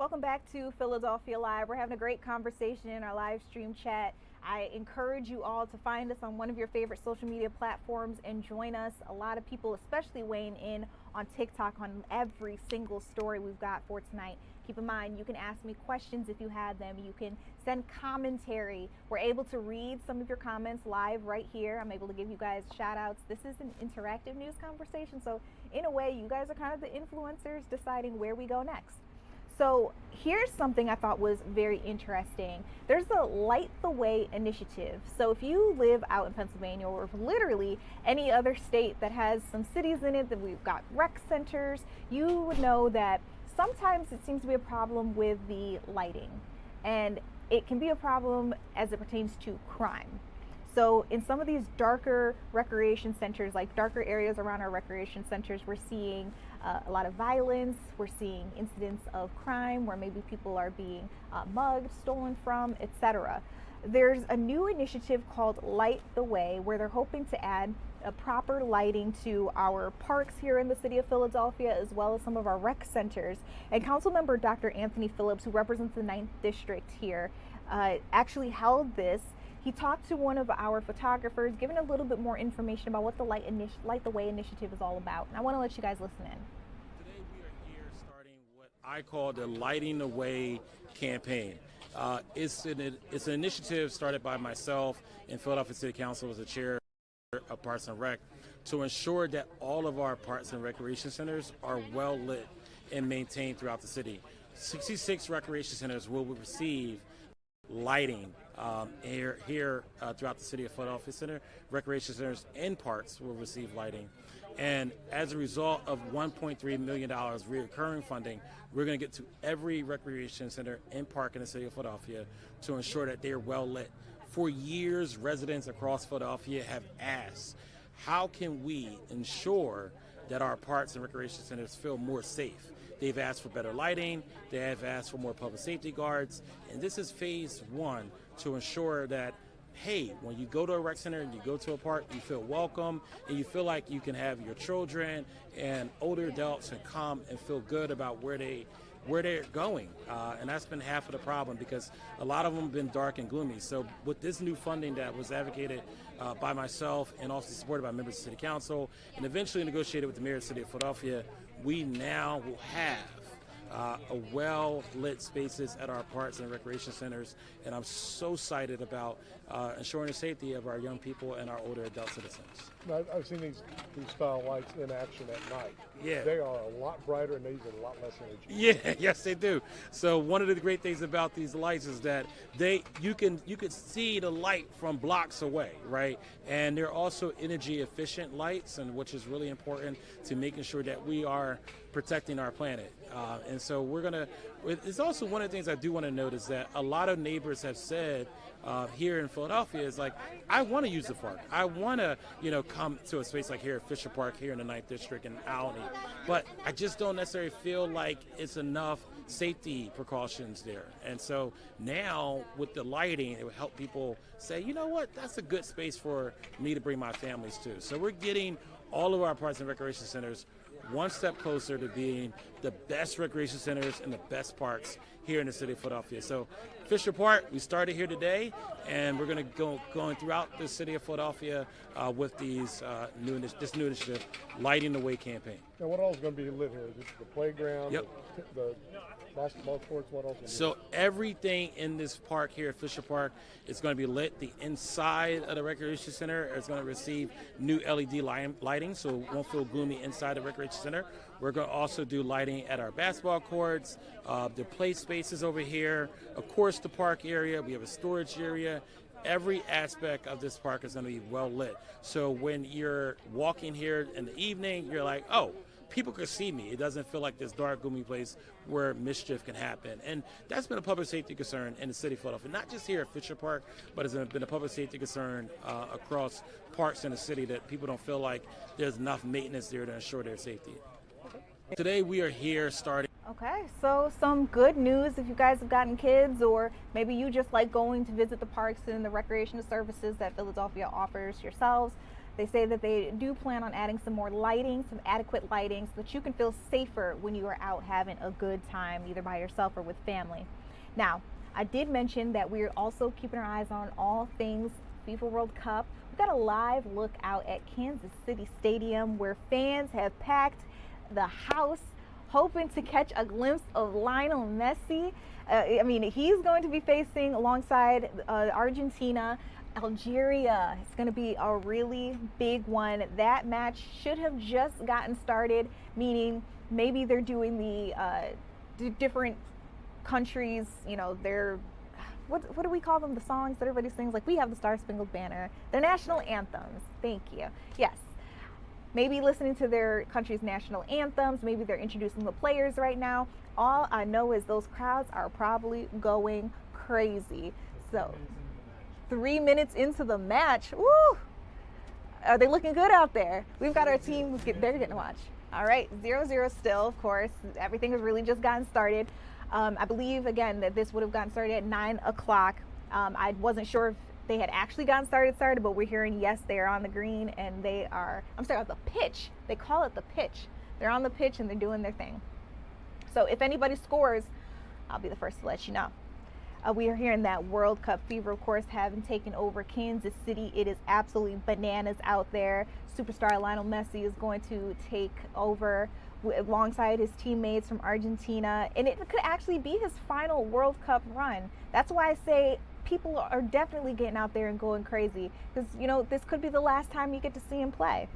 Welcome back to Philadelphia Live. We're having a great conversation in our live stream chat. I encourage you all to find us on one of your favorite social media platforms and join us. A lot of people, especially weighing in on TikTok on every single story we've got for tonight. Keep in mind, you can ask me questions if you have them. You can send commentary. We're able to read some of your comments live right here. I'm able to give you guys shout outs. This is an interactive news conversation. So in a way, you guys are kind of the influencers deciding where we go next. So here's something I thought was very interesting. There's the Light the Way initiative. So if you live out in Pennsylvania or literally any other state that has some cities in it that we've got rec centers, you would know that sometimes it seems to be a problem with the lighting, and it can be a problem as it pertains to crime. So in some of these darker recreation centers, like darker areas around our recreation centers, we're seeing a lot of violence. We're seeing incidents of crime where maybe people are being mugged, stolen from, etc. There's a new initiative called Light the Way, where they're hoping to add a proper lighting to our parks here in the city of Philadelphia, as well as some of our rec centers. And Councilmember Dr. Anthony Phillips, who represents the 9th District here, actually held this. He talked to one of our photographers, giving a little bit more information about what the Light the Way initiative is all about. And I want to let you guys listen in. Today we are here starting what I call the Lighting the Way campaign. It's an initiative started by myself and Philadelphia City Council as the chair of Parks and Rec to ensure that all of our parks and recreation centers are well lit and maintained throughout the city. 66 recreation centers will receive lighting here throughout the city of Philadelphia Center. Recreation centers and parks will receive lighting. And as a result of $1.3 million recurring funding, we're going to get to every recreation center and park in the city of Philadelphia to ensure that they are well lit. For years, residents across Philadelphia have asked, how can we ensure that our parks and recreation centers feel more safe? They've asked for better lighting, they have asked for more public safety guards, and this is phase one to ensure that, hey, when you go to a rec center and you go to a park, you feel welcome and you feel like you can have your children and older adults and come and feel good about where they're going. And that's been half of the problem, because a lot of them have been dark and gloomy. So with this new funding that was advocated by myself and also supported by members of the City Council and eventually negotiated with the Mayor of the City of Philadelphia, we now will have a well-lit spaces at our parks and recreation centers, and I'm so excited about ensuring the safety of our young people and our older adult citizens. I've seen these style lights in action at night. Yeah. They are a lot brighter and they use a lot less energy. Yeah, yes they do. So one of the great things about these lights is that you can see the light from blocks away, right? And they're also energy efficient lights, and which is really important to making sure that we are protecting our planet. And so it's also one of the things I do want to note is that a lot of neighbors have said here in Philadelphia is like, I want to use the park. I want to, come to a space like here at Fisher Park here in the 9th District in Albany. But I just don't necessarily feel like it's enough safety precautions there. And so now with the lighting, it would help people say, you know what, that's a good space for me to bring my families to. So we're getting all of our parks and recreation centers one step closer to being the best recreation centers and the best parks here in the city of Philadelphia. So Fisher Park, we started here today, and we're going to go going throughout the city of Philadelphia with this new initiative, Lighting the Way campaign. Now, what else is going to be lit here? Is it the playground, yep, the basketball courts, what else? So everything in this park here at Fisher Park is going to be lit. The inside of the recreation center is going to receive new LED lighting, so it won't feel gloomy inside the recreation center. We're going to also do lighting at our basketball courts, the play spaces over here, of course the park area. We have a storage area. Every aspect of this park is going to be well lit. So when you're walking here in the evening, you're like, oh, people can see me. It doesn't feel like this dark, gloomy place where mischief can happen. And that's been a public safety concern in the city of Philadelphia, not just here at Fisher Park, but it's been a public safety concern across parks in the city, that people don't feel like there's enough maintenance there to ensure their safety. Today we are here starting. Okay, so some good news if you guys have gotten kids, or maybe you just like going to visit the parks and the recreational services that Philadelphia offers yourselves. They say that they do plan on adding some more lighting, some adequate lighting, so that you can feel safer when you are out having a good time, either by yourself or with family. Now, I did mention that we're also keeping our eyes on all things FIFA World Cup. We've got a live look out at Kansas City Stadium, where fans have packed the house, hoping to catch a glimpse of Lionel Messi. I mean, he's going to be facing alongside Argentina, Algeria. It's going to be a really big one. That match should have just gotten started, meaning maybe they're doing the different countries, you know, their, what do we call them, the songs that everybody sings? Like, we have the Star Spangled Banner, their national anthems. Thank you. Yes. Maybe listening to their country's national anthems. Maybe they're introducing the players right now. All I know is those crowds are probably going crazy. So 3 minutes into the match, woo, are they looking good out there? We've got our team, they're getting to watch. All right, 0-0 still, of course. Everything has really just gotten started. I believe, again, that this would have gotten started at 9 o'clock. I wasn't sure if they had actually gotten started, but we're hearing, yes, they are on the green, and they are, I'm sorry, the pitch. They call it the pitch. They're on the pitch, and they're doing their thing. So if anybody scores, I'll be the first to let you know. We are hearing that World Cup fever, of course, having taken over Kansas City. It is absolutely bananas out there. Superstar Lionel Messi is going to take over alongside his teammates from Argentina, and it could actually be his final World Cup run. That's why I say people are definitely getting out there and going crazy, because, you know, this could be the last time you get to see him play.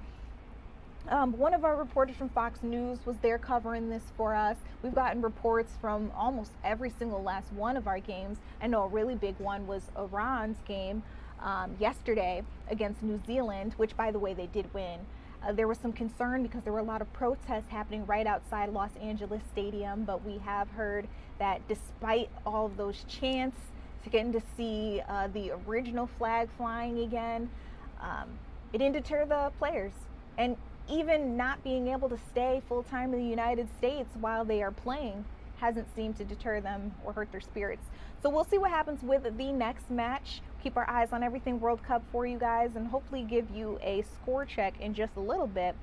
One of our reporters from Fox News was there covering this for us. We've gotten reports from almost every single last one of our games. I know a really big one was Iran's game yesterday against New Zealand, which, by the way, they did win. There was some concern because there were a lot of protests happening right outside Los Angeles Stadium, but we have heard that despite all of those chants, to getting to see the original flag flying again, it didn't deter the players. And even not being able to stay full-time in the United States while they are playing hasn't seemed to deter them or hurt their spirits. So we'll see what happens with the next match. Keep our eyes on everything World Cup for you guys, and hopefully give you a score check in just a little bit.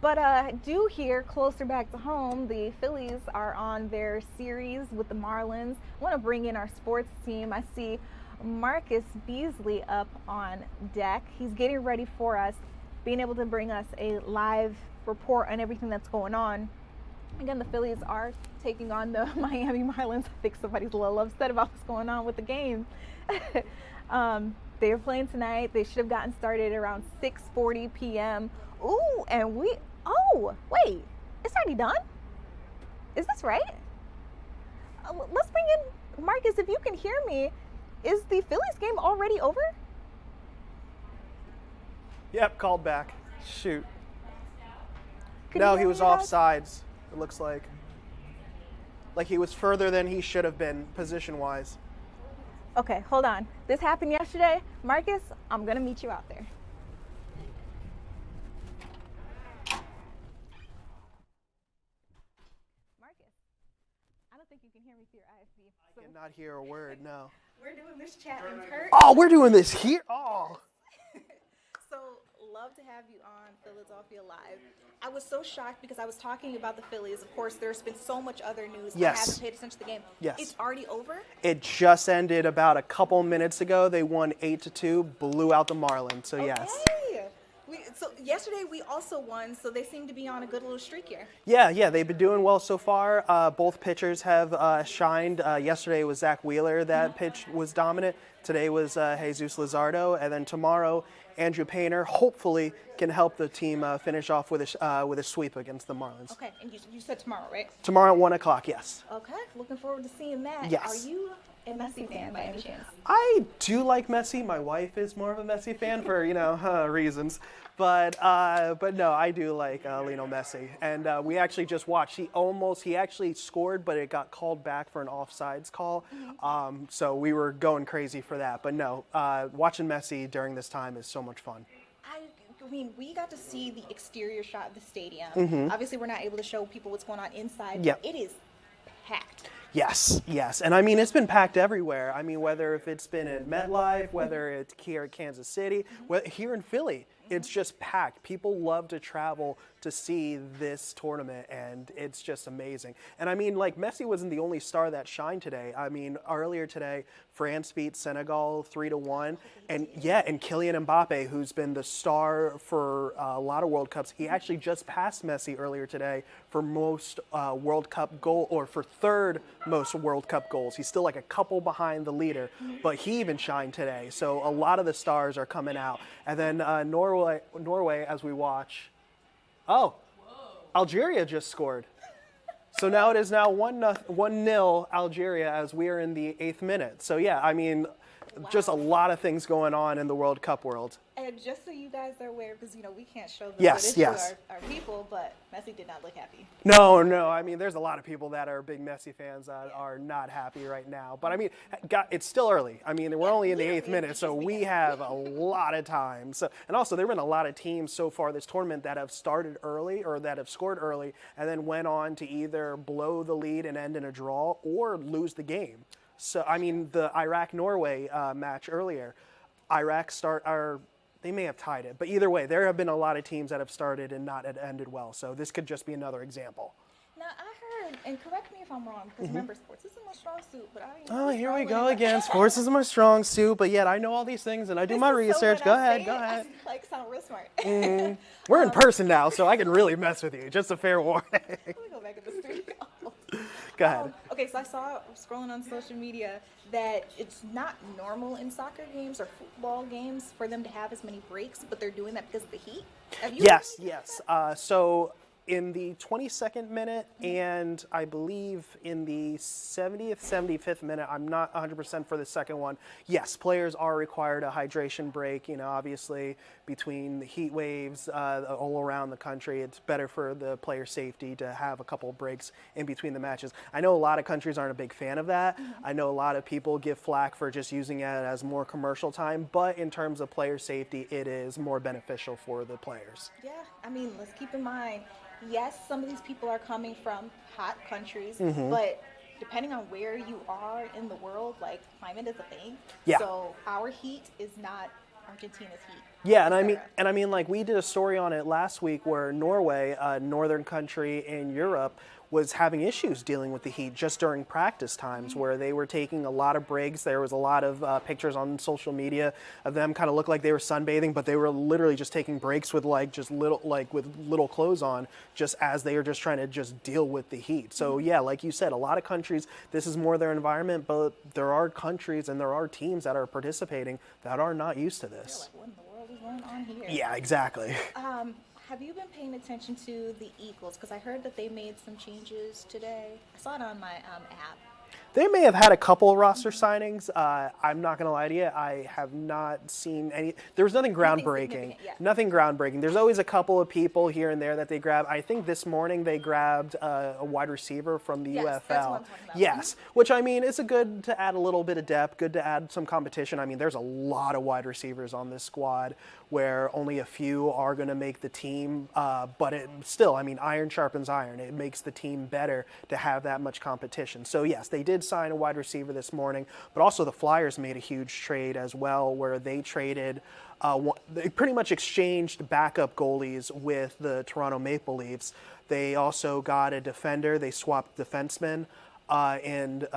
But do hear closer back to home, the Phillies are on their series with the Marlins. I want to bring in our sports team. I see Marcus Beasley up on deck. He's getting ready for us, being able to bring us a live report on everything that's going on. Again, the Phillies are taking on the Miami Marlins. I think somebody's a little upset about what's going on with the game. They are playing tonight. They should have gotten started around 6:40 p.m. Ooh, and oh, wait, it's already done? Is this right? Let's bring in Marcus, if you can hear me. Is the Phillies game already over? Yep, called back. Shoot. Could No, you he hear was me, guys? offsides, it looks like. Like he was further than he should have been, position-wise. Okay, hold on. This happened yesterday. Marcus, I'm going to meet you out there. Marcus, I don't think you can hear me through your IFB. I cannot hear a word, no. We're doing this chat in person. Oh, we're doing this here? Oh. So, love to have you on Philadelphia Live. I was so shocked because I was talking about the Phillies. Of course, there's been so much other news. Yes. I haven't paid attention to the game. Yes. It's already over? It just ended about a couple minutes ago. They won 8-2, blew out the Marlins, so yes. Okay. So yesterday we also won, so they seem to be on a good little streak here. Yeah, they've been doing well so far. Both pitchers have shined. Yesterday was Zach Wheeler that pitch was dominant. Today was Jesus Luzardo, and then tomorrow Andrew Painter hopefully can help the team finish off with a sweep against the Marlins. Okay, and you said tomorrow, right? Tomorrow at 1 o'clock, yes. Okay, looking forward to seeing that. Yes. Are you a Messi fan by any chance? I do like Messi. My wife is more of a Messi fan for reasons, but no, I do like Lionel Messi. And we actually just watched. He actually scored, but it got called back for an offsides call. So we were going crazy for that. But no, watching Messi during this time is so much fun. I mean, we got to see the exterior shot of the stadium. Mhm. Obviously, we're not able to show people what's going on inside. Yep. But it is packed. Yes. And I mean, it's been packed everywhere. I mean, whether if it's been at MetLife, whether it's here at Kansas City, here in Philly, it's just packed. People love to travel to see this tournament, and it's just amazing. And I mean, like, Messi wasn't the only star that shined today. I mean, earlier today, France beat Senegal 3-1, and and Kylian Mbappe, who's been the star for a lot of World Cups, he actually just passed Messi earlier today for most World Cup goal, or for third most World Cup goals. He's still like a couple behind the leader, but he even shined today. So a lot of the stars are coming out. And then Norway, as we watch. Oh, Algeria just scored. So now it is now 1-0 Algeria as we are in the 8th minute. So yeah, I mean, just a lot of things going on in the World Cup world. And just so you guys are aware, because we can't show the Yes, footage to our people, but Messi did not look happy. No, I mean, there's a lot of people that are big Messi fans that are not happy right now. But I mean, it's still early. I mean, we're only in the 8th minute, so we have a lot of time. So, and also, there have been a lot of teams so far this tournament that have started early or that have scored early and then went on to either blow the lead and end in a draw or lose the game. So, I mean, the Iraq-Norway match earlier, they may have tied it. But either way, there have been a lot of teams that have started and not ended well. So this could just be another example. Now, I heard, and correct me if I'm wrong, because remember, sports isn't my strong suit, but Oh, here we go again. Sports isn't my strong suit, but yet I know all these things and I do my research. Go ahead. I like sound real smart. We're in person now, so I can really mess with you. Just a fair warning. Let me go back in the studio. Go ahead. Okay, so I saw scrolling on social media that it's not normal in soccer games or football games for them to have as many breaks, but they're doing that because of the heat. Have you? Yes. So in the 22nd minute and I believe in the 70th, 75th minute, I'm not 100% for the second one. Yes, players are required a hydration break. Obviously between the heat waves all around the country, it's better for the player safety to have a couple of breaks in between the matches. I know a lot of countries aren't a big fan of that. I know a lot of people give flack for just using it as more commercial time, but in terms of player safety, it is more beneficial for the players. Yeah, I mean, let's keep in mind, yes, some of these people are coming from hot countries, but depending on where you are in the world, like, climate is a thing. Yeah. So our heat is not Argentina's heat. Yeah, and I mean, like, we did a story on it last week where Norway, a northern country in Europe, was having issues dealing with the heat just during practice times, where they were taking a lot of breaks. There was a lot of pictures on social media of them kind of look like they were sunbathing, but they were literally just taking breaks with little clothes on, just as they are just trying to just deal with the heat. So yeah, like you said, a lot of countries, this is more their environment, but there are countries and there are teams that are participating that are not used to this. Like, what in the world is going on here? Yeah, exactly. Have you been paying attention to the Eagles? Because I heard that they made some changes today. I saw it on my app. They may have had a couple roster signings. I'm not going to lie to you. I have not seen any. There was nothing groundbreaking. Nothing groundbreaking. There's always a couple of people here and there that they grab. I think this morning they grabbed a wide receiver from the UFL. That's what I'm talking about. Yes, which I mean, it's good to add a little bit of depth, good to add some competition. I mean, there's a lot of wide receivers on this squad where only a few are going to make the team. But still, I mean, iron sharpens iron. It makes the team better to have that much competition. So yes, they did sign a wide receiver this morning, but also the Flyers made a huge trade as well, where they traded, they pretty much exchanged backup goalies with the Toronto Maple Leafs. They also got a defender. They swapped defensemen, and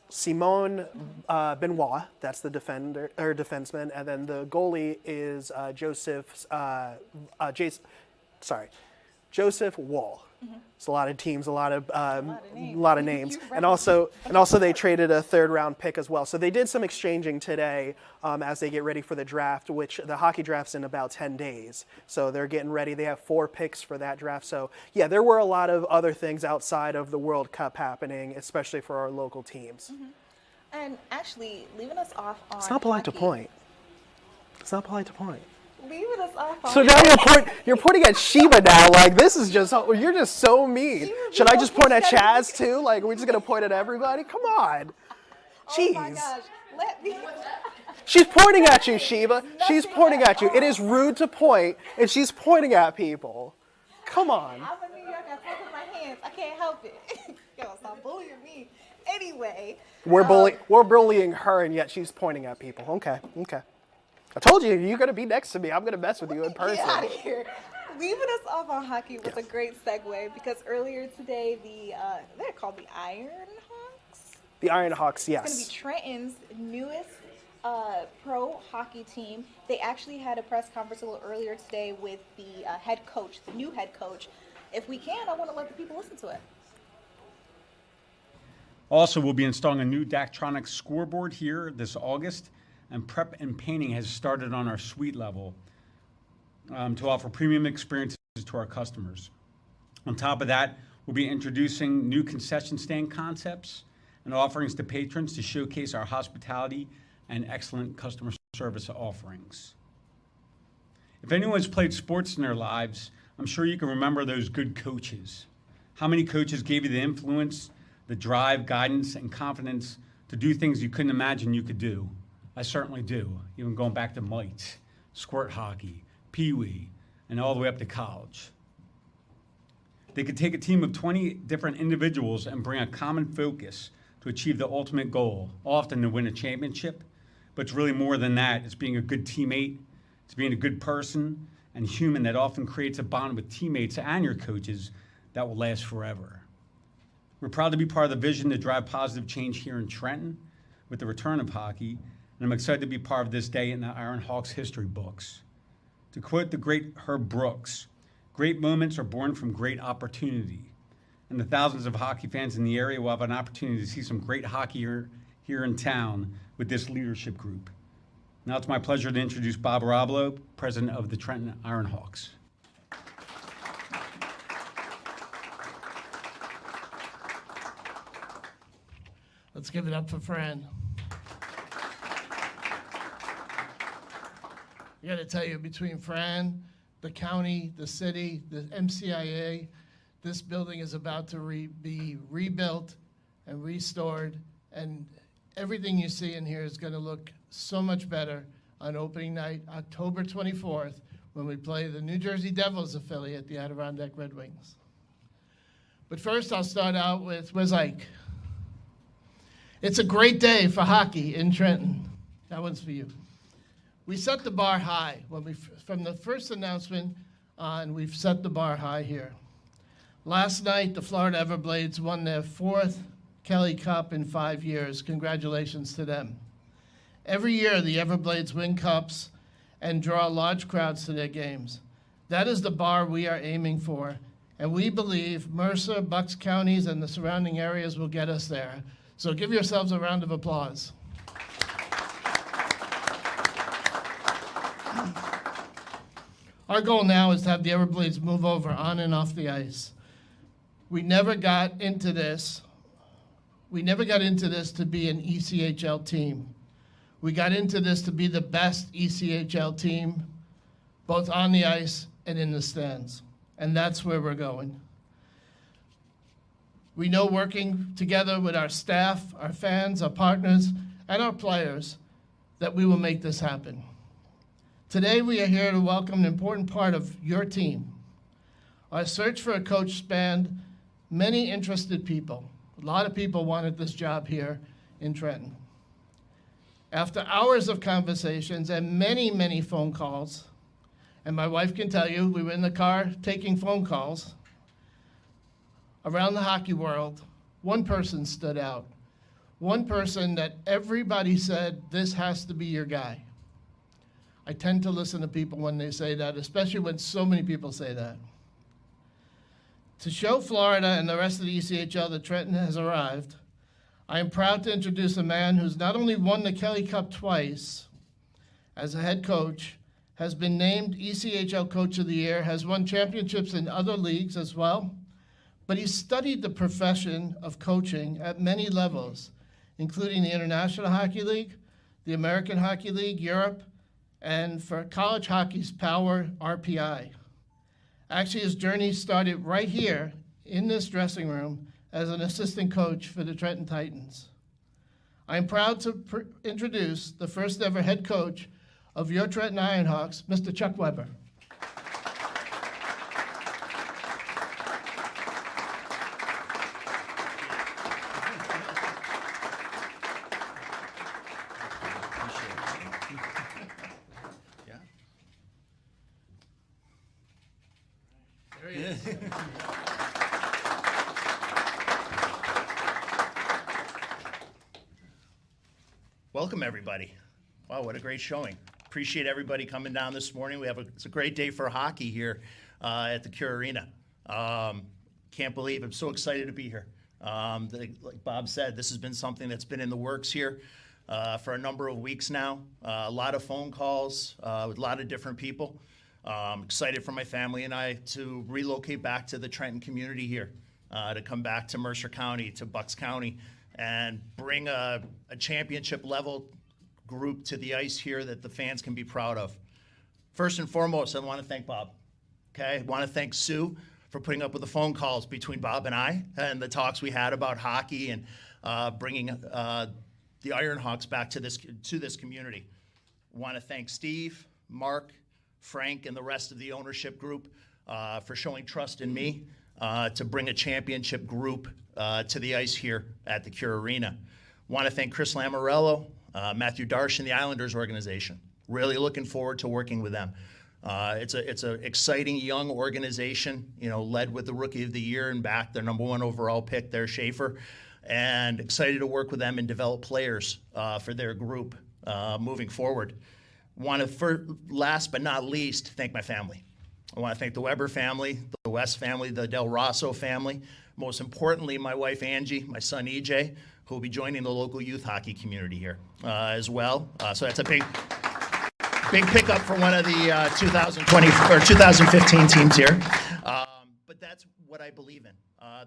Simon Benoit, that's the defenseman, and then the goalie is Joseph Wall. It's a lot of teams, a lot of names, and also they traded a third-round pick as well. So they did some exchanging today as they get ready for the draft, which the hockey draft's in about 10 days. So they're getting ready. They have 4 picks for that draft. So yeah, there were a lot of other things outside of the World Cup happening, especially for our local teams. And actually, leaving us off on It's not polite to hockey- point. It's not polite to point. Leaving us off on So now you're pointing at Sheba now. Like, this is just, you're just so mean. Should I just point at Chaz too? Like, we're just gonna point at everybody? Come on. Jeez. Oh my gosh, let me. She's pointing at you, Sheba. She's pointing at you. It is rude to point, and she's pointing at people. Come on. I'm in New York. I talk with my hands. I can't help it. Yo, stop bullying me. Anyway. We're bullying her, and yet she's pointing at people. Okay. I told you, you're going to be next to me. I'm going to mess with you in person. Get out of here. Leaving us off on hockey was a great segue because earlier today, they're called the Iron Hawks. The Iron Hawks, yes. It's going to be Trenton's newest pro hockey team. They actually had a press conference a little earlier today with the head coach, the new head coach. If we can, I want to let the people listen to it. Also, we'll be installing a new Daktronics scoreboard here this August, and prep and painting has started on our suite level to offer premium experiences to our customers. On top of that, we'll be introducing new concession stand concepts and offerings to patrons to showcase our hospitality and excellent customer service offerings. If anyone's played sports in their lives, I'm sure you can remember those good coaches. How many coaches gave you the influence, the drive, guidance, and confidence to do things you couldn't imagine you could do? I certainly do, even going back to mites, squirt hockey, pee-wee, and all the way up to college. They could take a team of 20 different individuals and bring a common focus to achieve the ultimate goal, often to win a championship, but it's really more than that. It's being a good teammate, it's being a good person and human that often creates a bond with teammates and your coaches that will last forever. We're proud to be part of the vision to drive positive change here in Trenton with the return of hockey, and I'm excited to be part of this day in the Iron Hawks history books. To quote the great Herb Brooks, "Great moments are born from great opportunity." And the thousands of hockey fans in the area will have an opportunity to see some great hockey here in town with this leadership group. Now it's my pleasure to introduce Bob Roblo, president of the Trenton Iron Hawks. Let's give it up for Fran. I got to tell you, between Fran, the county, the city, the MCIA, this building is about to be rebuilt and restored, and everything you see in here is going to look so much better on opening night, October 24th, when we play the New Jersey Devils affiliate, the Adirondack Red Wings. But first, I'll start out with, where's Ike? It's a great day for hockey in Trenton. That one's for you. We set the bar high. From the first announcement on, we've set the bar high here. Last night, the Florida Everblades won their 4th Kelly Cup in 5 years. Congratulations to them. Every year, the Everblades win cups and draw large crowds to their games. That is the bar we are aiming for, and we believe Mercer, Bucks counties, and the surrounding areas will get us there. So give yourselves a round of applause. Our goal now is to have the Everblades move over on and off the ice. We never got into this to be an ECHL team. We got into this to be the best ECHL team, both on the ice and in the stands. And that's where we're going. We know working together with our staff, our fans, our partners, and our players that we will make this happen. Today, we are here to welcome an important part of your team. Our search for a coach spanned many interested people. A lot of people wanted this job here in Trenton. After hours of conversations and many, many phone calls, and my wife can tell you, we were in the car taking phone calls around the hockey world, one person stood out. One person that everybody said, this has to be your guy. I tend to listen to people when they say that, especially when so many people say that. To show Florida and the rest of the ECHL that Trenton has arrived, I am proud to introduce a man who's not only won the Kelly Cup twice as a head coach, has been named ECHL Coach of the Year, has won championships in other leagues as well, but he studied the profession of coaching at many levels, including the International Hockey League, the American Hockey League, Europe, and for college hockey's Power RPI. Actually, his journey started right here in this dressing room as an assistant coach for the Trenton Titans. I'm proud to introduce the first ever head coach of your Trenton Ironhawks, Mr. Chuck Weber. Welcome, everybody. Wow, what a great showing. Appreciate everybody coming down this morning. It's a great day for hockey here at the Cure Arena. Can't believe, I'm so excited to be here. Like Bob said, this has been something that's been in the works here for a number of weeks now. A lot of phone calls with a lot of different people. Excited for my family and I to relocate back to the Trenton community here, to come back to Mercer County, to Bucks County, and bring a championship level group to the ice here that the fans can be proud of. First and foremost, I want to thank Bob. Okay, I want to thank Sue for putting up with the phone calls between Bob and I and the talks we had about hockey and bringing the Ironhawks back to this community. I want to thank Steve, Mark, Frank, and the rest of the ownership group for showing trust in me to bring a championship group to the ice here at the Cure Arena. I want to thank Chris Lamorello, Matthew Darsh, and the Islanders organization. Really looking forward to working with them. It's an exciting young organization, led with the Rookie of the Year and back their #1 overall pick there, Schaefer, and excited to work with them and develop players for their group moving forward. Want to, last but not least, thank my family. I want to thank the Weber family, the West family, the Del Rosso family. Most importantly, my wife Angie, my son EJ, who will be joining the local youth hockey community here as well. So that's a big pickup for one of the 2020 or 2015 teams here. But that's what I believe in.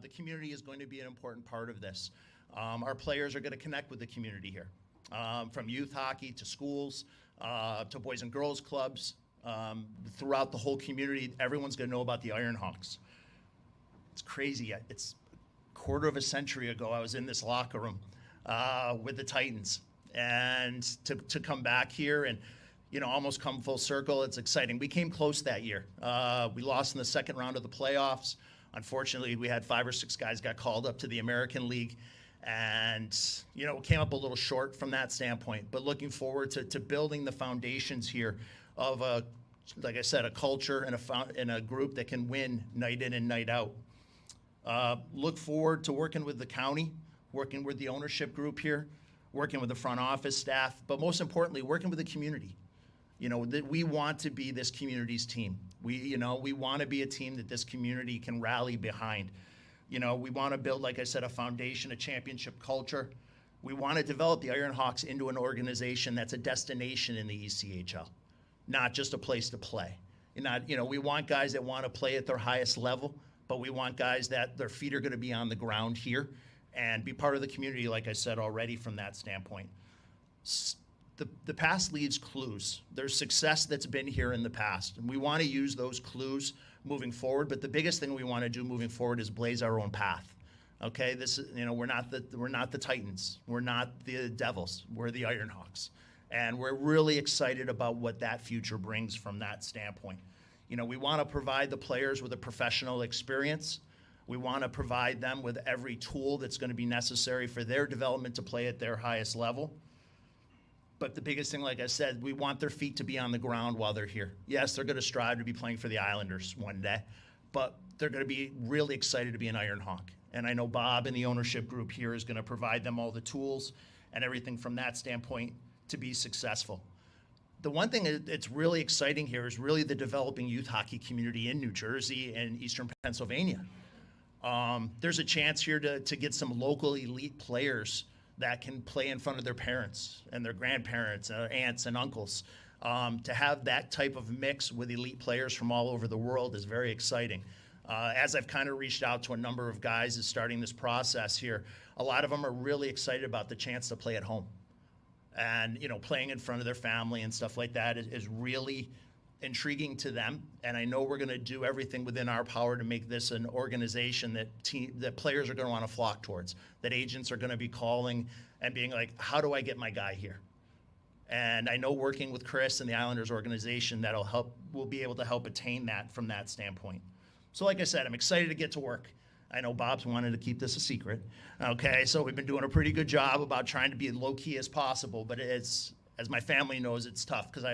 The community is going to be an important part of this. Our players are going to connect with the community here, from youth hockey to schools to boys and girls clubs. Throughout the whole community, everyone's going to know about the Ironhawks. It's crazy. It's a quarter of a century ago, I was in this locker room with the Titans. And to come back here and, almost come full circle, it's exciting. We came close that year. We lost in the second round of the playoffs. Unfortunately, we had 5 or 6 guys got called up to the American League. And, came up a little short from that standpoint. But looking forward to building the foundations here of like I said, a culture and a group that can win night in and night out. Look forward to working with the county, working with the ownership group here, working with the front office staff, but most importantly, working with the community. That we want to be this community's team. We want to be a team that this community can rally behind. We want to build, like I said, a foundation, a championship culture. We want to develop the Ironhawks into an organization that's a destination in the ECHL, not just a place to play. We want guys that want to play at their highest level, but we want guys that their feet are going to be on the ground here and be part of the community, like I said already, from that standpoint. The past leaves clues. There's success that's been here in the past, and we want to use those clues moving forward, but the biggest thing we want to do moving forward is blaze our own path. Okay, this is, we're not the Titans, we're not the Devils, we're the Ironhawks. And we're really excited about what that future brings from that standpoint. We want to provide the players with a professional experience. We want to provide them with every tool that's going to be necessary for their development to play at their highest level. But the biggest thing, like I said, we want their feet to be on the ground while they're here. Yes, they're going to strive to be playing for the Islanders one day, but they're going to be really excited to be an Ironhawk. And I know Bob and the ownership group here is going to provide them all the tools and everything from that standpoint to be successful. The one thing that's really exciting here is really the developing youth hockey community in New Jersey and Eastern Pennsylvania. There's a chance here to get some local elite players that can play in front of their parents and their grandparents, aunts and uncles. To have that type of mix with elite players from all over the world is very exciting. As I've kind of reached out to a number of guys that's starting this process here, a lot of them are really excited about the chance to play at home. And, playing in front of their family and stuff like that is really intriguing to them. And I know we're going to do everything within our power to make this an organization that players are going to want to flock towards, that agents are going to be calling and being like, how do I get my guy here? And I know working with Chris and the Islanders organization, we'll be able to help attain that from that standpoint. So like I said, I'm excited to get to work. I know Bob's wanted to keep this a secret. Okay, so we've been doing a pretty good job about trying to be as low-key as possible, but as my family knows, it's tough because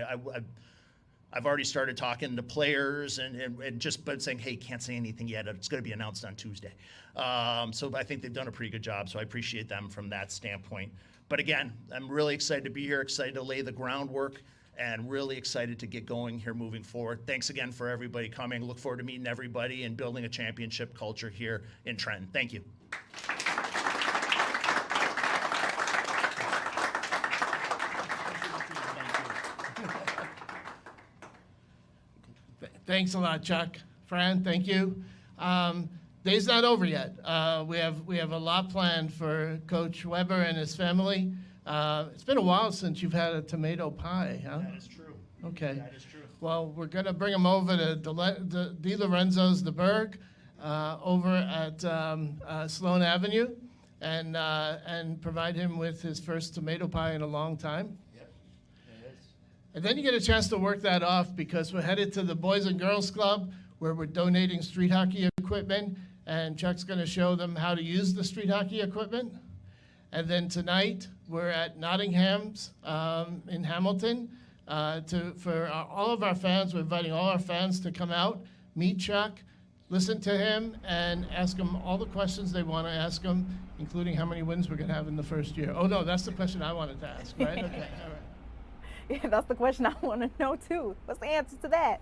I've already started talking to players and just but saying, hey, can't say anything yet. It's going to be announced on Tuesday. So I think they've done a pretty good job. So I appreciate them from that standpoint. But again, I'm really excited to be here, excited to lay the groundwork, and really excited to get going here moving forward. Thanks again for everybody coming. Look forward to meeting everybody and building a championship culture here in Trenton. Thank you. Thanks a lot, Chuck. Fran, thank you. Day's not over yet. We have a lot planned for Coach Weber and his family. It's been a while since you've had a tomato pie, huh? That is true. Okay. That is true. Well, we're going to bring him over to Di Lorenzo's, the Berg, over at Sloan Avenue, and provide him with his first tomato pie in a long time. And then you get a chance to work that off because we're headed to the Boys and Girls Club where we're donating street hockey equipment, and Chuck's going to show them how to use the street hockey equipment. And then tonight we're at Nottingham's in Hamilton for all of our fans. We're inviting all our fans to come out, meet Chuck, listen to him, and ask him all the questions they want to ask him, including how many wins we're going to have in the first year. Oh, no, that's the question I wanted to ask, right? Okay, all right. Yeah, that's the question I want to know too. What's the answer to that?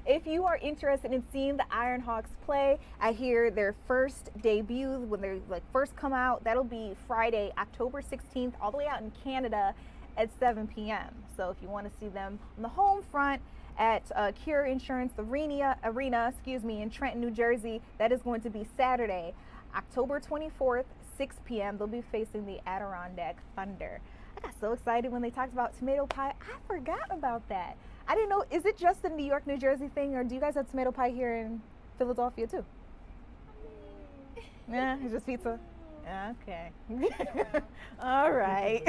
If you are interested in seeing the Ironhawks play, I hear their first debut when they first come out. That'll be Friday, October 16th, all the way out in Canada at 7 p.m. So if you want to see them on the home front at Cure Insurance Arena, in Trenton, New Jersey, that is going to be Saturday, October 24th, 6 p.m. They'll be facing the Adirondack Thunder. I got so excited when they talked about tomato pie. I forgot about that. I didn't know, is it just a New York, New Jersey thing, or do you guys have tomato pie here in Philadelphia too? Yeah, it's just pizza. Okay. All right.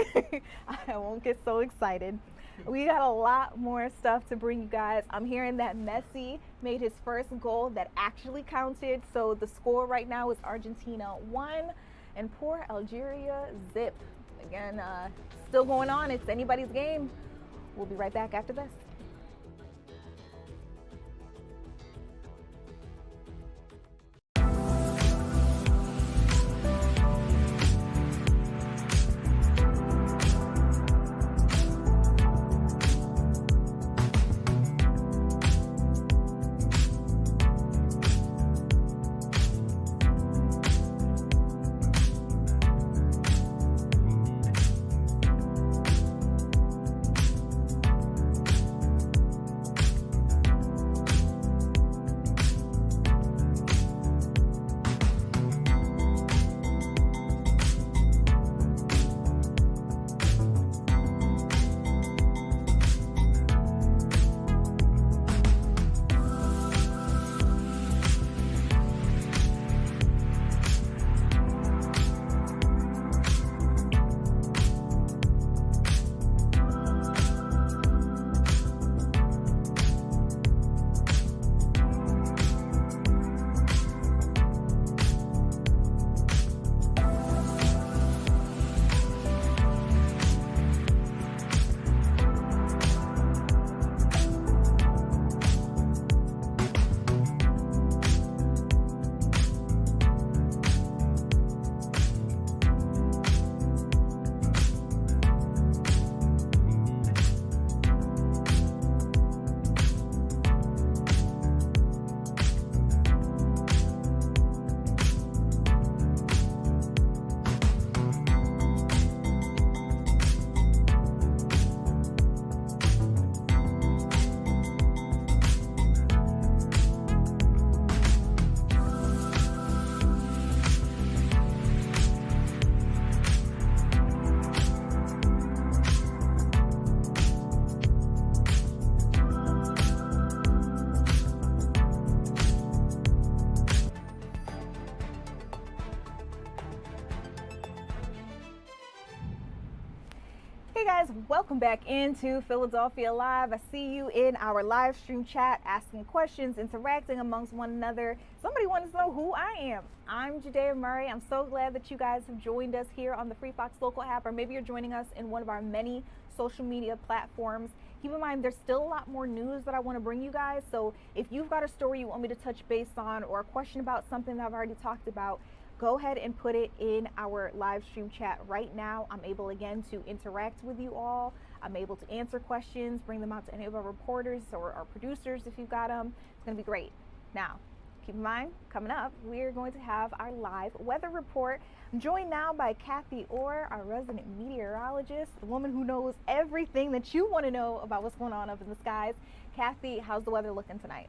I won't get so excited. We got a lot more stuff to bring you guys. I'm hearing that Messi made his first goal that actually counted. So the score right now is Argentina 1 and poor Algeria 0. Again, still going on. It's anybody's game. We'll be right back after this. Hey guys, welcome back into Philadelphia Live. I see you in our live stream chat asking questions, interacting amongst one another. Somebody wants to know who I am. I'm Judea Murray. I'm so glad that you guys have joined us here on the Free Fox Local app, or maybe you're joining us in one of our many social media platforms Keep in mind, there's still a lot more news that I want to bring you guys. So if you've got a story you want me to touch base on or a question about something that I've already talked about, go ahead and put it in our live stream chat right now. I'm able again to interact with you all. I'm able to answer questions, bring them out to any of our reporters or our producers if you've got them. It's going to be great. Now, keep in mind, coming up, we're going to have our live weather report. I'm joined now by Kathy Orr, our resident meteorologist, the woman who knows everything that you want to know about what's going on up in the skies. Kathy, how's the weather looking tonight?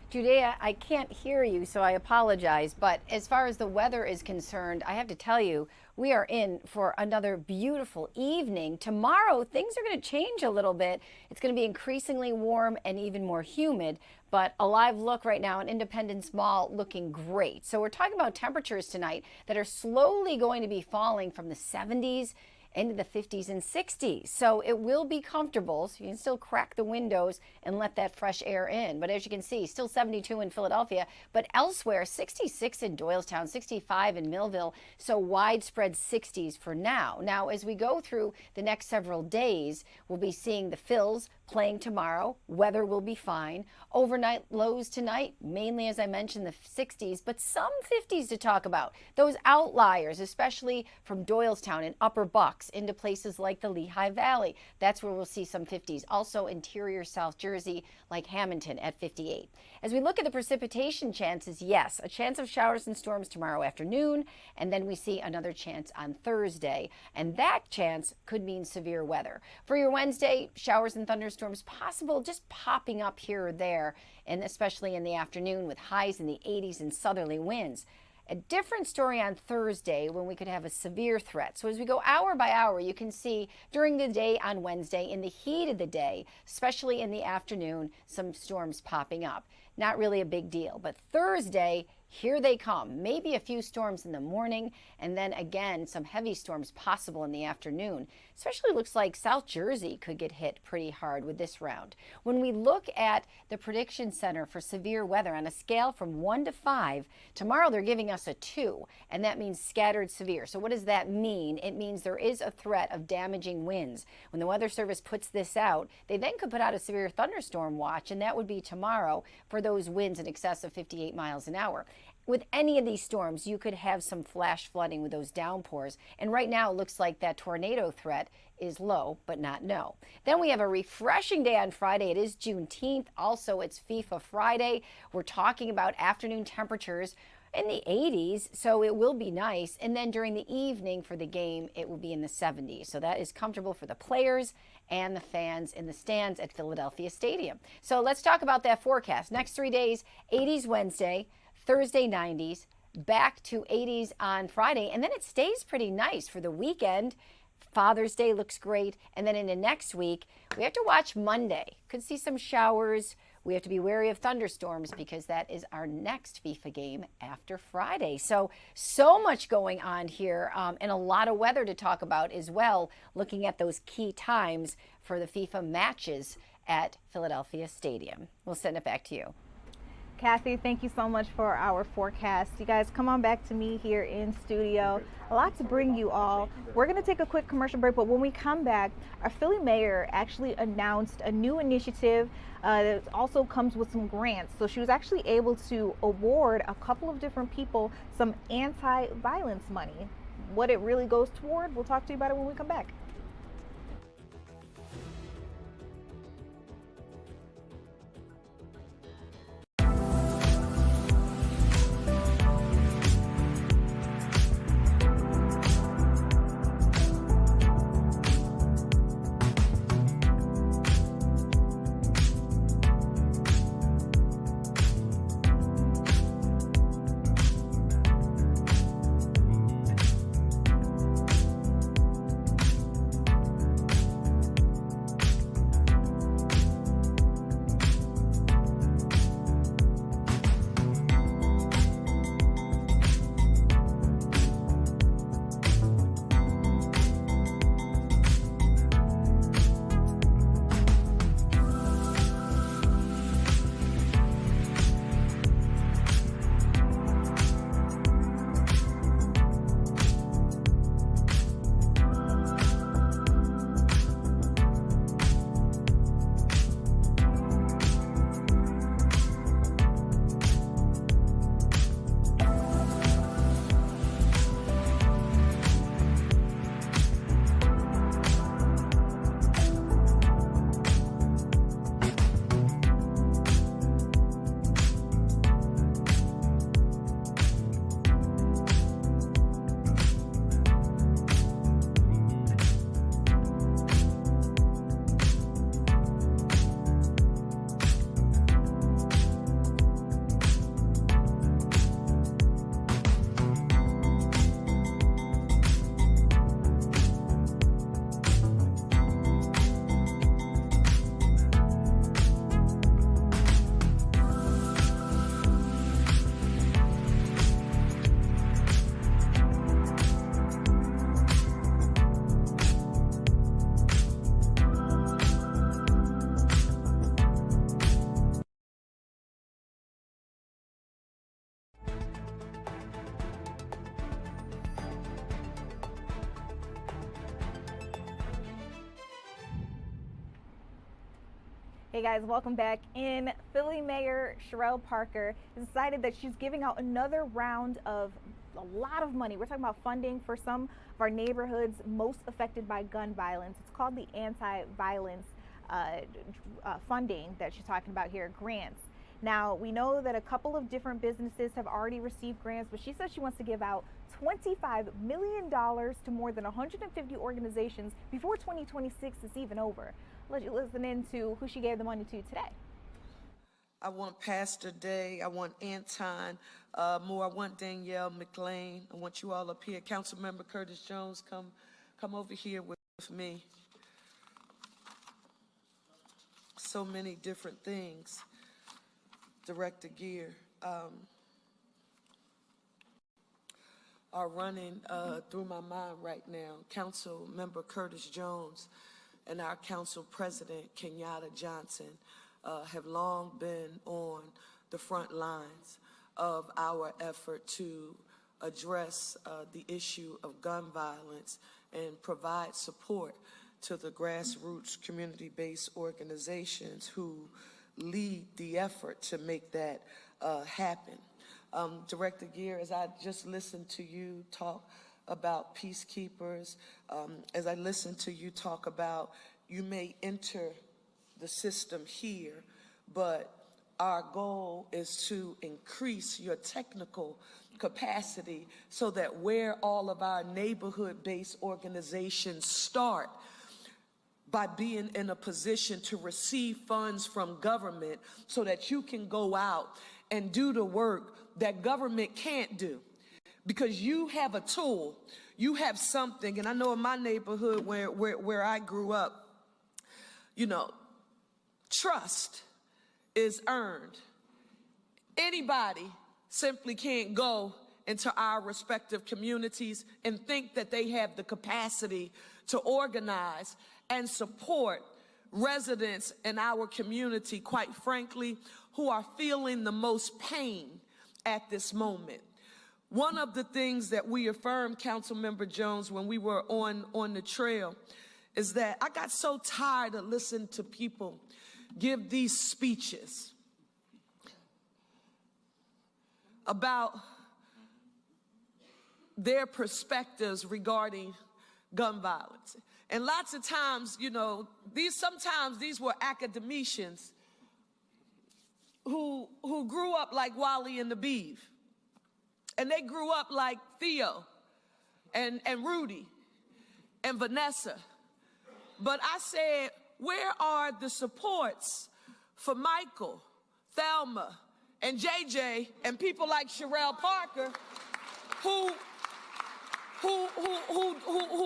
Judea, I can't hear you, so I apologize. But as far as the weather is concerned, I have to tell you, we are in for another beautiful evening. Tomorrow, things are going to change a little bit. It's going to be increasingly warm and even more humid. But a live look right now in Independence Mall looking great. So we're talking about temperatures tonight that are slowly going to be falling from the 70s into the 50s and 60s. So it will be comfortable. So you can still crack the windows and let that fresh air in. But as you can see, still 72 in Philadelphia, but elsewhere 66 in Doylestown, 65 in Millville. So widespread 60s for now. Now, as we go through the next several days, we'll be seeing the Phils playing tomorrow. Weather will be fine. Overnight lows tonight, mainly as I mentioned, the 60s, but some 50s to talk about. Those outliers, especially from Doylestown and Upper Bucks into places like the Lehigh Valley. That's where we'll see some 50s. Also interior South Jersey like Hamilton at 58. As we look at the precipitation chances, yes, a chance of showers and storms tomorrow afternoon, and then we see another chance on Thursday, and that chance could mean severe weather. For your Wednesday, showers and thunderstorms possible, just popping up here or there, and especially in the afternoon with highs in the 80s and southerly winds. A different story on Thursday when we could have a severe threat. So as we go hour by hour, you can see during the day on Wednesday, in the heat of the day, especially in the afternoon, some storms popping up. Not really a big deal, but Thursday, here they come. Maybe a few storms in the morning, and then again, some heavy storms possible in the afternoon. Especially looks like South Jersey could get hit pretty hard with this round. When we look at the Prediction Center for severe weather on a scale from 1 to 5, tomorrow they're giving us a 2, and that means scattered severe. So what does that mean? It means there is a threat of damaging winds. When the Weather Service puts this out, they then could put out a severe thunderstorm watch, and that would be tomorrow for those winds in excess of 58 miles an hour. With any of these storms, you could have some flash flooding with those downpours. And right now, it looks like that tornado threat is low, but not no. Then we have a refreshing day on Friday. It is Juneteenth. Also, it's FIFA Friday. We're talking about afternoon temperatures in the 80s, so it will be nice. And then during the evening for the game, it will be in the 70s. So that is comfortable for the players and the fans in the stands at Philadelphia Stadium. So let's talk about that forecast. Next 3 days, 80s Wednesday, Thursday 90s, back to 80s on Friday, and then it stays pretty nice for the weekend. Father's Day looks great, and then into next week, we have to watch Monday. Could see some showers. We have to be wary of thunderstorms because that is our next FIFA game after Friday. So much going on here, and a lot of weather to talk about as well, looking at those key times for the FIFA matches at Philadelphia Stadium. We'll send it back to you. Kathy, thank you so much for our forecast. You guys come on back to me here in studio. A lot to bring you all. We're going to take a quick commercial break, but when we come back, our Philly mayor actually announced a new initiative that also comes with some grants. So she was actually able to award a couple of different people some anti-violence money. What it really goes toward, we'll talk to you about it when we come back. Hey guys, welcome back in. Philly Mayor Sherelle Parker has decided that she's giving out another round of a lot of money. We're talking about funding for some of our neighborhoods most affected by gun violence. It's called the anti-violence funding that she's talking about here, grants. Now, we know that a couple of different businesses have already received grants, but she says she wants to give out $25 million to more than 150 organizations before 2026 is even over. Let you listen in to who she gave the money to today. I want Pastor Day, I want Anton Moore, I want Danielle McLean, I want you all up here. Councilmember Curtis Jones, come over here with me. So many different things. Director Gear are running through my mind right now. Councilmember Curtis Jones and our council president, Kenyatta Johnson, have long been on the front lines of our effort to address the issue of gun violence and provide support to the grassroots community-based organizations who lead the effort to make that happen. Director Gear, as I just listened to you talk about peacekeepers, as I listened to you talk about you may enter the system here, but our goal is to increase your technical capacity so that where all of our neighborhood-based organizations start, by being in a position to receive funds from government so that you can go out and do the work that government can't do. Because you have a tool, you have something, and I know in my neighborhood where I grew up, you know, trust is earned. Anybody simply can't go into our respective communities and think that they have the capacity to organize and support residents in our community, quite frankly, who are feeling the most pain at this moment. One of the things that we affirmed, Councilmember Jones, when we were on the trail, is that I got so tired of listening to people give these speeches about their perspectives regarding gun violence. And lots of times, you know, sometimes these were academicians who grew up like Wally and the Beeve. And they grew up like Theo and Rudy and Vanessa. But I said, where are the supports for Michael, Thelma, and JJ, and people like Sherelle Parker, who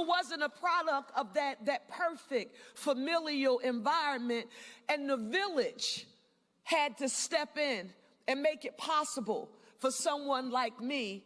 wasn't a product of that perfect familial environment, and the village had to step in and make it possible for someone like me,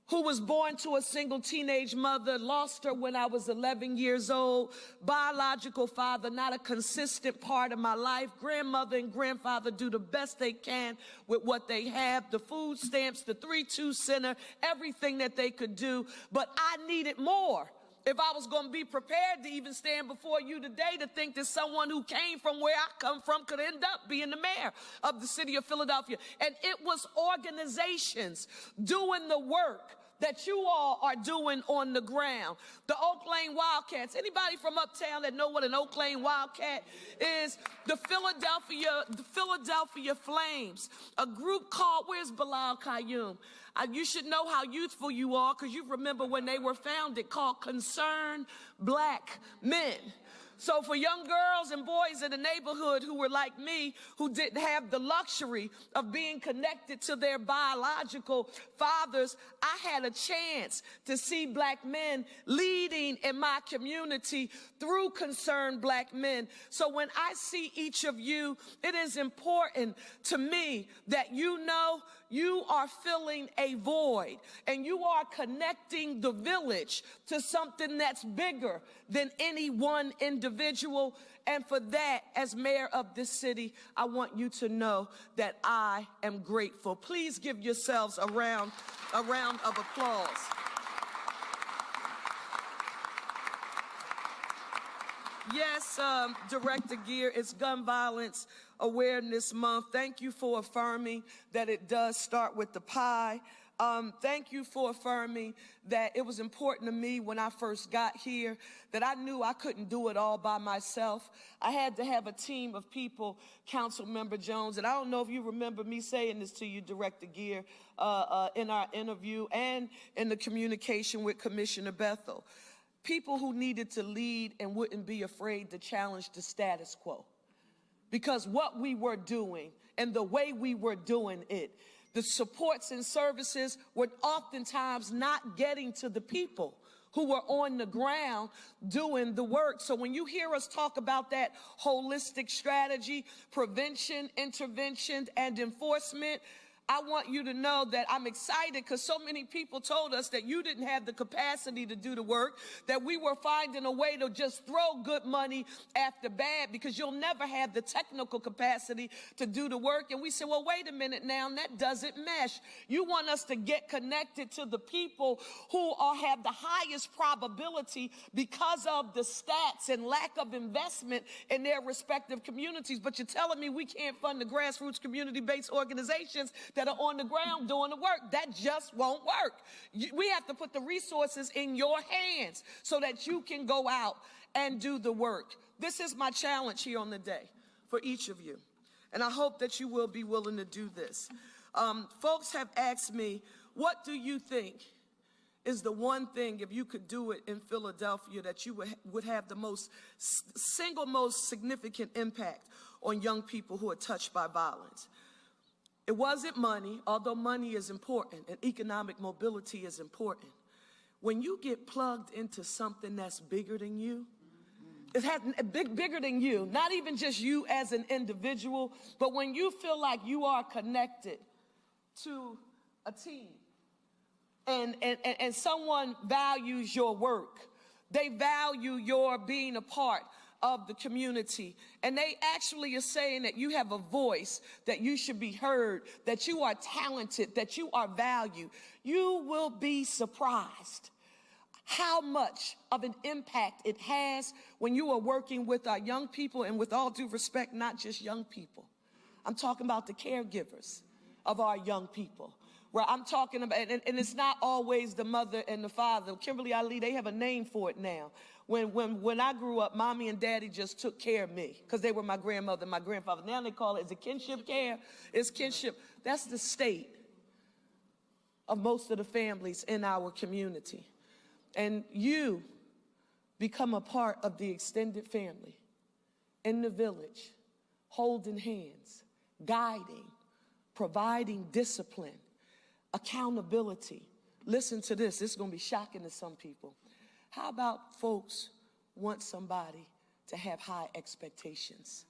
who was born to a single teenage mother, lost her when I was 11 years old, biological father, not a consistent part of my life, grandmother and grandfather do the best they can with what they have, the food stamps, the 3-2 center, everything that they could do, but I needed more. If I was going to be prepared to even stand before you today to think that someone who came from where I come from could end up being the mayor of the city of Philadelphia. And it was organizations doing the work that you all are doing on the ground. The Oak Lane Wildcats. Anybody from uptown that know what an Oak Lane Wildcat is? The Philadelphia Flames. A group called, where's Bilal Qayyum? You should know how youthful you are because you remember when they were founded, called Concerned Black Men. So for young girls and boys in the neighborhood who were like me, who didn't have the luxury of being connected to their biological fathers, I had a chance to see black men leading in my community through Concerned Black Men. So when I see each of you, it is important to me that you know you are filling a void and you are connecting the village to something that's bigger than any one individual. And for that, as mayor of this city, I want you to know that I am grateful. Please give yourselves a round of applause. Yes, Director Gear, it's Gun Violence Awareness Month. Thank you for affirming that it does start with the pie. Thank you for affirming that it was important to me when I first got here that I knew I couldn't do it all by myself. I had to have a team of people, Councilmember Jones, and I don't know if you remember me saying this to you, Director Gear, in our interview and in the communication with Commissioner Bethel. People who needed to lead and wouldn't be afraid to challenge the status quo. Because what we were doing and the way we were doing it, the supports and services were oftentimes not getting to the people who were on the ground doing the work. So when you hear us talk about that holistic strategy, prevention, intervention, and enforcement, I want you to know that I'm excited because so many people told us that you didn't have the capacity to do the work, that we were finding a way to just throw good money after bad because you'll never have the technical capacity to do the work. And we said, well, wait a minute now, and that doesn't mesh. You want us to get connected to the people who have the highest probability because of the stats and lack of investment in their respective communities. But you're telling me we can't fund the grassroots community-based organizations that are on the ground doing the work. That just won't work. We have to put the resources in your hands so that you can go out and do the work. This is my challenge here on the day for each of you. And I hope that you will be willing to do this. Folks have asked me, what do you think is the one thing, if you could do it in Philadelphia, that you would have the single most significant impact on young people who are touched by violence? It wasn't money, although money is important and economic mobility is important. When you get plugged into something that's bigger than you, it has bigger than you, not even just you as an individual, but when you feel like you are connected to a team and someone values your work, they value your being a part of the community. And they actually are saying that you have a voice, that you should be heard, that you are talented, that you are valued. You will be surprised how much of an impact it has when you are working with our young people, and with all due respect, not just young people. I'm talking about the caregivers of our young people. Where I'm talking about, and it's not always the mother and the father. Kimberly Ali, they have a name for it now. When I grew up, mommy and daddy just took care of me because they were my grandmother and my grandfather. Now they call it, is it kinship care? It's kinship. That's the state of most of the families in our community. And you become a part of the extended family in the village, holding hands, guiding, providing discipline, accountability. Listen to this. This is going to be shocking to some people. How about folks want somebody to have high expectations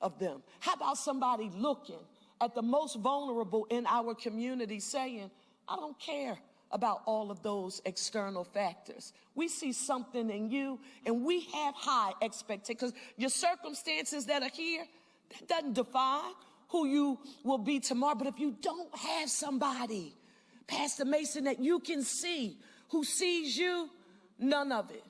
of them? How about somebody looking at the most vulnerable in our community saying, I don't care about all of those external factors. We see something in you and we have high expectations. Because your circumstances that are here, that doesn't define who you will be tomorrow. But if you don't have somebody, Pastor Mason, that you can see, who sees you, none of it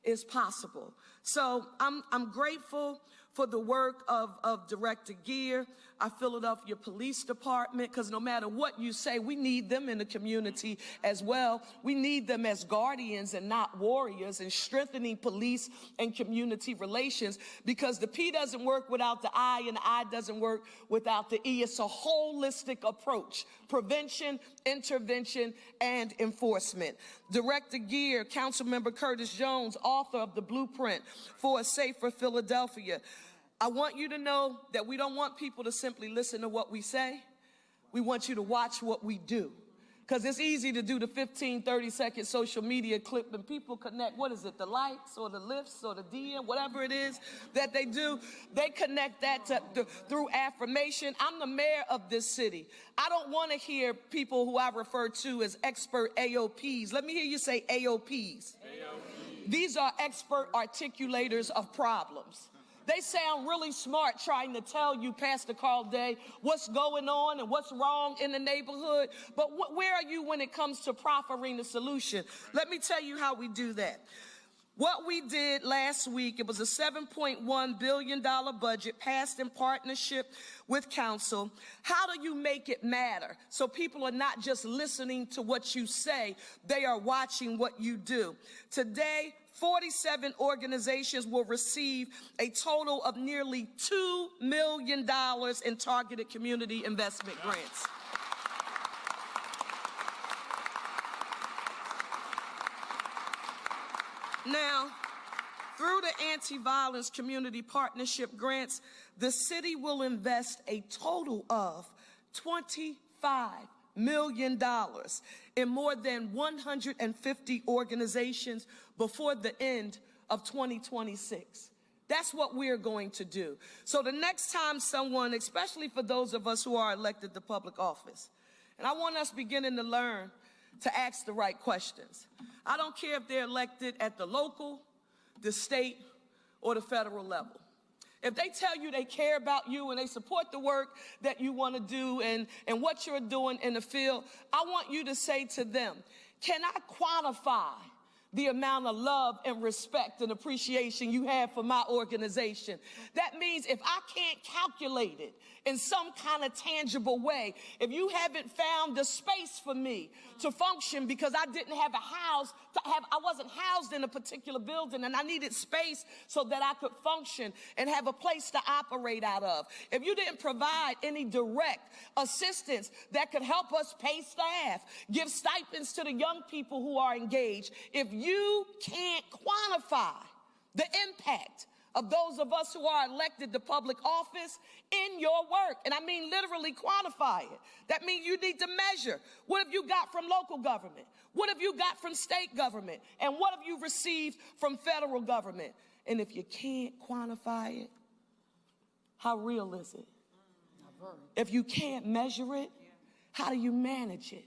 is possible. So I'm grateful for the work of Director Gear, our Philadelphia Police Department, because no matter what you say, we need them in the community as well. We need them as guardians and not warriors, and strengthening police and community relations, because the P doesn't work without the I, and the I doesn't work without the E. It's a holistic approach: prevention, intervention, and enforcement. Director Gear, Councilmember Curtis Jones, author of the Blueprint for a Safer Philadelphia. I want you to know that we don't want people to simply listen to what we say. We want you to watch what we do. Because it's easy to do the 15, 30-second social media clip and people connect, what is it, the likes or the lifts or the DM, whatever it is that they do. They connect that through affirmation. I'm the mayor of this city. I don't want to hear people who I refer to as expert AOPs. Let me hear you say AOPs. These are expert articulators of problems. They sound really smart trying to tell you, Pastor Carl Day, what's going on and what's wrong in the neighborhood. But where are you when it comes to proffering the solution? Let me tell you how we do that. What we did last week, it was a $7.1 billion budget passed in partnership with council. How do you make it matter? So people are not just listening to what you say, they are watching what you do. Today, 47 organizations will receive a total of nearly $2 million in targeted community investment grants. Now, through the Anti-Violence Community Partnership Grants, the city will invest a total of $25 million in more than 150 organizations before the end of 2026. That's what we're going to do. So the next time someone, especially for those of us who are elected to public office, and I want us beginning to learn to ask the right questions. I don't care if they're elected at the local, the state, or the federal level. If they tell you they care about you and they support the work that you want to do and what you're doing in the field, I want you to say to them, can I quantify the amount of love and respect and appreciation you have for my organization? That means if I can't calculate it in some kind of tangible way, if you haven't found the space for me to function because I didn't have a house, I wasn't housed in a particular building and I needed space so that I could function and have a place to operate out of. If you didn't provide any direct assistance that could help us pay staff, give stipends to the young people who are engaged, if you can't quantify the impact of those of us who are elected to public office in your work, and I mean literally quantify it, that means you need to measure. What have you got from local government? What have you got from state government? And what have you received from federal government? And if you can't quantify it, how real is it? If you can't measure it, how do you manage it?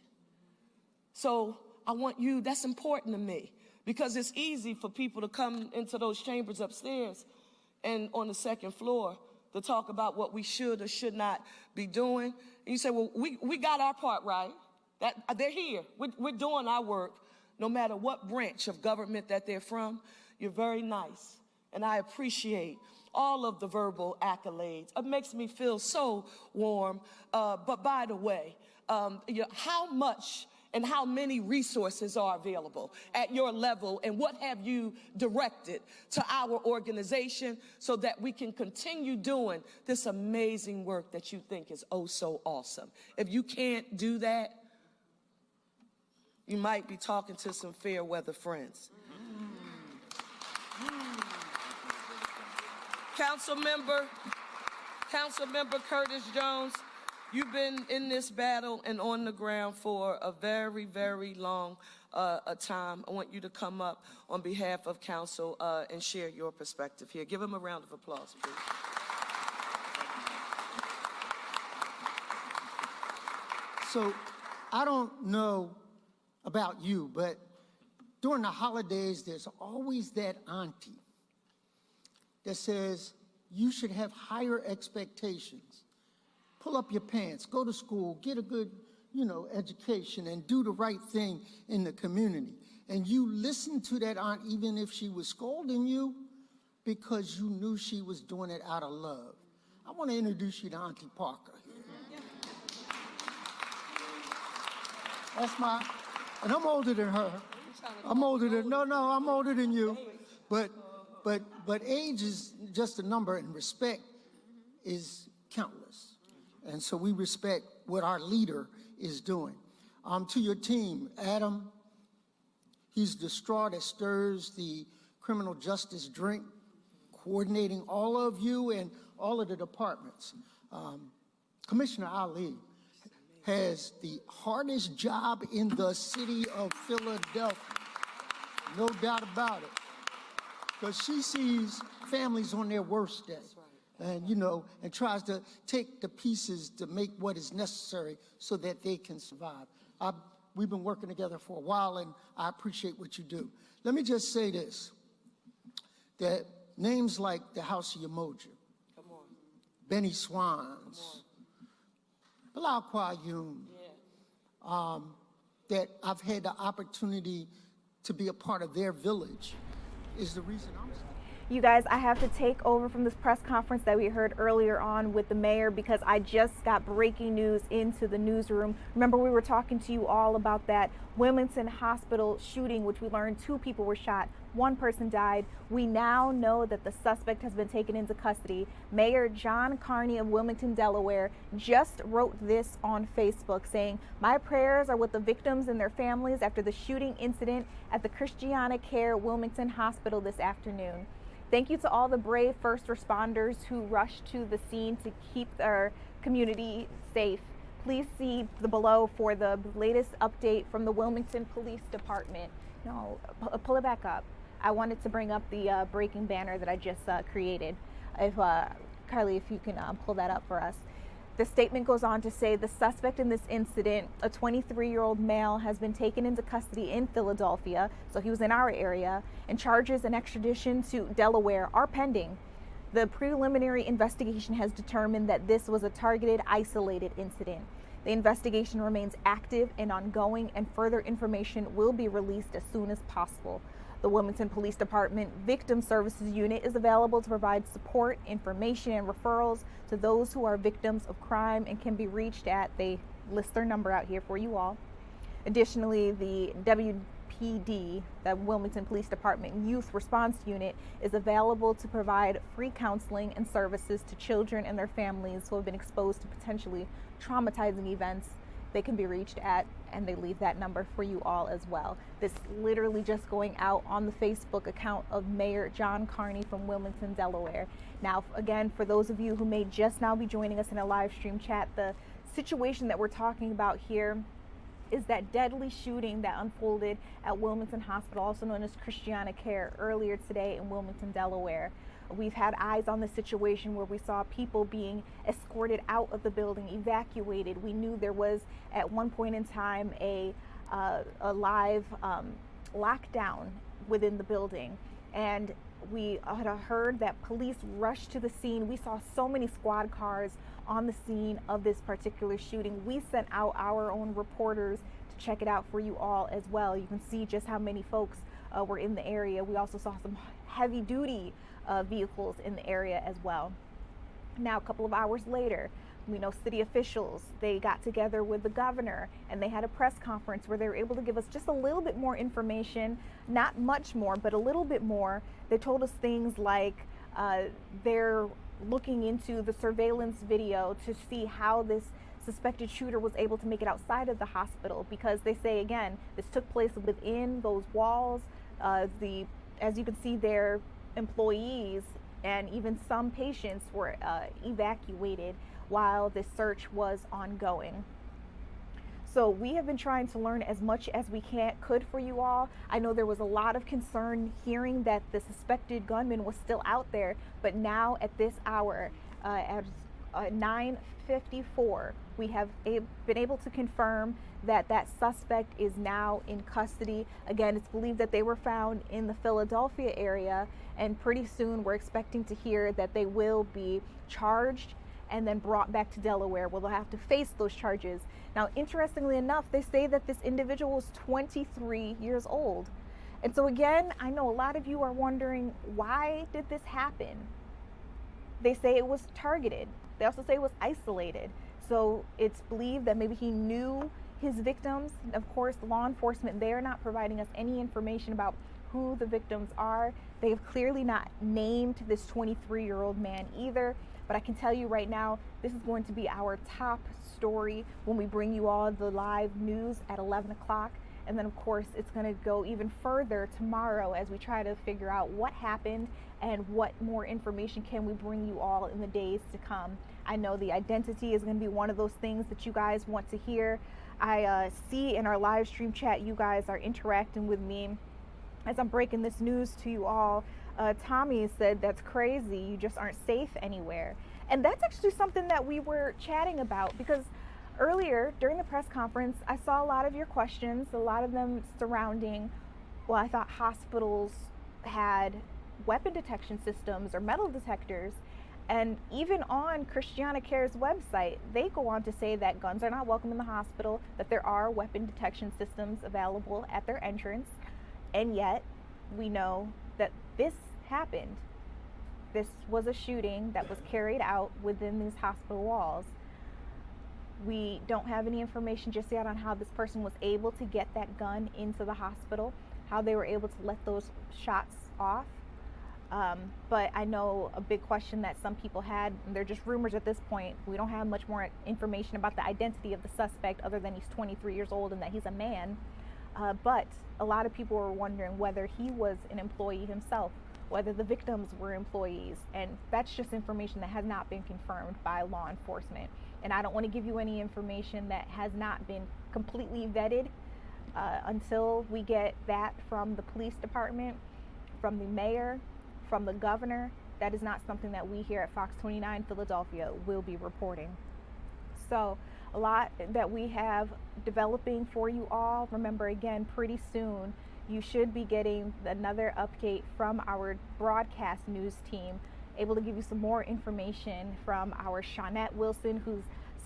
So I want you, that's important to me, because it's easy for people to come into those chambers upstairs and on the second floor to talk about what we should or should not be doing. And you say, well, we got our part right. They're here. We're doing our work. No matter what branch of government that they're from, you're very nice. And I appreciate all of the verbal accolades. It makes me feel so warm. But by the way, how much and how many resources are available at your level, and what have you directed to our organization so that we can continue doing this amazing work that you think is oh so awesome? If you can't do that, you might be talking to some fair weather friends. Councilmember Curtis Jones, you've been in this battle and on the ground for a very, very long time. I want you to come up on behalf of council and share your perspective here. Give him a round of applause, please. So I don't know about you, but during the holidays, there's always that auntie that says you should have higher expectations. Pull up your pants, go to school, get a good, education, and do the right thing in the community. And you listen to that aunt even if she was scolding you because you knew she was doing it out of love. I want to introduce you to Auntie Parker. That's and I'm older than her. I'm older than you. But age is just a number, and respect is countless. And so we respect what our leader is doing. To your team, Adam, he's the straw that stirs the criminal justice drink, coordinating all of you and all of the departments. Commissioner Ali has the hardest job in the city of Philadelphia, no doubt about it, because she sees families on their worst day. And, and tries to take the pieces to make what is necessary so that they can survive. We've been working together for a while, and I appreciate what you do. Let me just say this, that names like the House of Umoja, Benny Swans, Bilal Qayyum, that I've had the opportunity to be a part of their village, is the reason I'm standing. You guys, I have to take over from this press conference that we heard earlier on with the mayor because I just got breaking news into the newsroom. Remember, we were talking to you all about that Wilmington Hospital shooting, which we learned 2 people were shot, 1 person died. We now know that the suspect has been taken into custody. Mayor John Carney of Wilmington, Delaware, just wrote this on Facebook saying, "My prayers are with the victims and their families after the shooting incident at the Christiana Care Wilmington Hospital this afternoon. Thank you to all the brave first responders who rushed to the scene to keep our community safe. Please see the below for the latest update from the Wilmington Police Department." No, pull it back up. I wanted to bring up the breaking banner that I just created. If Carly, if you can pull that up for us. The statement goes on to say the suspect in this incident, a 23-year-old male, has been taken into custody in Philadelphia, so he was in our area, and charges and extradition to Delaware are pending. The preliminary investigation has determined that this was a targeted, isolated incident. The investigation remains active and ongoing, and further information will be released as soon as possible. The Wilmington Police Department Victim Services Unit is available to provide support, information, and referrals to those who are victims of crime and can be reached at, they list their number out here for you all. Additionally, the WPD, the Wilmington Police Department Youth Response Unit, is available to provide free counseling and services to children and their families who have been exposed to potentially traumatizing events. They can be reached at, and they leave that number for you all as well. This literally just going out on the Facebook account of Mayor John Carney from Wilmington, Delaware. Now, again, for those of you who may just now be joining us in a live stream chat, the situation that we're talking about here is that deadly shooting that unfolded at Wilmington Hospital, also known as Christiana Care, earlier today in Wilmington, Delaware. We've had eyes on the situation where we saw people being escorted out of the building, evacuated. We knew there was at one point in time a live lockdown within the building, and we had heard that police rushed to the scene. We saw so many squad cars on the scene of this particular shooting. We sent out our own reporters to check it out for you all as well. You can see just how many folks were in the area. We also saw some heavy duty vehicles in the area as well. Now, a couple of hours later, we know city officials, they got together with the governor and they had a press conference where they were able to give us just a little bit more information, not much more, but a little bit more. They told us things like they're looking into the surveillance video to see how this suspected shooter was able to make it outside of the hospital, because they say, again, this took place within those walls. As you can see there, employees and even some patients were evacuated while this search was ongoing. So we have been trying to learn as much as we could for you all. I know there was a lot of concern hearing that the suspected gunman was still out there, but now at this hour, at 9:54, we have been able to confirm that that suspect is now in custody. Again, it's believed that they were found in the Philadelphia area, and pretty soon we're expecting to hear that they will be charged and then brought back to Delaware, where they'll have to face those charges. Now, interestingly enough, they say that this individual was 23 years old. And so again, I know a lot of you are wondering, why did this happen? They say it was targeted. They also say it was isolated. So it's believed that maybe he knew his victims. Of course, law enforcement, they are not providing us any information about who the victims are. They have clearly not named this 23-year-old man either. But I can tell you right now, this is going to be our top story when we bring you all the live news at 11 o'clock. And then, of course, it's going to go even further tomorrow as we try to figure out what happened and what more information can we bring you all in the days to come. I know the identity is going to be one of those things that you guys want to hear. I see in our live stream chat, you guys are interacting with me as I'm breaking this news to you all. Tommy said, "That's crazy, you just aren't safe anywhere." And that's actually something that we were chatting about, because earlier during the press conference, I saw a lot of your questions, a lot of them surrounding, well, I thought hospitals had weapon detection systems or metal detectors. And even on Christiana Care's website, they go on to say that guns are not welcome in the hospital, that there are weapon detection systems available at their entrance. And yet, we know that this happened. This was a shooting that was carried out within these hospital walls. We don't have any information just yet on how this person was able to get that gun into the hospital, how they were able to let those shots off. But I know a big question that some people had, and they're just rumors at this point. We don't have much more information about the identity of the suspect other than he's 23 years old and that he's a man. But a lot of people were wondering whether he was an employee himself, whether the victims were employees, and that's just information that has not been confirmed by law enforcement. And I don't want to give you any information that has not been completely vetted until we get that from the police department, from the mayor, from the governor. That is not something that we here at Fox 29 Philadelphia will be reporting. So a lot that we have developing for you all. Remember, again, pretty soon you should be getting another update from our broadcast news team, able to give you some more information from our Shawnette Wilson, who's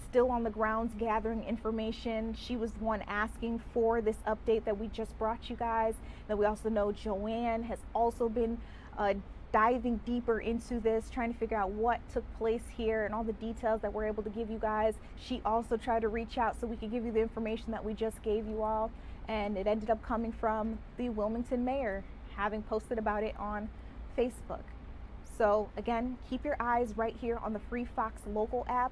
still on the grounds gathering information. She was the one asking for this update that we just brought you guys. Then we also know Joanne has also been diving deeper into this, trying to figure out what took place here and all the details that we're able to give you guys. She also tried to reach out so we could give you the information that we just gave you all, and it ended up coming from the Wilmington mayor, having posted about it on Facebook. So again, keep your eyes right here on the free Fox local app.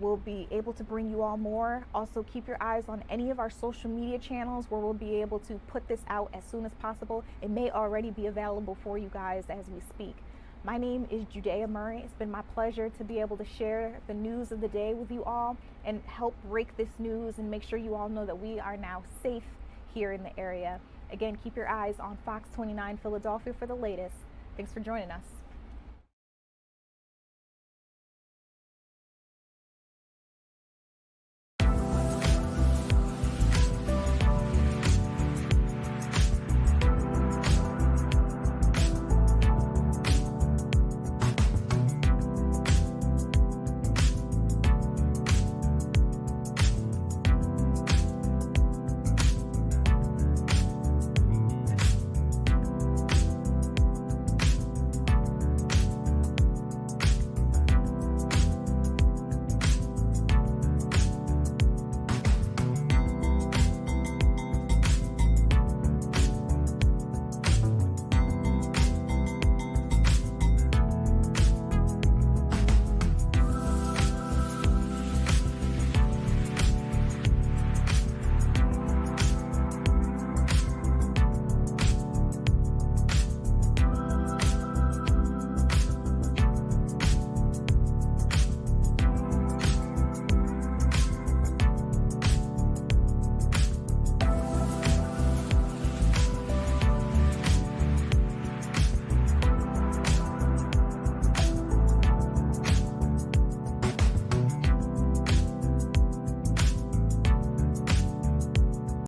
We'll be able to bring you all more. Also, keep your eyes on any of our social media channels where we'll be able to put this out as soon as possible. It may already be available for you guys as we speak. My name is Judea Murray. It's been my pleasure to be able to share the news of the day with you all and help break this news and make sure you all know that we are now safe here in the area. Again, keep your eyes on Fox 29 Philadelphia for the latest. Thanks for joining us.